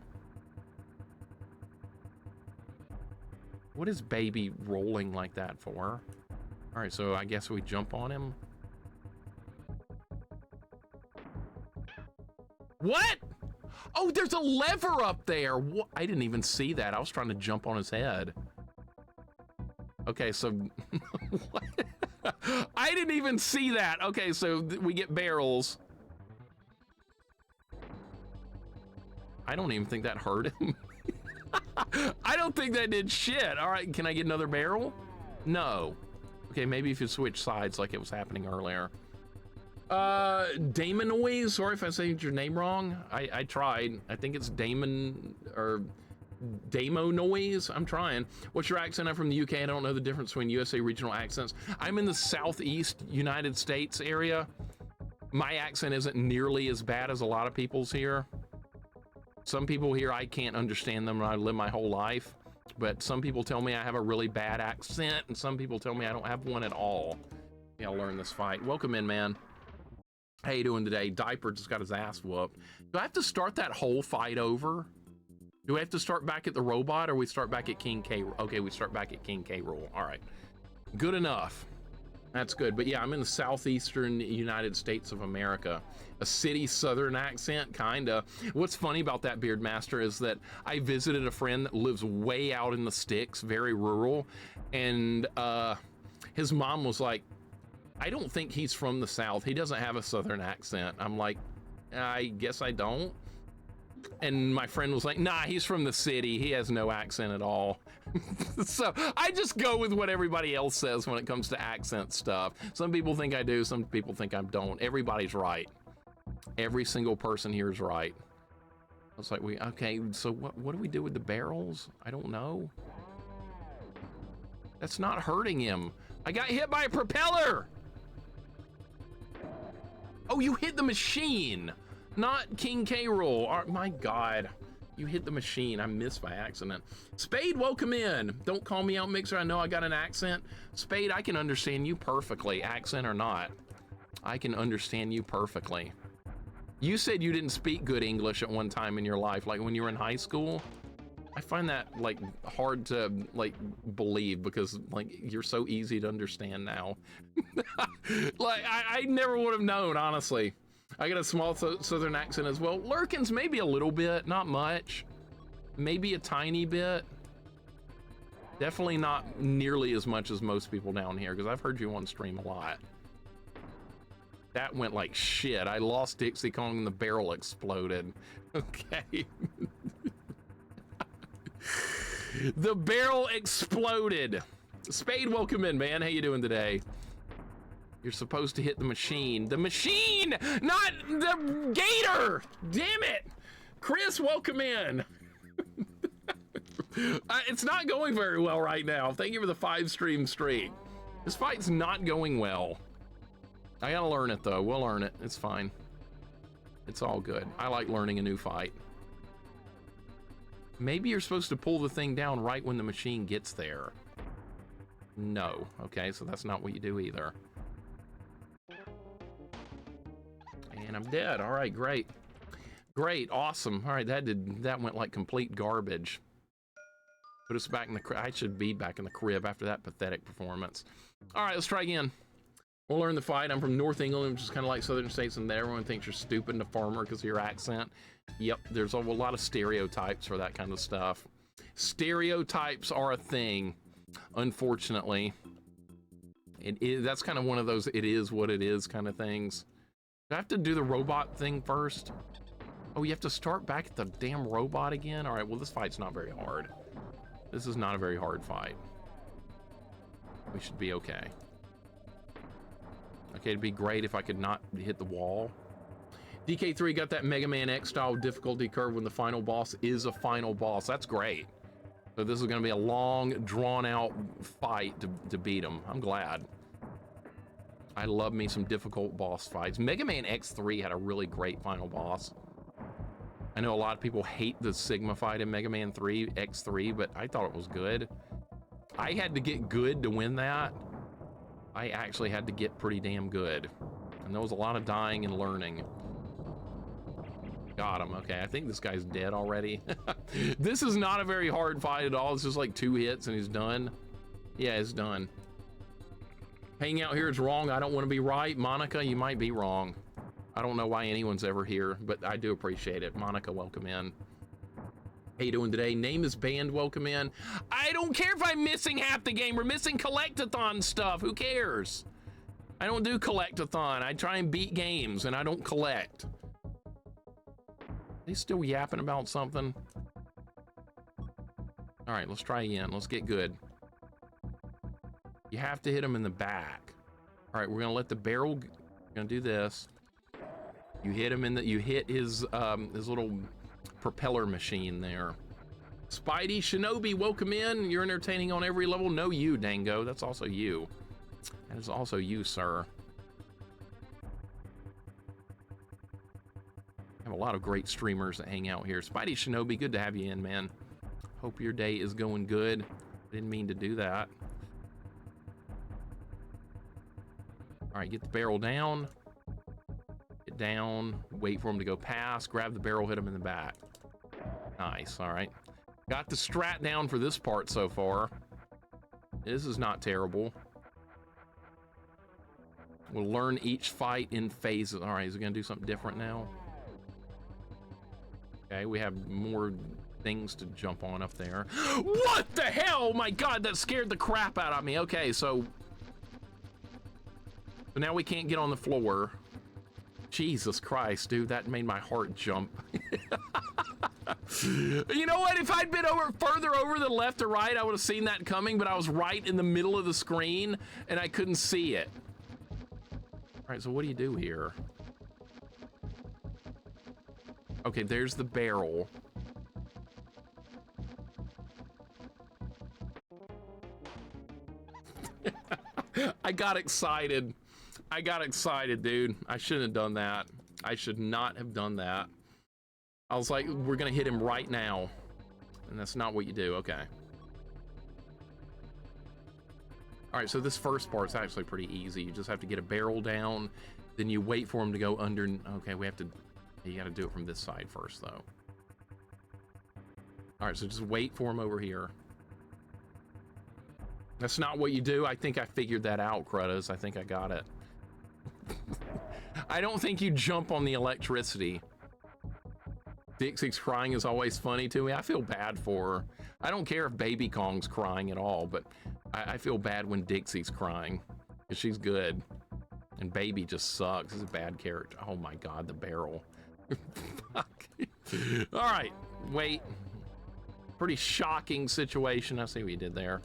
What is Baby rolling like that for? All right, so I guess we jump on him. What? Oh, there's a lever up there. What? I didn't even see that. I was trying to jump on his head. Okay, so what? I didn't even see that. Okay, so we get barrels. I don't even think that hurt him. I don't think that did shit. All right, can I get another barrel? No. Okay, maybe if you switch sides like it was happening earlier. Damonoise, sorry if I said your name wrong. I tried. I think it's Damon or Damonoise. I'm trying. What's your accent? I'm from the UK. I don't know the difference between USA regional accents. I'm in the Southeast United States area. My accent isn't nearly as bad as a lot of people's here. Some people here, I can't understand them, and I live my whole life. But some people tell me I have a really bad accent, and some people tell me I don't have one at all. Yeah, I'll learn this fight. Welcome in, man. How you doing today? Diaper just got his ass whooped. Do I have to start that whole fight over? Do we have to start back at the robot, or we start back at King K? Okay, we start back at King K. Rool. All right, good enough. That's good. But yeah, I'm in the southeastern United States of America. A city southern accent, kinda. What's funny about that, Beardmaster, is that I visited a friend that lives way out in the sticks, very rural, and his mom was like, I don't think he's from the South. He doesn't have a southern accent. I'm like, I guess I don't. And my friend was like, nah, he's from the city. He has no accent at all. So I just go with what everybody else says when it comes to accent stuff. Some people think I do, some people think I don't. Everybody's right. Every single person here is right. I was like, okay, so what do we do with the barrels? I don't know. That's not hurting him. I got hit by a propeller. Oh, you hit the machine, not King K. Rool. Oh, my God. You hit the machine. I missed by accident. Spade, welcome in. Don't call me out, Mixer. I know I got an accent. Spade, I can understand you perfectly, accent or not. I can understand you perfectly. You said you didn't speak good English at one time in your life, like when you were in high school. I find that like hard to like believe because like you're so easy to understand now. Like I never would have known, honestly. I got a small southern accent as well. Lurkins, maybe a little bit, not much. Maybe a tiny bit. Definitely not nearly as much as most people down here, because I've heard you on stream a lot. That went like shit. I lost Dixie Kong and the barrel exploded. Okay. The barrel exploded. Spade, welcome in, man. How you doing today? You're supposed to hit the machine. The machine, not the gator. Damn it. Chris, welcome in. It's not going very well right now. Thank you for the 5-stream streak. This fight's not going well. I gotta learn it though. We'll learn it. It's fine. It's all good. I like learning a new fight. Maybe you're supposed to pull the thing down right when the machine gets there. No. Okay, so that's not what you do either. And I'm dead. All right, great. Great, awesome. All right, that went like complete garbage. Put us back in the crib. I should be back in the crib after that pathetic performance. All right, let's try again. We'll learn the fight. I'm from North England, which is kind of like southern states, and everyone thinks you're stupid and a farmer because of your accent. Yep, there's a lot of stereotypes for that kind of stuff. Stereotypes are a thing, unfortunately. That's kind of one of those it is what it is kind of things. Do I have to do the robot thing first? Oh, you have to start back at the damn robot again? All right, well, this fight's not very hard. This is not a very hard fight. We should be okay. Okay, it'd be great if I could not hit the wall. DK3 got that Mega Man X style difficulty curve when the final boss is a final boss. That's great. So this is gonna be a long, drawn-out fight to beat him. I'm glad. I love me some difficult boss fights. Mega Man X3 had a really great final boss. I know a lot of people hate the Sigma fight in Mega Man 3, X3, but I thought it was good. I had to get good to win that. I actually had to get pretty damn good. And there was a lot of dying and learning. Got him. Okay, I think this guy's dead already. This is not a very hard fight at all. It's just like 2 hits and he's done. Yeah, it's done. Hanging out here is wrong. I don't want to be right. Monica, you might be wrong. I don't know why anyone's ever here, but I do appreciate it. Monica, welcome in. How you doing today? Name is banned, welcome in. I don't care if I'm missing half the game. We're missing collectathon stuff. Who cares? I don't do collectathon. I try and beat games and I don't collect. They still yapping about something? All right, let's try again. Let's get good. You have to hit him in the back. All right, we're gonna let the barrel, we're gonna do this. You hit him in the, you hit his little propeller machine there. Spidey Shinobi, welcome in. You're entertaining on every level. No, you, Dango. That's also you. That is also you, sir. I have a lot of great streamers that hang out here. Spidey Shinobi, good to have you in, man. Hope your day is going good. Didn't mean to do that. All right, get the barrel down. Get down, wait for him to go past, grab the barrel, hit him in the back. Nice, all right. Got the strat down for this part so far. This is not terrible. We'll learn each fight in phases. All right, is he gonna do something different now? Okay, we have more things to jump on up there. What the hell? My God, that scared the crap out of me. Okay, so now we can't get on the floor. Jesus Christ, dude, that made my heart jump. You know what? If I'd been further over the left or right, I would have seen that coming, but I was right in the middle of the screen and I couldn't see it. All right, so what do you do here? Okay, there's the barrel. I got excited. I got excited, dude. I shouldn't have done that. I should not have done that. I was like, we're gonna hit him right now. And that's not what you do, okay. All right, so this first part's actually pretty easy. You just have to get a barrel down, then you wait for him to go under. Okay, we have to, you gotta do it from this side first though. All right, so just wait for him over here. That's not what you do. I think I figured that out, Cruddas. I think I got it. I don't think you jump on the electricity. Dixie's crying is always funny to me. I feel bad for her. I don't care if Baby Kong's crying at all, but I feel bad when Dixie's crying because she's good. And Baby just sucks. He's a bad character. Oh my God, the barrel. Fuck. All right, wait. Pretty shocking situation. I see what you did there.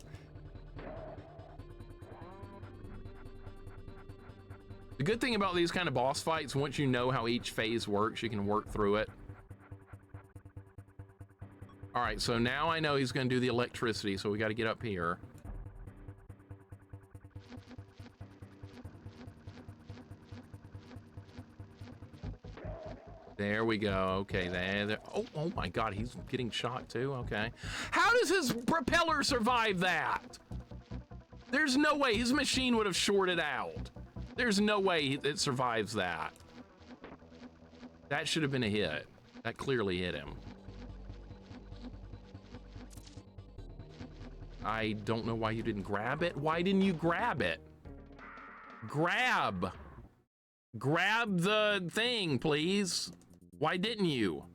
The good thing about these kind of boss fights, once you know how each phase works, you can work through it. All right, so now I know he's gonna do the electricity, so we gotta get up here. There we go, okay, there. Oh my God, he's getting shot too, okay. How does his propeller survive that? There's no way, his machine would have shorted out. There's no way it survives that. That should have been a hit. That clearly hit him. I don't know why you didn't grab it. Why didn't you grab it? Grab the thing, please. Why didn't you?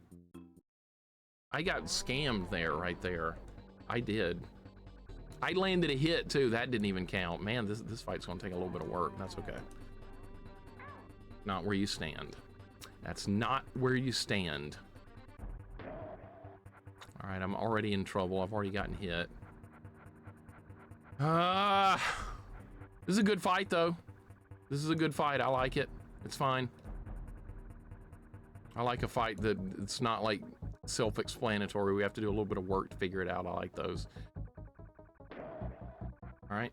I got scammed there, right there. I did. I landed a hit too. That didn't even count. Man, this fight's gonna take a little bit of work. That's okay. Not where you stand. That's not where you stand. All right, I'm already in trouble. I've already gotten hit. This is a good fight though. This is a good fight. I like it. It's fine. I like a fight that it's not like self-explanatory. We have to do a little bit of work to figure it out. I like those. All right.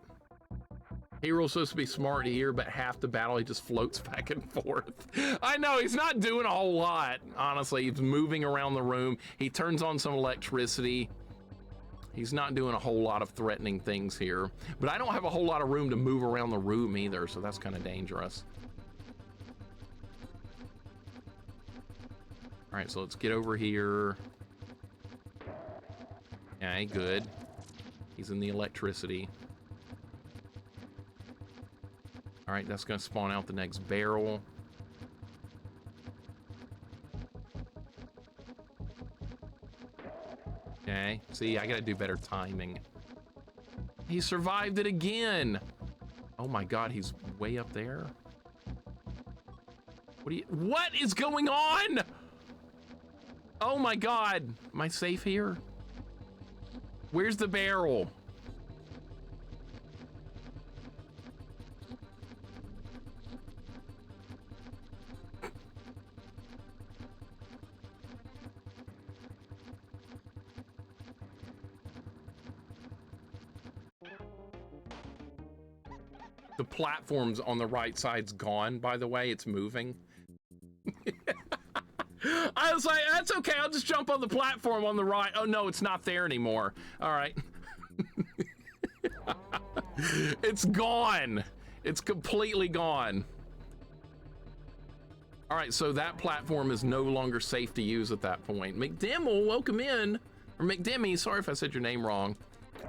Hero's supposed to be smart here, but half the battle he just floats back and forth. I know, he's not doing a whole lot, honestly. He's moving around the room. He turns on some electricity. He's not doing a whole lot of threatening things here. But I don't have a whole lot of room to move around the room either, so that's kind of dangerous. All right, so let's get over here. Okay, good. He's in the electricity. All right, that's gonna spawn out the next barrel. Okay, see, I gotta do better timing. He survived it again. Oh my God, he's way up there. What is going on? Oh my God, am I safe here? Where's the barrel? The platform's on the right side's gone, by the way. It's moving. I was like, that's okay. I'll just jump on the platform on the right. Oh, no, it's not there anymore. All right. It's gone. It's completely gone. All right, so that platform is no longer safe to use at that point. McDimmel, welcome in. Or McDemmy, sorry if I said your name wrong.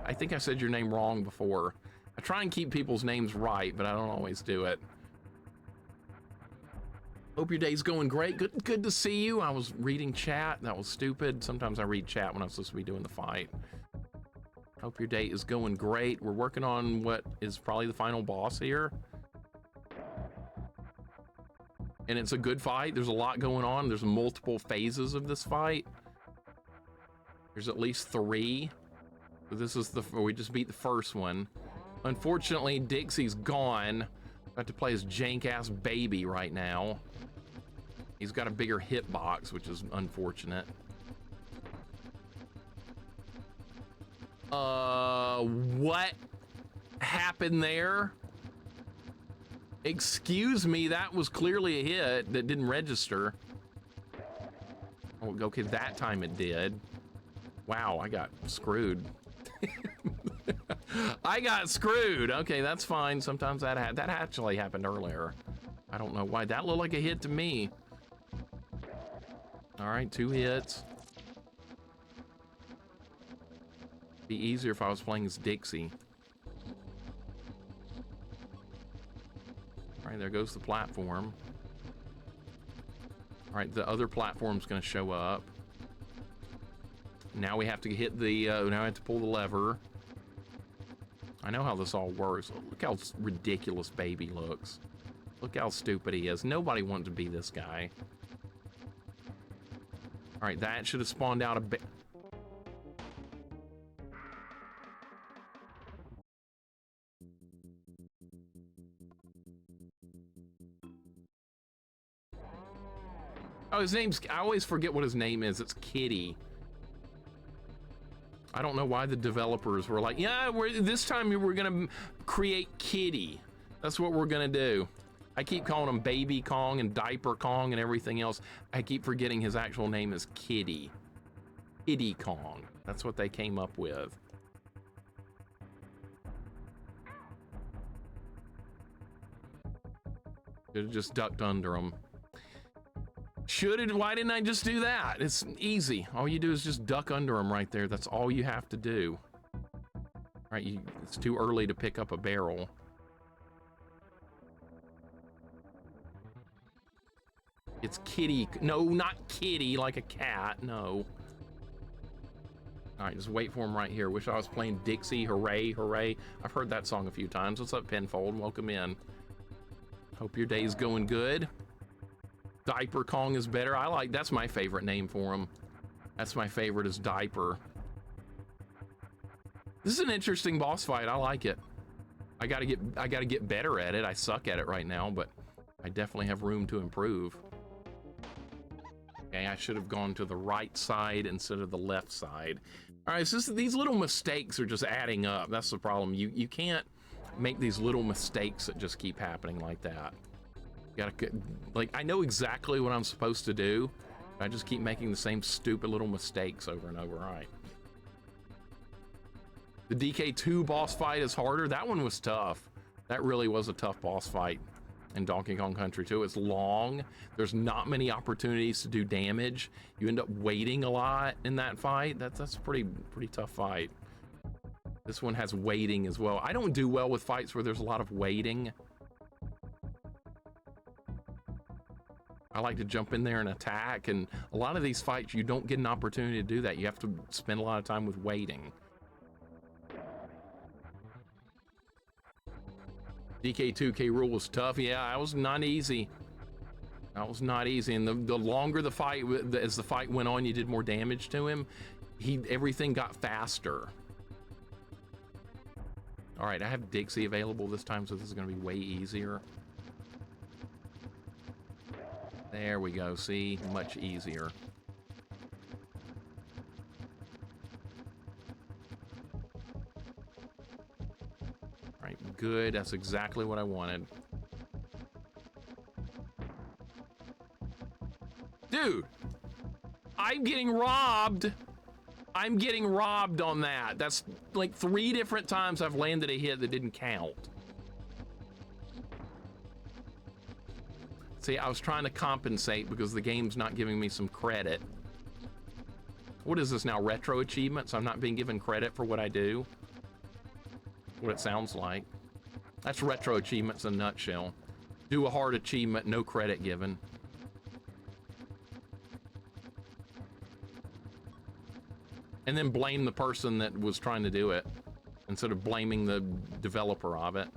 I think I said your name wrong before. I try and keep people's names right, but I don't always do it. Hope your day's going great. Good to see you. I was reading chat. That was stupid. Sometimes I read chat when I'm supposed to be doing the fight. Hope your day is going great. We're working on what is probably the final boss here. And it's a good fight. There's a lot going on. There's multiple phases of this fight. There's at least 3. So this is we just beat the first one. Unfortunately, Dixie's gone. I have to play his jank-ass baby right now. He's got a bigger hitbox, which is unfortunate. What happened there? Excuse me, that was clearly a hit that didn't register. Oh, okay, that time it did. Wow, I got screwed. I got screwed. Okay, that's fine. Sometimes that actually happened earlier. I don't know why. That looked like a hit to me. All right, 2 hits. Be easier if I was playing as Dixie. All right, there goes the platform. All right, the other platform's gonna show up. Now we have to hit the, now I have to pull the lever. I know how this all works. Look how ridiculous baby looks. Look how stupid he is. Nobody wanted to be this guy. All right, that should have spawned out a bit. Oh, his name's, I always forget what his name is. It's Kitty. I don't know why the developers were like, yeah, this time we're gonna create Kitty. That's what we're gonna do. I keep calling him Baby Kong and Diaper Kong and everything else. I keep forgetting his actual name is Kitty. Kitty Kong. That's what they came up with. Should have just ducked under him. Why didn't I just do that? It's easy. All you do is just duck under him right there. That's all you have to do. All right, it's too early to pick up a barrel. It's Kitty. No, not Kitty, like a cat. No. All right, just wait for him right here. Wish I was playing Dixie. Hooray, hooray. I've heard that song a few times. What's up, Penfold? Welcome in. Hope your day's going good. Diaper Kong is better. That's my favorite name for him. That's my favorite is Diaper. This is an interesting boss fight. I like it. I gotta get better at it. I suck at it right now, but I definitely have room to improve. Okay, I should have gone to the right side instead of the left side. All right, so these little mistakes are just adding up. That's the problem. You can't make these little mistakes that just keep happening like that. You gotta, like, I know exactly what I'm supposed to do. I just keep making the same stupid little mistakes over and over. All right. The DK2 boss fight is harder. That one was tough. That really was a tough boss fight in Donkey Kong Country 2. It's long. There's not many opportunities to do damage. You end up waiting a lot in that fight. That's a pretty tough fight. This one has waiting as well. I don't do well with fights where there's a lot of waiting. I like to jump in there and attack, and a lot of these fights, you don't get an opportunity to do that. You have to spend a lot of time with waiting. DK2 Rule was tough. Yeah, that was not easy. That was not easy. And the longer the fight, as the fight went on, you did more damage to him. Everything got faster. All right, I have Dixie available this time, so this is going to be way easier. There we go. See, much easier. Right, good. That's exactly what I wanted. Dude, I'm getting robbed. I'm getting robbed on that. That's like 3 different times I've landed a hit that didn't count. See, I was trying to compensate because the game's not giving me some credit. What is this now, retro achievements? I'm not being given credit for what I do? What it sounds like. That's retro achievements in a nutshell. Do a hard achievement, no credit given. And then blame the person that was trying to do it instead of blaming the developer of it.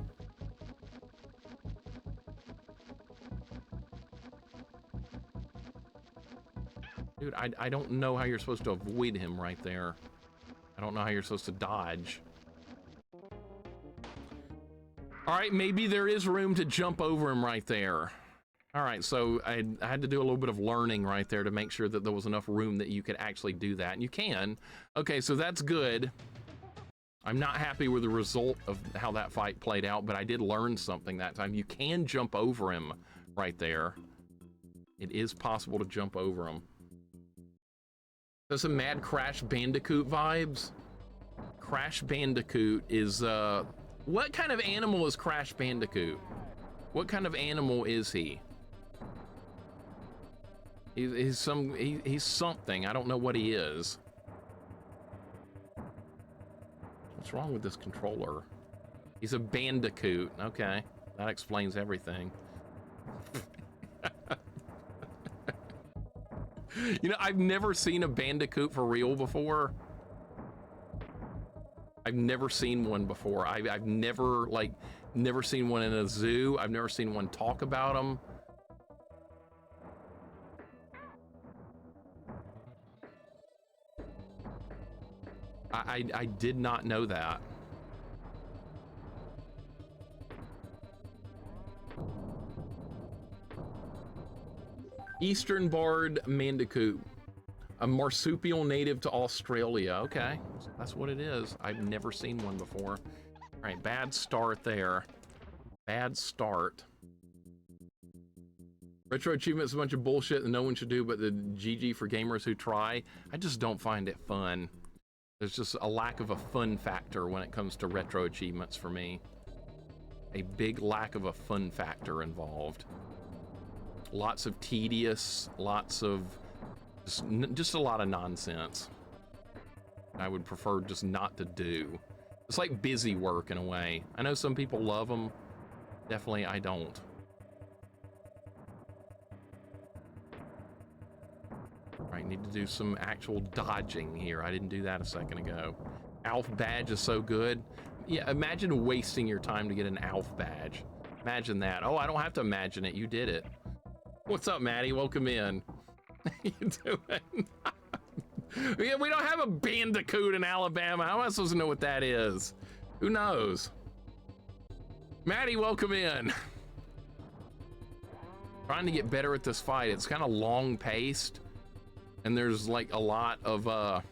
Dude, I don't know how you're supposed to avoid him right there. I don't know how you're supposed to dodge. All right, maybe there is room to jump over him right there. All right, so I had to do a little bit of learning right there to make sure that there was enough room that you could actually do that, and you can. Okay, so that's good. I'm not happy with the result of how that fight played out, but I did learn something that time. You can jump over him right there. It is possible to jump over him. There's some mad Crash Bandicoot vibes. Crash Bandicoot is, what kind of animal is Crash Bandicoot? What kind of animal is he? He's something. I don't know what he is. What's wrong with this controller? He's a bandicoot. Okay, that explains everything. You know, I've never seen a bandicoot for real before. I've never seen one before. I've never seen one in a zoo. I've never seen one talk about them. I did not know that. Eastern barred mandicoot, a marsupial native to Australia. Okay, that's what it is. I've never seen one before. All right, bad start there. Bad start. Retro achievement is a bunch of bullshit that no one should do, but the GG for gamers who try. I just don't find it fun. There's just a lack of a fun factor when it comes to retro achievements for me. A big lack of a fun factor involved. Lots of tedious, lots of just a lot of nonsense. I would prefer just not to do. It's like busy work in a way. I know some people love them. Definitely I don't. I need to do some actual dodging here. I didn't do that a second ago. ALF badge is so good. Yeah, imagine wasting your time to get an ALF badge. Imagine that. Oh, I don't have to imagine it. You did it. What's up, Maddie? Welcome in. How you doing? Yeah, we don't have a bandicoot in Alabama. How am I supposed to know what that is? Who knows? Maddie, welcome in. Trying to get better at this fight. It's kind of long paced. and there's like a lot of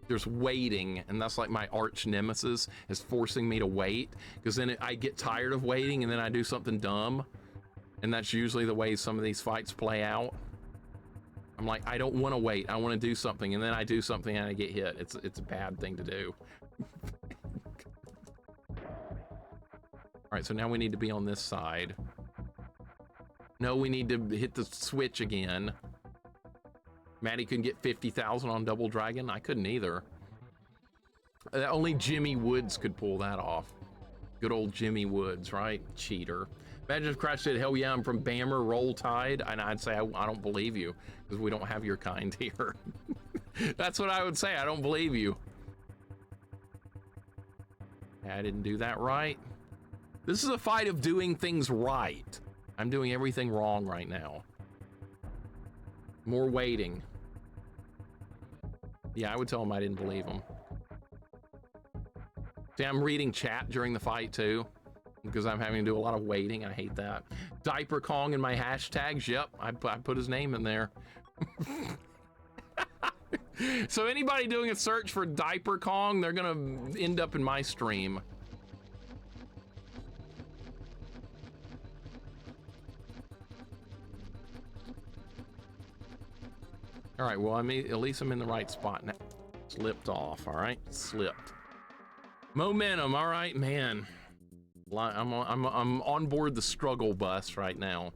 there's waiting, and that's like my arch nemesis, is forcing me to wait, because then I get tired of waiting and then I do something dumb, and that's usually the way some of these fights play out. I'm like, I don't want to wait, I want to do something, and then I do something and I get hit. It's a bad thing to do. All right, so now we need to be on this side. No, we need to hit the switch again. Maddie couldn't get 50,000 on Double Dragon. I couldn't either. Only Jimmy Woods could pull that off. Good old Jimmy Woods, right? Cheater. Imagine if Crash said, hell yeah, I'm from Bammer, Roll Tide. And I'd say, I don't believe you, because we don't have your kind here. That's what I would say. I don't believe you. I didn't do that right. This is a fight of doing things right. I'm doing everything wrong right now. More waiting. Yeah, I would tell him I didn't believe him. See, I'm reading chat during the fight too, because I'm having to do a lot of waiting. I hate that. Diaper Kong in my hashtags. Yep, I put his name in there. So anybody doing a search for Diaper Kong, they're gonna end up in my stream. All right, well, I mean, at least I'm in the right spot now. Slipped off, all right? Slipped. Momentum, all right, man. I'm on board the struggle bus right now.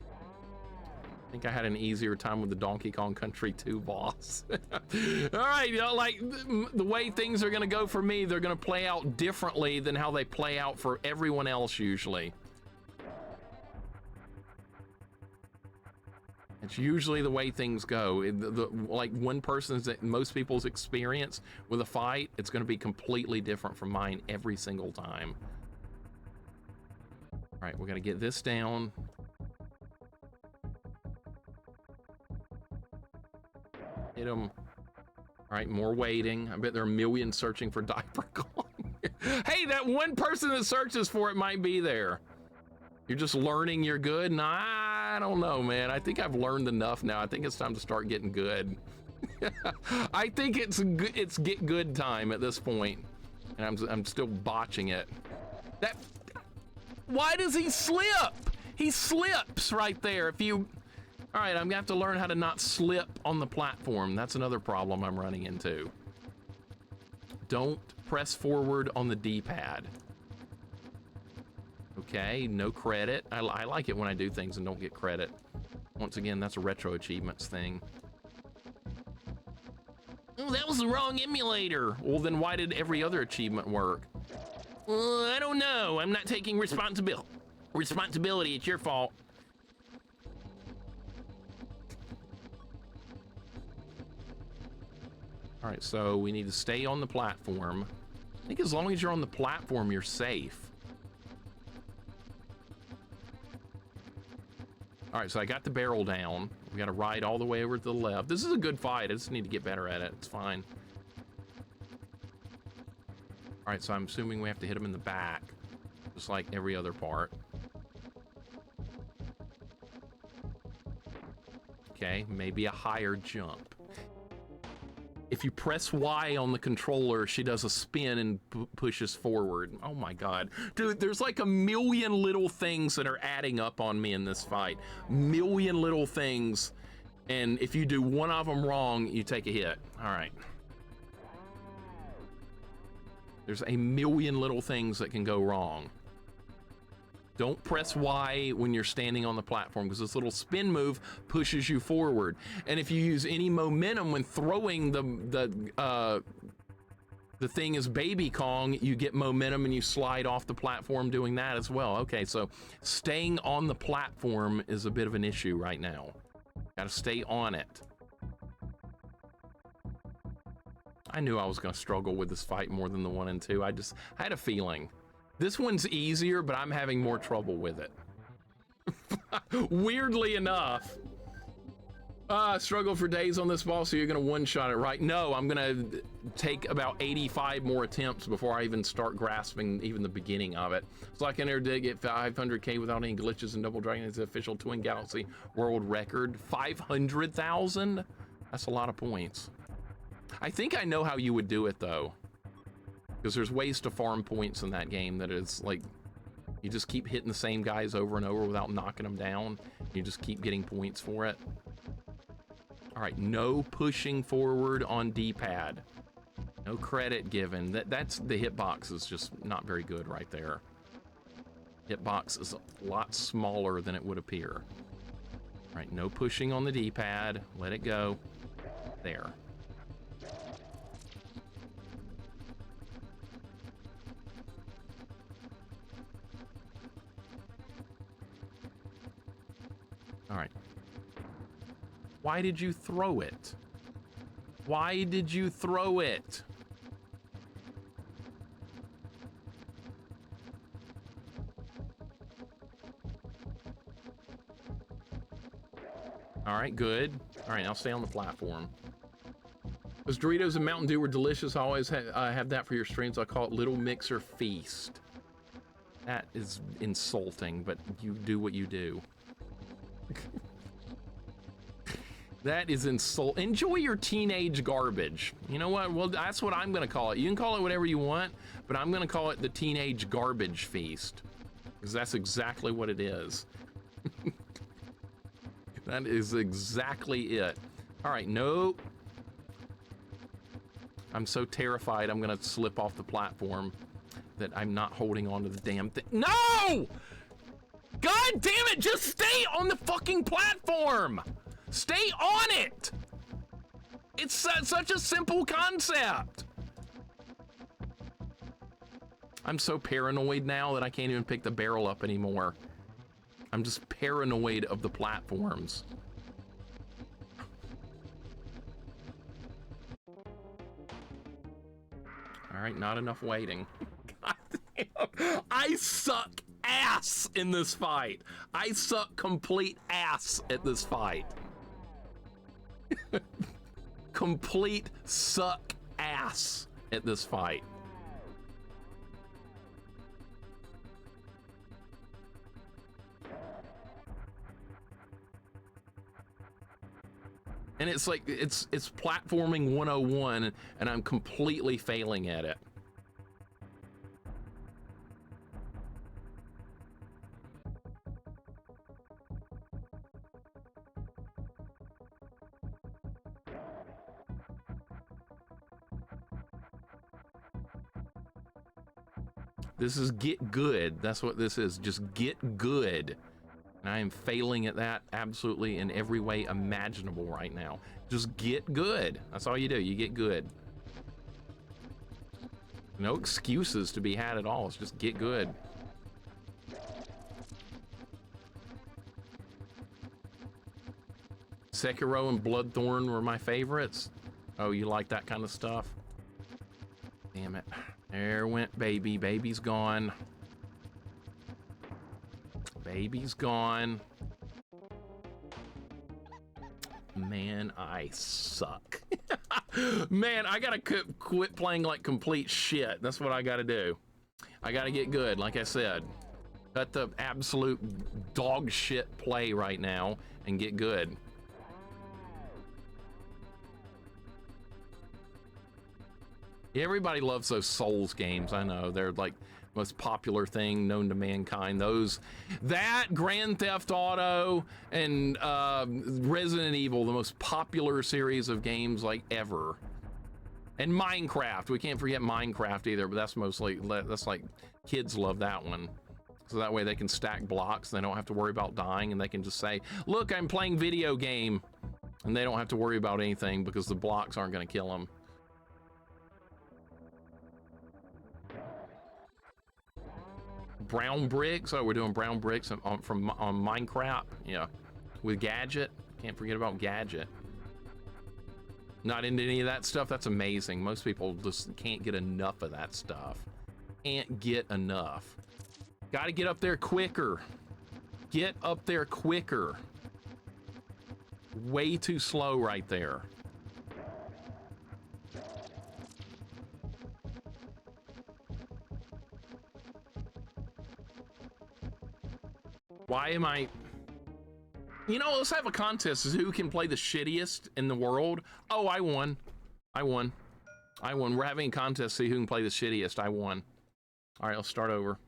I think I had an easier time with the Donkey Kong Country 2 boss. All right, you know, like the way things are gonna go for me, they're gonna play out differently than how they play out for everyone else usually. It's usually the way things go. Like one person's, most people's experience with a fight, it's going to be completely different from mine every single time. All right, we got to get this down. Hit him. All right, more waiting. I bet there are millions searching for Diaper Kong. Hey, that one person that searches for it might be there. You're just learning you're good? Nah, I don't know, man. I think I've learned enough now. I think it's time to start getting good. I think it's get good time at this point. And I'm still botching it. Why does he slip? He slips right there. All right, I'm gonna have to learn how to not slip on the platform. That's another problem I'm running into. Don't press forward on the D-pad. Okay, no credit. I like it when I do things and don't get credit. Once again, that's a retro achievements thing. Oh, that was the wrong emulator. Well, then why did every other achievement work? I don't know. I'm not taking responsibility. It's your fault. All right, so we need to stay on the platform. I think as long as you're on the platform, you're safe. All right, so I got the barrel down. We got to ride all the way over to the left. This is a good fight. I just need to get better at it. It's fine. All right, so I'm assuming we have to hit him in the back, just like every other part. Okay, maybe a higher jump. If you press Y on the controller, she does a spin and pushes forward. Oh my God. Dude, there's like a million little things that are adding up on me in this fight. Million little things. And if you do one of them wrong, you take a hit. All right. There's a million little things that can go wrong. Don't press Y when you're standing on the platform, because this little spin move pushes you forward. And if you use any momentum when throwing the thing as Baby Kong, you get momentum and you slide off the platform doing that as well. Okay, so staying on the platform is a bit of an issue right now. Gotta stay on it. I knew I was gonna struggle with this fight more than the 1 and 2. I had a feeling. This one's easier, but I'm having more trouble with it. Weirdly enough. Struggle for days on this ball, so you're gonna one-shot it, right? No, I'm gonna take about 85 more attempts before I even start grasping even the beginning of it. So I can did get 500K without any glitches in Double Dragon. It's the official Twin Galaxy world record. 500,000? That's a lot of points. I think I know how you would do it, though. Because there's ways to farm points in that game that is, like, you just keep hitting the same guys over and over without knocking them down. You just keep getting points for it. All right, no pushing forward on D-pad. No credit given. That's the hitbox is just not very good right there. Hitbox is a lot smaller than it would appear. All right, no pushing on the D-pad. Let it go. There. All right. Why did you throw it? Why did you throw it? All right, good. All right, now stay on the platform. Those Doritos and Mountain Dew were delicious. I always have that for your streams. I call it LittleMIXER Feast. That is insulting, but you do what you do. That is insult. Enjoy your teenage garbage. You know what? Well, that's what I'm going to call it. You can call it whatever you want, but I'm going to call it the teenage garbage feast. Because that's exactly what it is. That is exactly it. All right, no. I'm so terrified I'm going to slip off the platform that I'm not holding on to the damn thing. No! God damn it, just stay on the fucking platform! Stay on it! It's such a simple concept! I'm so paranoid now that I can't even pick the barrel up anymore. I'm just paranoid of the platforms. All right, not enough waiting. God damn. I suck ass in this fight. I suck complete ass at this fight. Complete suck ass at this fight. And it's like, it's platforming 101, and I'm completely failing at it. This is get good. That's what this is. Just get good. And I am failing at that absolutely in every way imaginable right now. Just get good. That's all you do. You get good. No excuses to be had at all. It's just get good. Sekiro and Bloodthorn were my favorites. Oh, you like that kind of stuff? Damn it. There went baby. Baby's gone. Baby's gone. Man, I suck. Man, I gotta quit playing like complete shit. That's what I gotta do. I gotta get good, like I said. Cut the absolute dog shit play right now and get good. Everybody loves those Souls games. I know they're like most popular thing known to mankind. That Grand Theft Auto and Resident Evil, the most popular series of games like ever. And Minecraft, we can't forget Minecraft either, but that's mostly, that's like, kids love that one. So that way they can stack blocks, they don't have to worry about dying, and they can just say, look, I'm playing video game. And they don't have to worry about anything because the blocks aren't gonna kill them. Brown bricks. Oh, we're doing brown bricks on Minecraft. Yeah, with Gadget. Can't forget about Gadget. Not into any of that stuff. That's amazing. Most people just can't get enough of that stuff. Can't get enough. Got to get up there quicker. Get up there quicker. Way too slow right there. Why am I... You know, let's have a contest as who can play the shittiest in the world. Oh, I won. I won. We're having a contest to see who can play the shittiest. I won. All right, let's start over.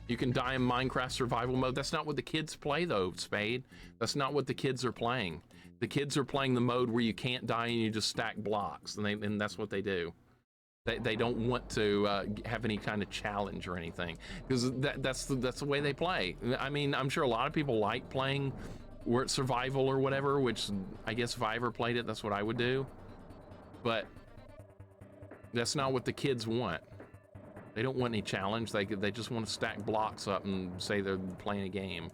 You can die in Minecraft survival mode. That's not what the kids play, though, Spade. That's not what the kids are playing. The kids are playing the mode where you can't die and you just stack blocks, and that's what they do. They don't want to have any kind of challenge or anything, because that's the way they play. I mean, I'm sure a lot of people like playing where it's survival or whatever, which I guess if I ever played it, that's what I would do. But that's not what the kids want. They don't want any challenge. They just want to stack blocks up and say they're playing a game.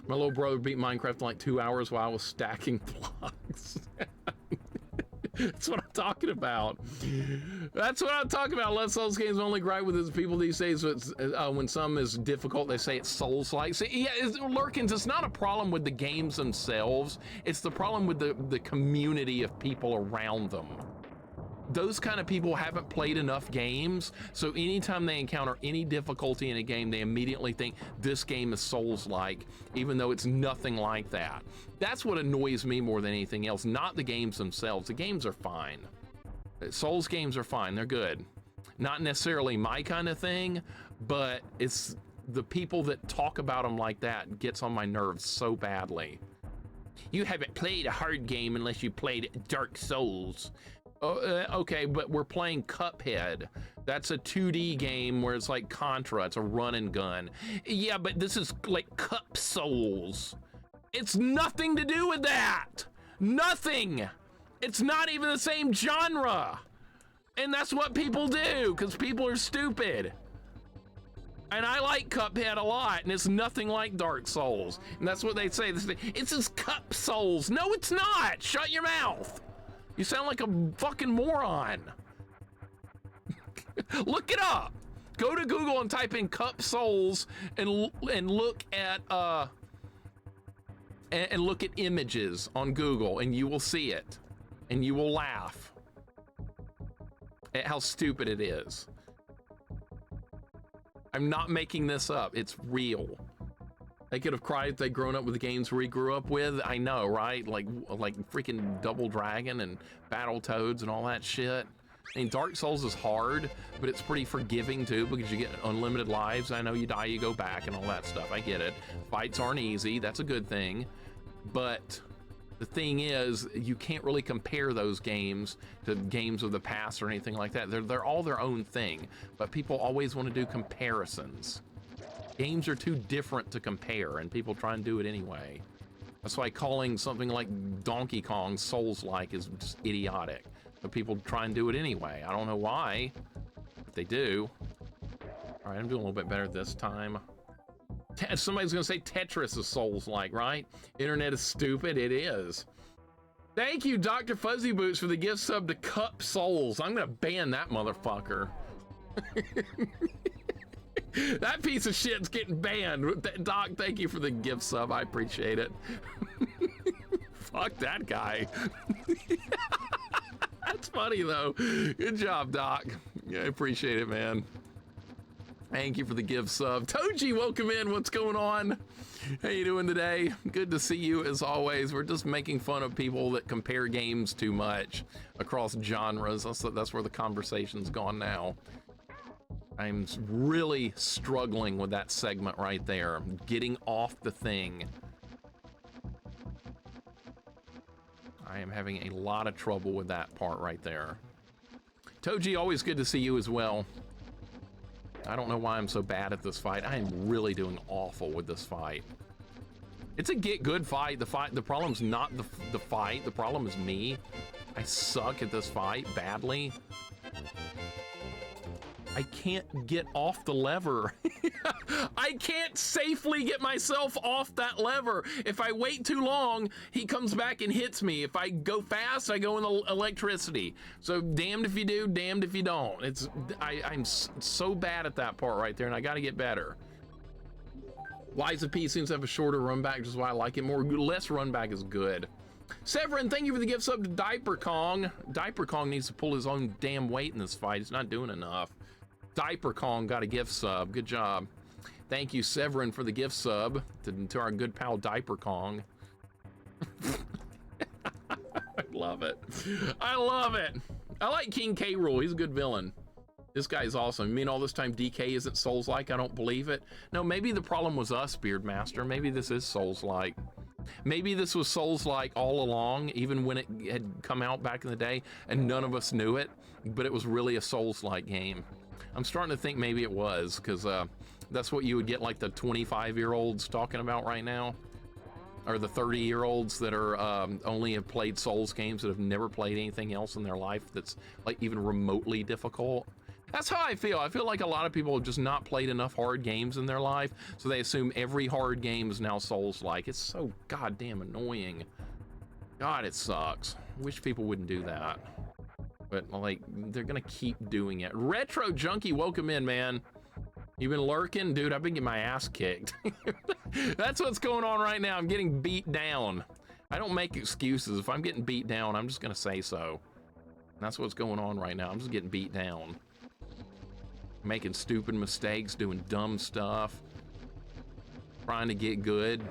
My little brother beat Minecraft in like 2 hours while I was stacking blocks. That's what I'm talking about. That's what I'm talking about. Let's Souls games only gripe with his people these days. When some is difficult, they say it's Souls-like. See, yeah, Lurkins, it's not a problem with the games themselves. It's the problem with the community of people around them. Those kind of people haven't played enough games, so anytime they encounter any difficulty in a game, they immediately think this game is Souls-like, even though it's nothing like that. That's what annoys me more than anything else, not the games themselves. The games are fine. Souls games are fine, they're good. Not necessarily my kind of thing, but it's the people that talk about them like that gets on my nerves so badly. You haven't played a hard game unless you played Dark Souls. Okay, but we're playing Cuphead. That's a 2D game where it's like Contra, it's a run and gun. Yeah, but this is like Cup Souls. It's nothing to do with that. Nothing. It's not even the same genre. And that's what people do, because people are stupid. And I like Cuphead a lot, and it's nothing like Dark Souls. And that's what they say. It's just Cup Souls. No, it's not. Shut your mouth. You sound like a fucking moron. Look it up. Go to Google and type in Cup Souls and look at images on Google, and you will see it, and you will laugh at how stupid it is. I'm not making this up. It's real. They could have cried if they'd grown up with the games we grew up with. I know, right? Like freaking Double Dragon and Battletoads and all that shit. I mean, Dark Souls is hard, but it's pretty forgiving too, because you get unlimited lives. I know you die, you go back and all that stuff. I get it. Fights aren't easy. That's a good thing. But the thing is, you can't really compare those games to games of the past or anything like that. They're all their own thing, but people always want to do comparisons. Games are too different to compare, and people try and do it anyway. That's why calling something like Donkey Kong Souls-like is just idiotic. But people try and do it anyway. I don't know why, but they do. All right, I'm doing a little bit better this time. Somebody's gonna say Tetris is Souls-like, right? Internet is stupid. It is. Thank you, Dr. Fuzzy Boots, for the gift sub to Cup Souls. I'm gonna ban that motherfucker. That piece of shit's getting banned. Doc, thank you for the gift sub. I appreciate it. Fuck that guy. That's funny, though. Good job, Doc. Yeah, I appreciate it, man. Thank you for the gift sub. Toji, welcome in. What's going on? How you doing today? Good to see you, as always. We're just making fun of people that compare games too much across genres. That's where the conversation's gone now. I'm really struggling with that segment right there. Getting off the thing. I am having a lot of trouble with that part right there. Toji, always good to see you as well. I don't know why I'm so bad at this fight. I am really doing awful with this fight. It's a get good fight. The problem's not the fight. The problem is me. I suck at this fight badly. I can't get off the lever. I can't safely get myself off that lever. If I wait too long, he comes back and hits me. If I go fast, I go in the electricity. So damned if you do, damned if you don't. I'm so bad at that part right there, and I gotta get better. Liza P seems to have a shorter run back, which is why I like it more. Less run back is good. Severin, thank you for the gift sub to Diaper Kong. Diaper Kong needs to pull his own damn weight in this fight. He's not doing enough. Diaper Kong got a gift sub. Good job. Thank you, Severin, for the gift sub to our good pal Diaper Kong. I love it. I love it. I like King K. Rool. He's a good villain. This guy's awesome. You mean all this time DK isn't Souls-like? I don't believe it. No, maybe the problem was us, Beardmaster. Maybe this is Souls-like. Maybe this was Souls-like all along, even when it had come out back in the day, and none of us knew it, but it was really a Souls-like game. I'm starting to think maybe it was, because that's what you would get like the 25-year-olds talking about right now, or the 30-year-olds that are only have played Souls games that have never played anything else in their life that's like even remotely difficult. That's how I feel. I feel like a lot of people have just not played enough hard games in their life, so they assume every hard game is now Souls-like. It's so goddamn annoying. God, it sucks. Wish people wouldn't do that. But, like, they're gonna keep doing it. Retro Junkie, welcome in, man. You been lurking? Dude, I've been getting my ass kicked. That's what's going on right now. I'm getting beat down. I don't make excuses. If I'm getting beat down, I'm just gonna say so. That's what's going on right now. I'm just getting beat down. Making stupid mistakes, doing dumb stuff, trying to get good.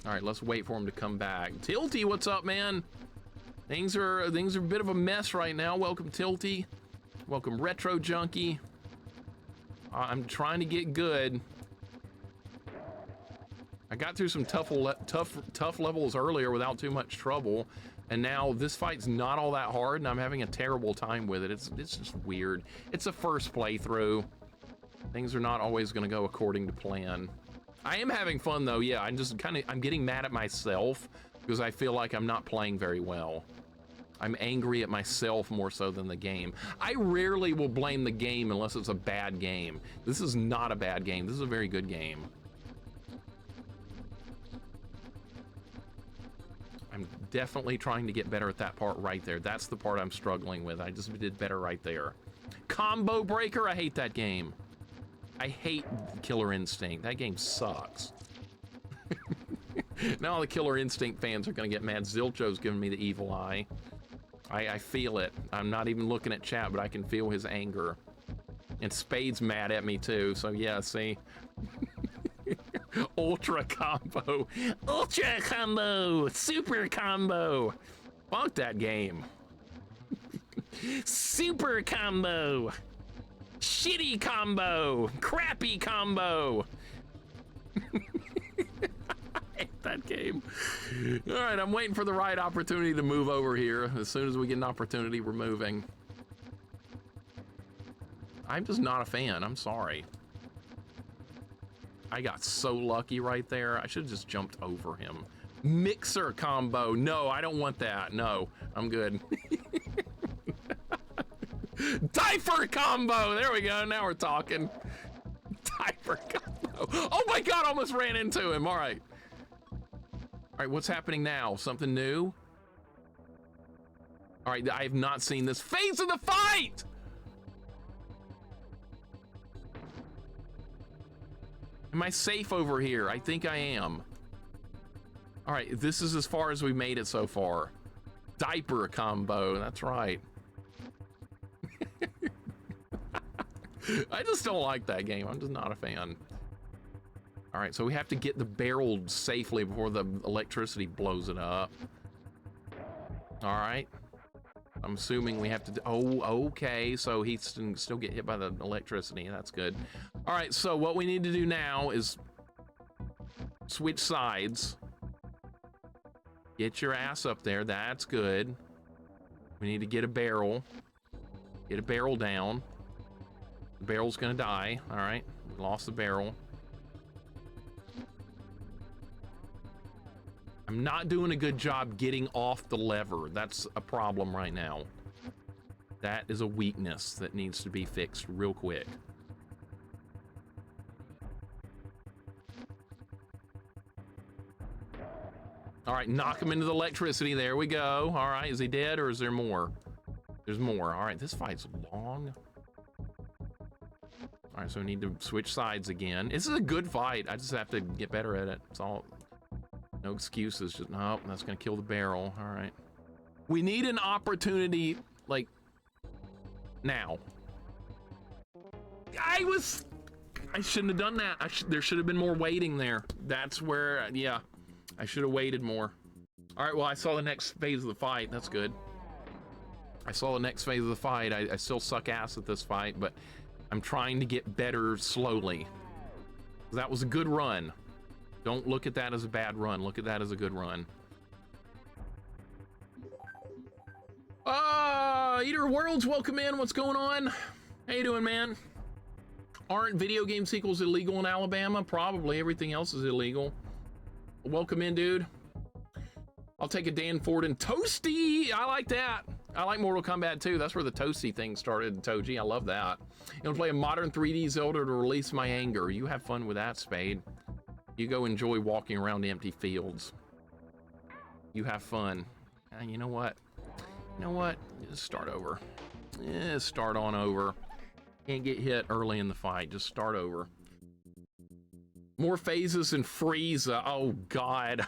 All right, let's wait for him to come back. Tilty, what's up, man? Things are a bit of a mess right now. Welcome, Tilty. Welcome, Retro Junkie. I'm trying to get good. I got through some tough levels earlier without too much trouble. And now this fight's not all that hard, and I'm having a terrible time with it. It's just weird. It's a first playthrough. Things are not always going to go according to plan. I am having fun though. Yeah, I'm getting mad at myself because I feel like I'm not playing very well. I'm angry at myself more so than the game. I rarely will blame the game unless it's a bad game. This is not a bad game. This is a very good game. I'm definitely trying to get better at that part right there. That's the part I'm struggling with. I just did better right there. Combo Breaker, I hate that game. I hate Killer Instinct. That game sucks. Now the Killer Instinct fans are gonna get mad. Zilcho's giving me the evil eye. I feel it. I'm not even looking at chat, but I can feel his anger. And Spade's mad at me too, so yeah, see? Ultra combo, super combo. Fuck that game. Super combo, shitty combo, crappy combo. I hate that game. All right, I'm waiting for the right opportunity to move over here. As soon as we get an opportunity, we're moving. I'm just not a fan. I'm sorry. I got so lucky right there. I should have just jumped over him. Mixer combo. No, I don't want that. No, I'm good. Diaper combo. There we go. Now we're talking. Diaper combo. Oh my God, I almost ran into him. All right. All right, what's happening now? Something new? All right, I have not seen this phase of the fight. Am I safe over here? I think I am. All right, this is as far as we made it so far. Diaper combo, that's right. I just don't like that game. I'm just not a fan. All right, so we have to get the barrel safely before the electricity blows it up. All right. I'm assuming we have to, oh, okay. So he can still get hit by the electricity. That's good. All right, so what we need to do now is switch sides. Get your ass up there. That's good. We need to get a barrel. Get a barrel down. The barrel's gonna die. All right, we lost the barrel. I'm not doing a good job getting off the lever. That's a problem right now. That is a weakness that needs to be fixed real quick. All right, knock him into the electricity. There we go. All right, is he dead or is there more? There's more. All right, this fight's long. All right, so we need to switch sides again. This is a good fight. I just have to get better at it. It's all, no excuses. Just, no, that's gonna kill the barrel. All right. We need an opportunity, like, now. I was I shouldn't have done that. There should have been more waiting there. That's where, yeah, I should have waited more. All right, well, I saw the next phase of the fight. That's good. I saw the next phase of the fight. I still suck ass at this fight, but I'm trying to get better slowly. That was a good run. Don't look at that as a bad run. Look at that as a good run. Eater Worlds, welcome in. What's going on? How you doing, man? Aren't video game sequels illegal in Alabama? Probably. Everything else is illegal. Welcome in, dude. I'll take a Dan Ford and Toasty. I like that. I like Mortal Kombat 2. That's where the Toasty thing started, Toji. I love that. You want to play a modern 3D Zelda to release my anger. You have fun with that, Spade. You go enjoy walking around empty fields. You have fun. And you know what? You know what? Just start over. Yeah, start on over. Can't get hit early in the fight. Just start over. More phases in Frieza. Oh, God.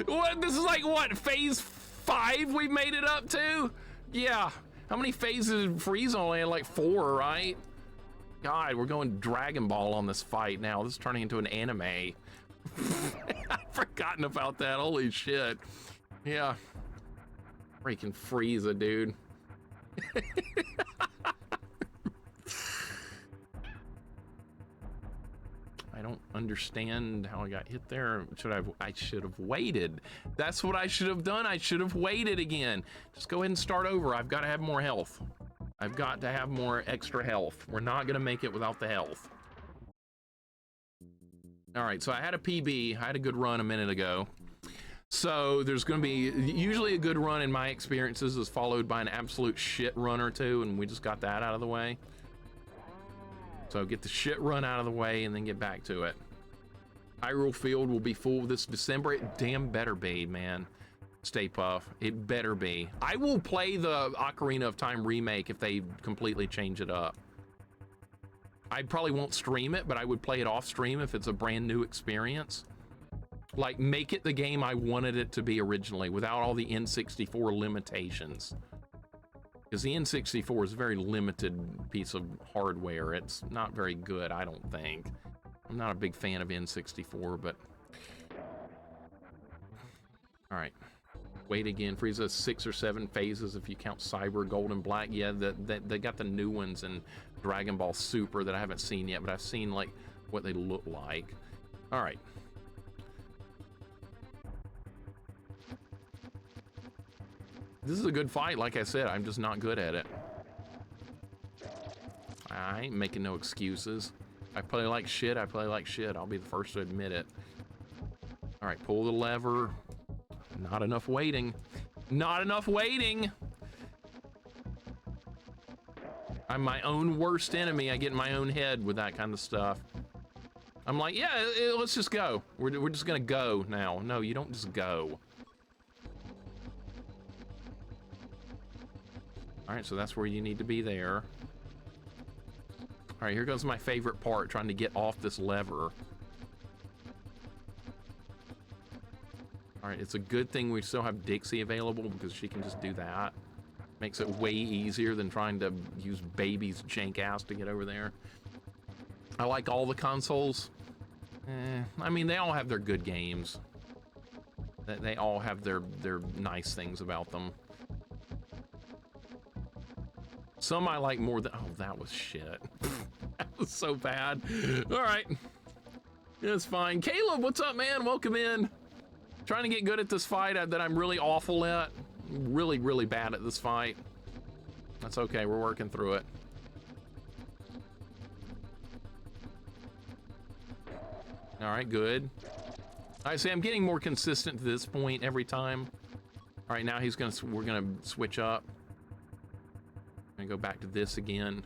What? This is like, what? Phase 5 we made it up to? Yeah. How many phases in Frieza? Only had like 4, right? God, we're going Dragon Ball on this fight now. This is turning into an anime. I've forgotten about that. Holy shit. Yeah. Freaking Frieza, dude. I don't understand how I got hit there. I should have waited. That's what I should have done. I should have waited again. Just go ahead and start over. I've got to have more health. I've got to have more extra health. We're not going to make it without the health. All right, so I had a PB. I had a good run a minute ago. So there's going to be, usually a good run in my experiences is followed by an absolute shit run or two, and we just got that out of the way. So get the shit run out of the way and then get back to it. Hyrule Field will be full this December. It damn better be, man. Stay Puff. It better be. I will play the Ocarina of Time remake if they completely change it up. I probably won't stream it, but I would play it off stream if it's a brand new experience. Like, make it the game I wanted it to be originally without all the N64 limitations. Because the N64 is a very limited piece of hardware. It's not very good, I don't think. I'm not a big fan of N64, but... Alright. Wait again. Frieza 6 or 7 phases if you count Cyber, Gold, and Black. Yeah, they got the new ones in Dragon Ball Super that I haven't seen yet, but I've seen, like, what they look like. Alright. This is a good fight, like I said. I'm just not good at it. I ain't making no excuses. I play like shit, I play like shit. I'll be the first to admit it. Alright, pull the lever. Not enough waiting. Not enough waiting! I'm my own worst enemy. I get in my own head with that kind of stuff. I'm like, yeah, let's just go. We're just gonna go now. No, you don't just go. All right, so that's where you need to be there. All right, here goes my favorite part, trying to get off this lever. All right, it's a good thing we still have Dixie available because she can just do that. Makes it way easier than trying to use baby's jank ass to get over there. I like all the consoles. I mean, they all have their good games. They all have their nice things about them. Some I like more than... Oh, that was shit. That was so bad. All right. It's fine. Caleb, what's up, man? Welcome in. Trying to get good at this fight that I'm really awful at. Really, really bad at this fight. That's okay. We're working through it. All right, good. I say I'm getting more consistent to this point every time. All right, now we're gonna switch up. I'm gonna go back to this again.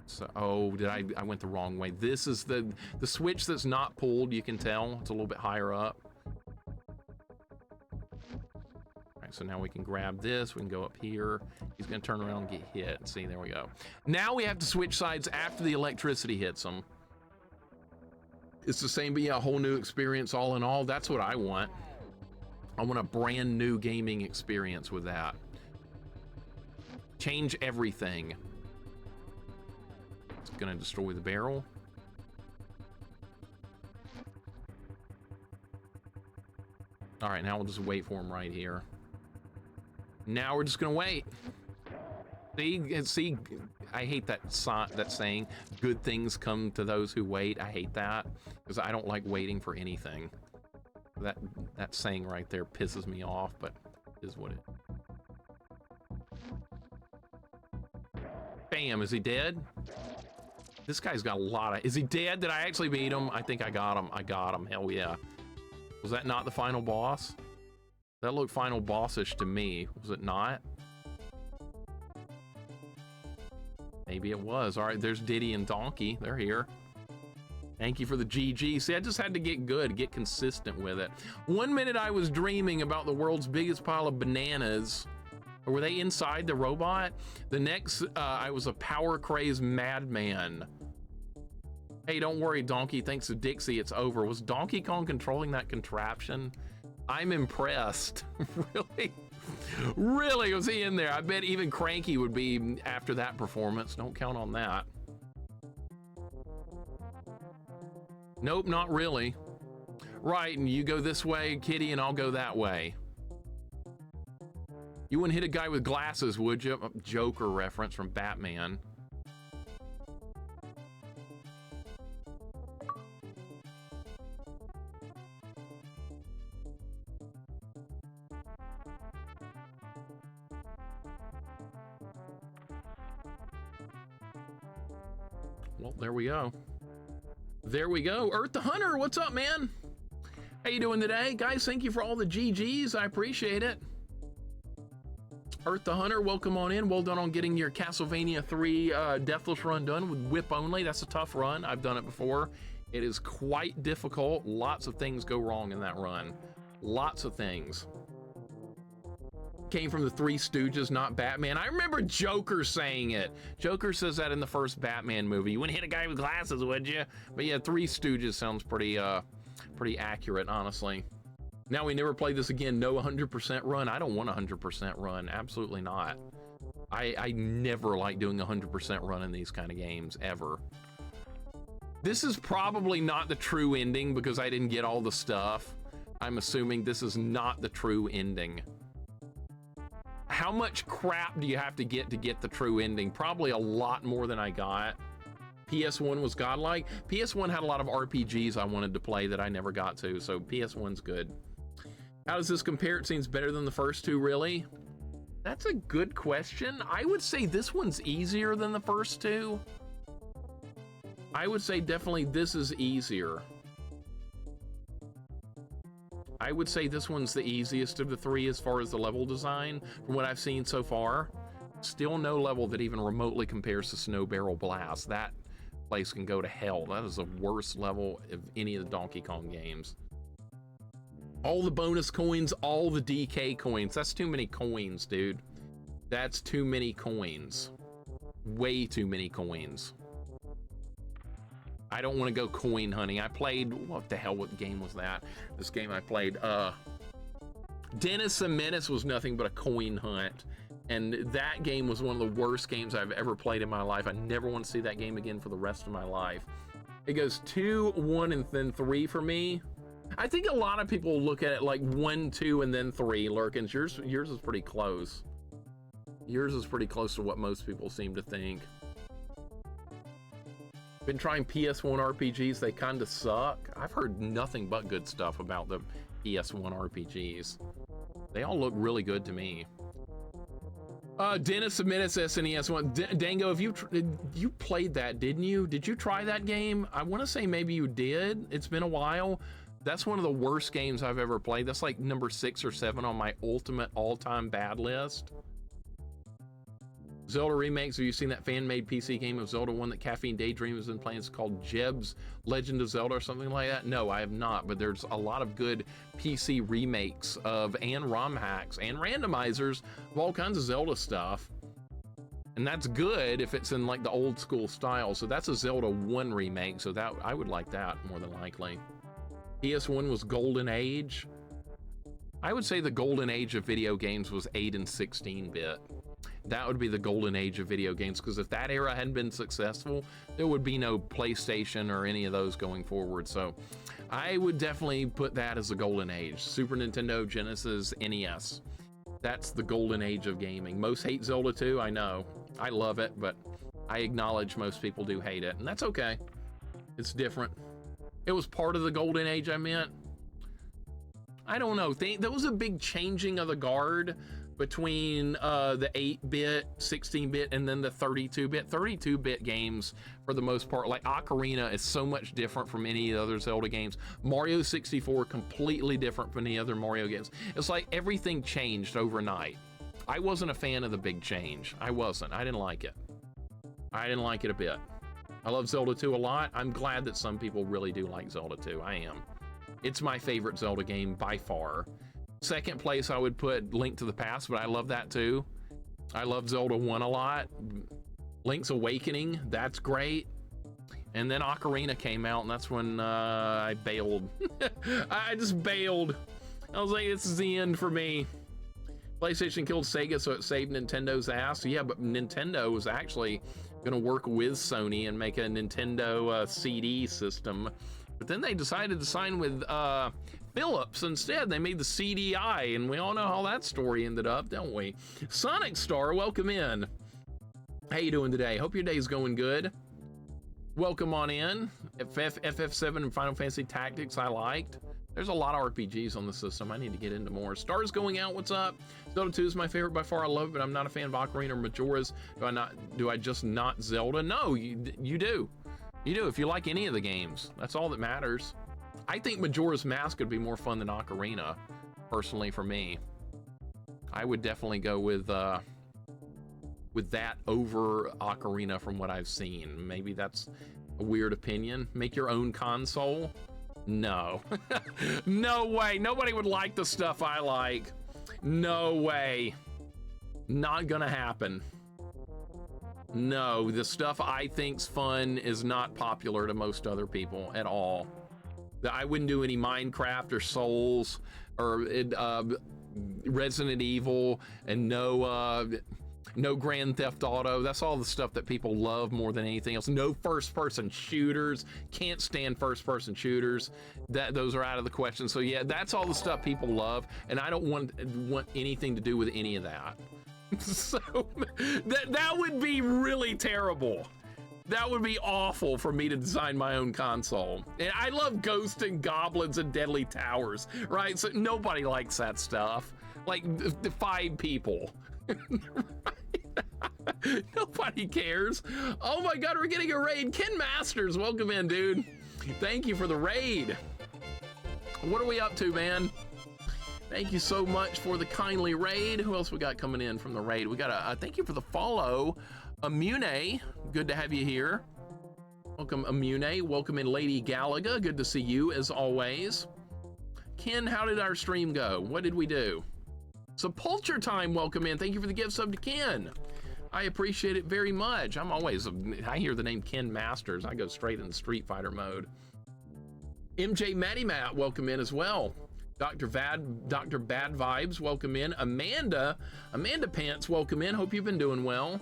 So, oh, I went the wrong way. This is the switch that's not pulled, you can tell. It's a little bit higher up. All right, so now we can grab this, we can go up here. He's gonna turn around and get hit. See, there we go. Now we have to switch sides after the electricity hits him. It's the same, but yeah, a whole new experience all in all. That's what I want. I want a brand new gaming experience with that. Change everything. It's gonna destroy the barrel. All right, now we'll just wait for him right here. Now we're just gonna wait. See, I hate that saying, good things come to those who wait. I hate that, because I don't like waiting for anything. That saying right there pisses me off, but it is what it is. Bam, is he dead? This guy's got a lot of... Is he dead? Did I actually beat him? I think I got him. I got him. Hell yeah. Was that not the final boss? That looked final boss-ish to me. Was it not? Maybe it was. All right, there's Diddy and Donkey. They're here. Thank you for the GG. See, I just had to get good, get consistent with it. 1 minute I was dreaming about the world's biggest pile of bananas. Or were they inside the robot? The next, I was a power-crazed madman. Hey, don't worry, Donkey. Thanks to Dixie, it's over. Was Donkey Kong controlling that contraption? I'm impressed. Really? Really, was he in there? I bet even Cranky would be after that performance. Don't count on that. Nope, not really. Right, and you go this way, Kitty, and I'll go that way. You wouldn't hit a guy with glasses, would you? Joker reference from Batman. Well, there we go. There we go. Earth the Hunter, what's up, man? How you doing today? Guys, thank you for all the GGs. I appreciate it. Earth the Hunter, welcome on in. Well done on getting your Castlevania 3 Deathless run done with whip only. That's a tough run. I've done it before. It is quite difficult. Lots of things go wrong in that run. Lots of things. Came from the Three Stooges, not Batman. I remember Joker saying it. Joker says that in the first Batman movie. You wouldn't hit a guy with glasses, would you? But yeah, Three Stooges sounds pretty accurate, honestly. Now we never play this again. No 100% run. I don't want a 100% run. Absolutely not. I never like doing a 100% run in these kind of games, ever. This is probably not the true ending because I didn't get all the stuff. I'm assuming this is not the true ending. How much crap do you have to get the true ending? Probably a lot more than I got. PS1 was godlike. PS1 had a lot of RPGs I wanted to play that I never got to, so PS1's good. How does this compare? It seems better than the first two, really? That's a good question. I would say this one's easier than the first two. I would say definitely this is easier. I would say this one's the easiest of the three as far as the level design from what I've seen so far. Still no level that even remotely compares to Snow Barrel Blast. That place can go to hell. That is the worst level of any of the Donkey Kong games. All the bonus coins, all the DK coins. That's too many coins, dude. That's too many coins. Way too many coins. I don't want to go coin hunting. I played, what the hell, what game was that? This game I played, Dennis the Menace was nothing but a coin hunt. And that game was one of the worst games I've ever played in my life. I never want to see that game again for the rest of my life. It goes 2, 1, and then 3 for me. I think a lot of people look at it like 1, 2, and then 3, Lurkins. Yours is pretty close. Yours is pretty close to what most people seem to think. Been trying PS1 RPGs, they kind of suck. I've heard nothing but good stuff about the PS1 RPGs. They all look really good to me. Dennis the Menace SNES one. Dango, if you played that, didn't you? Did you try that game? I want to say maybe you did. It's been a while. That's one of the worst games I've ever played. That's like number 6 or 7 on my ultimate all-time bad list. Zelda remakes. Have you seen that fan-made PC game of Zelda, one that Caffeine Daydream has been playing? It's called Jeb's Legend of Zelda or something like that. No, I have not, but there's a lot of good PC remakes of and ROM hacks and randomizers of all kinds of Zelda stuff. And that's good if it's in like the old school style. So that's a Zelda 1 remake. So that I would like that more than likely. PS1 was golden age. I would say the golden age of video games was 8 and 16-bit. that would be the golden age of video games, because if that era hadn't been successful, there would be no PlayStation or any of those going forward. So I would definitely put that as the golden age. Super Nintendo, Genesis, NES. That's the golden age of gaming. Most hate Zelda 2, I know. I love it, but I acknowledge most people do hate it, and that's okay. It's different. It was part of the golden age, I meant. I don't know. There was a big changing of the guard between the 8-bit, 16-bit, and then the 32-bit. 32-bit games, for the most part, like Ocarina, is so much different from any of the other Zelda games. Mario 64, completely different from any other Mario games. It's like everything changed overnight. I wasn't a fan of the big change. I wasn't. I didn't like it. I didn't like it a bit. I love Zelda 2 a lot. I'm glad that some people really do like Zelda 2. I am. It's my favorite Zelda game by far. Second place, I would put Link to the Past, but I love that too. I love Zelda 1 a lot. Link's Awakening, that's great. And then Ocarina came out, and that's when I bailed. I just bailed. I was like, this is the end for me. PlayStation killed Sega, so it saved Nintendo's ass. Yeah, but Nintendo was actually gonna work with Sony and make a Nintendo CD system. But then they decided to sign with Philips instead. They made the CDI, and we all know how that story ended up, don't we? Sonic Star, welcome in. How you doing today? Hope your day's going good. Welcome on in. FF7 and Final Fantasy Tactics I liked. There's a lot of RPGs on the system. I need to get into more. Stars going out, what's up? Zelda 2 is my favorite by far. I love it, but I'm not a fan of Ocarina or Majora's. Do I just not Zelda? No, you do. You do, if you like any of the games. That's all that matters. I think Majora's Mask would be more fun than Ocarina, personally, for me. I would definitely go with that over Ocarina from what I've seen. Maybe that's a weird opinion. Make your own console? No. No way. Nobody would like the stuff I like. No way. Not gonna happen. No, the stuff I think's fun is not popular to most other people at all. I wouldn't do any Minecraft or Souls or Resident Evil, and no Grand Theft Auto. That's all the stuff that people love more than anything else. No first-person shooters. Can't stand first-person shooters. Those are out of the question. So yeah, that's all the stuff people love, and I don't want anything to do with any of that. So that would be really terrible. That would be awful for me to design my own console. And I love Ghosts and Goblins and Deadly Towers, right? So nobody likes that stuff. Like the 5 people. Nobody cares. Oh my God, we're getting a raid. Ken Masters, welcome in, dude. Thank you for the raid. What are we up to, man? Thank you so much for the kindly raid. Who else we got coming in from the raid? We got a thank you for the follow. Amune, good to have you here. Welcome, Amune. Welcome in, Lady Galaga. Good to see you as always. Ken, how did our stream go? What did we do? Sepulture Time, welcome in. Thank you for the gift sub to Ken. I appreciate it very much. I hear the name Ken Masters, I go straight into Street Fighter mode. MJ Matty Matt, welcome in as well. Dr. Bad Vibes, welcome in. Amanda Pants, welcome in. Hope you've been doing well.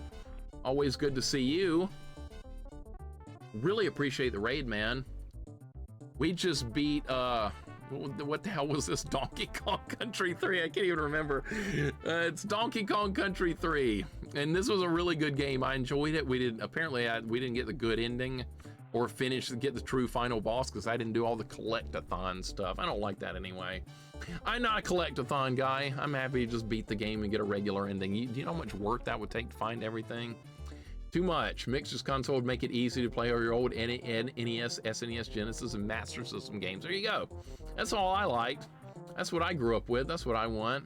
Always good to see you. Really appreciate the raid, man. We just beat, what the hell was this? Donkey Kong Country 3? I can't even remember. It's Donkey Kong Country 3. And this was a really good game. I enjoyed it. We didn't get the good ending or get the true final boss because I didn't do all the collect-a-thon stuff. I don't like that anyway. I'm not a collect-a-thon guy. I'm happy to just beat the game and get a regular ending. Do you know how much work that would take to find everything? Too much. Mixer's console would make it easy to play all your old NES, SNES, Genesis, and Master System games. There you go. That's all I liked. That's what I grew up with. That's what I want.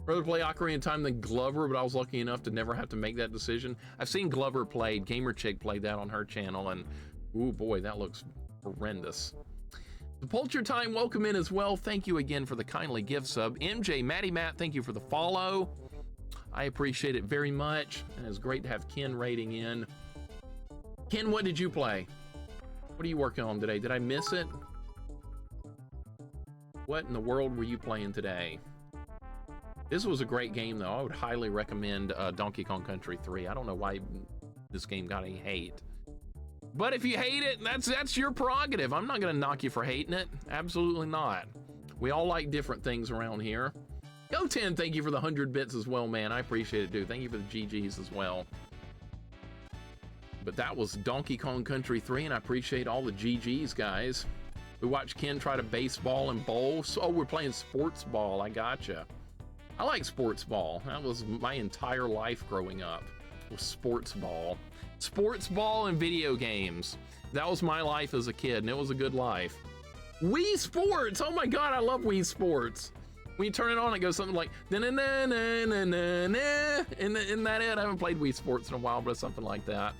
Rather play Ocarina of Time than Glover, but I was lucky enough to never have to make that decision. I've seen Glover played. Gamer Chick played that on her channel, and ooh boy, that looks horrendous. Sepulture Time, welcome in as well. Thank you again for the kindly gift sub. MJ Matty Matt, thank you for the follow. I appreciate it very much, and it's great to have Ken raiding in. Ken, what did you play? What are you working on today? Did I miss it? What in the world were you playing today? This was a great game, though. I would highly recommend Donkey Kong Country 3. I don't know why this game got any hate. But if you hate it, that's your prerogative. I'm not going to knock you for hating it. Absolutely not. We all like different things around here. Go 10, thank you for the 100 bits as well, man. I appreciate it, dude. Thank you for the GGs as well. But that was Donkey Kong Country 3, and I appreciate all the GGs, guys. We watched Ken try to baseball and bowl. So, oh, we're playing sports ball. I gotcha. I like sports ball. That was my entire life growing up, was sports ball. Sports ball and video games. That was my life as a kid, and it was a good life. Wii Sports! Oh my God, I love Wii Sports. When you turn it on, it goes something like na-na-na-na-na-na. Isn't that it? I haven't played Wii Sports in a while, but it's something like that.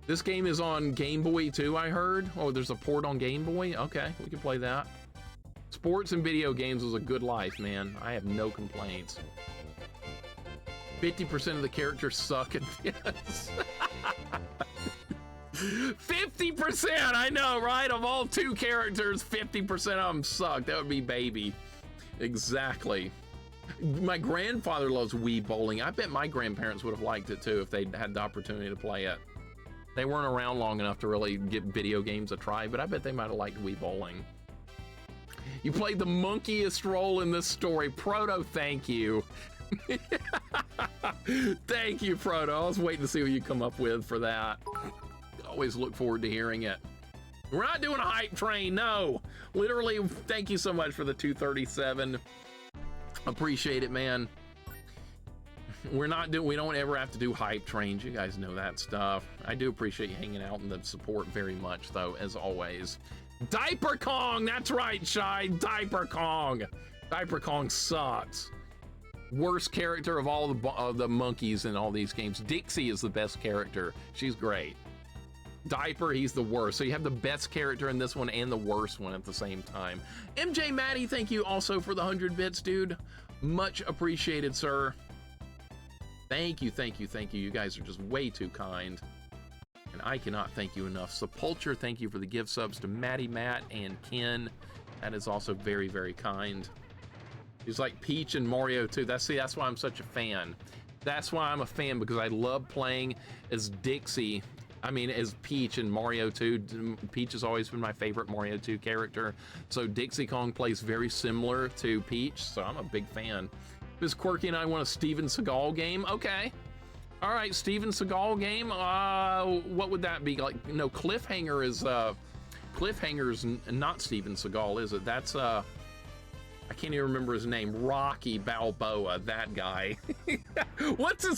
This game is on Game Boy too, I heard. Oh, there's a port on Game Boy? Okay, we can play that. Sports and video games was a good life, man. I have no complaints. 50% of the characters suck, and yes. 50%, I know, right? Of all 2 characters, 50% of them suck. That would be Baby. Exactly. My grandfather loves Wii bowling. I bet my grandparents would have liked it too if they'd had the opportunity to play it. They weren't around long enough to really give video games a try, but I bet they might have liked Wii bowling. You played the monkiest role in this story. Proto, thank you. Thank you, Proto. I was waiting to see what you come up with for that. Always look forward to hearing it. We're not doing a hype train, no. Literally, thank you so much for the 237. Appreciate it, man. We don't ever have to do hype trains. You guys know that stuff. I do appreciate you hanging out and the support very much, though, as always. Diaper Kong, that's right, Shy. Diaper Kong. Diaper Kong sucks. Worst character of all the monkeys in all these games. Dixie is the best character. She's great. Diaper, he's the worst. So you have the best character in this one and the worst one at the same time. MJ Maddie, thank you also for the 100 bits, dude. Much appreciated, sir. Thank you, thank you, thank you. You guys are just way too kind. And I cannot thank you enough. Sepulture, thank you for the gift subs to Maddie, Matt, and Ken. That is also very, very kind. He's like Peach and Mario too. That's why I'm such a fan. That's why I'm a fan, because I love playing as Dixie. I mean, as Peach in Mario 2. Peach has always been my favorite Mario 2 character. So Dixie Kong plays very similar to Peach, so I'm a big fan. Ms. Quirky and I want a Steven Seagal game. Okay. All right, Steven Seagal game. What would that be? Like, no, Cliffhanger's not Steven Seagal, is it? That's I can't even remember his name. Rocky Balboa, that guy. What's his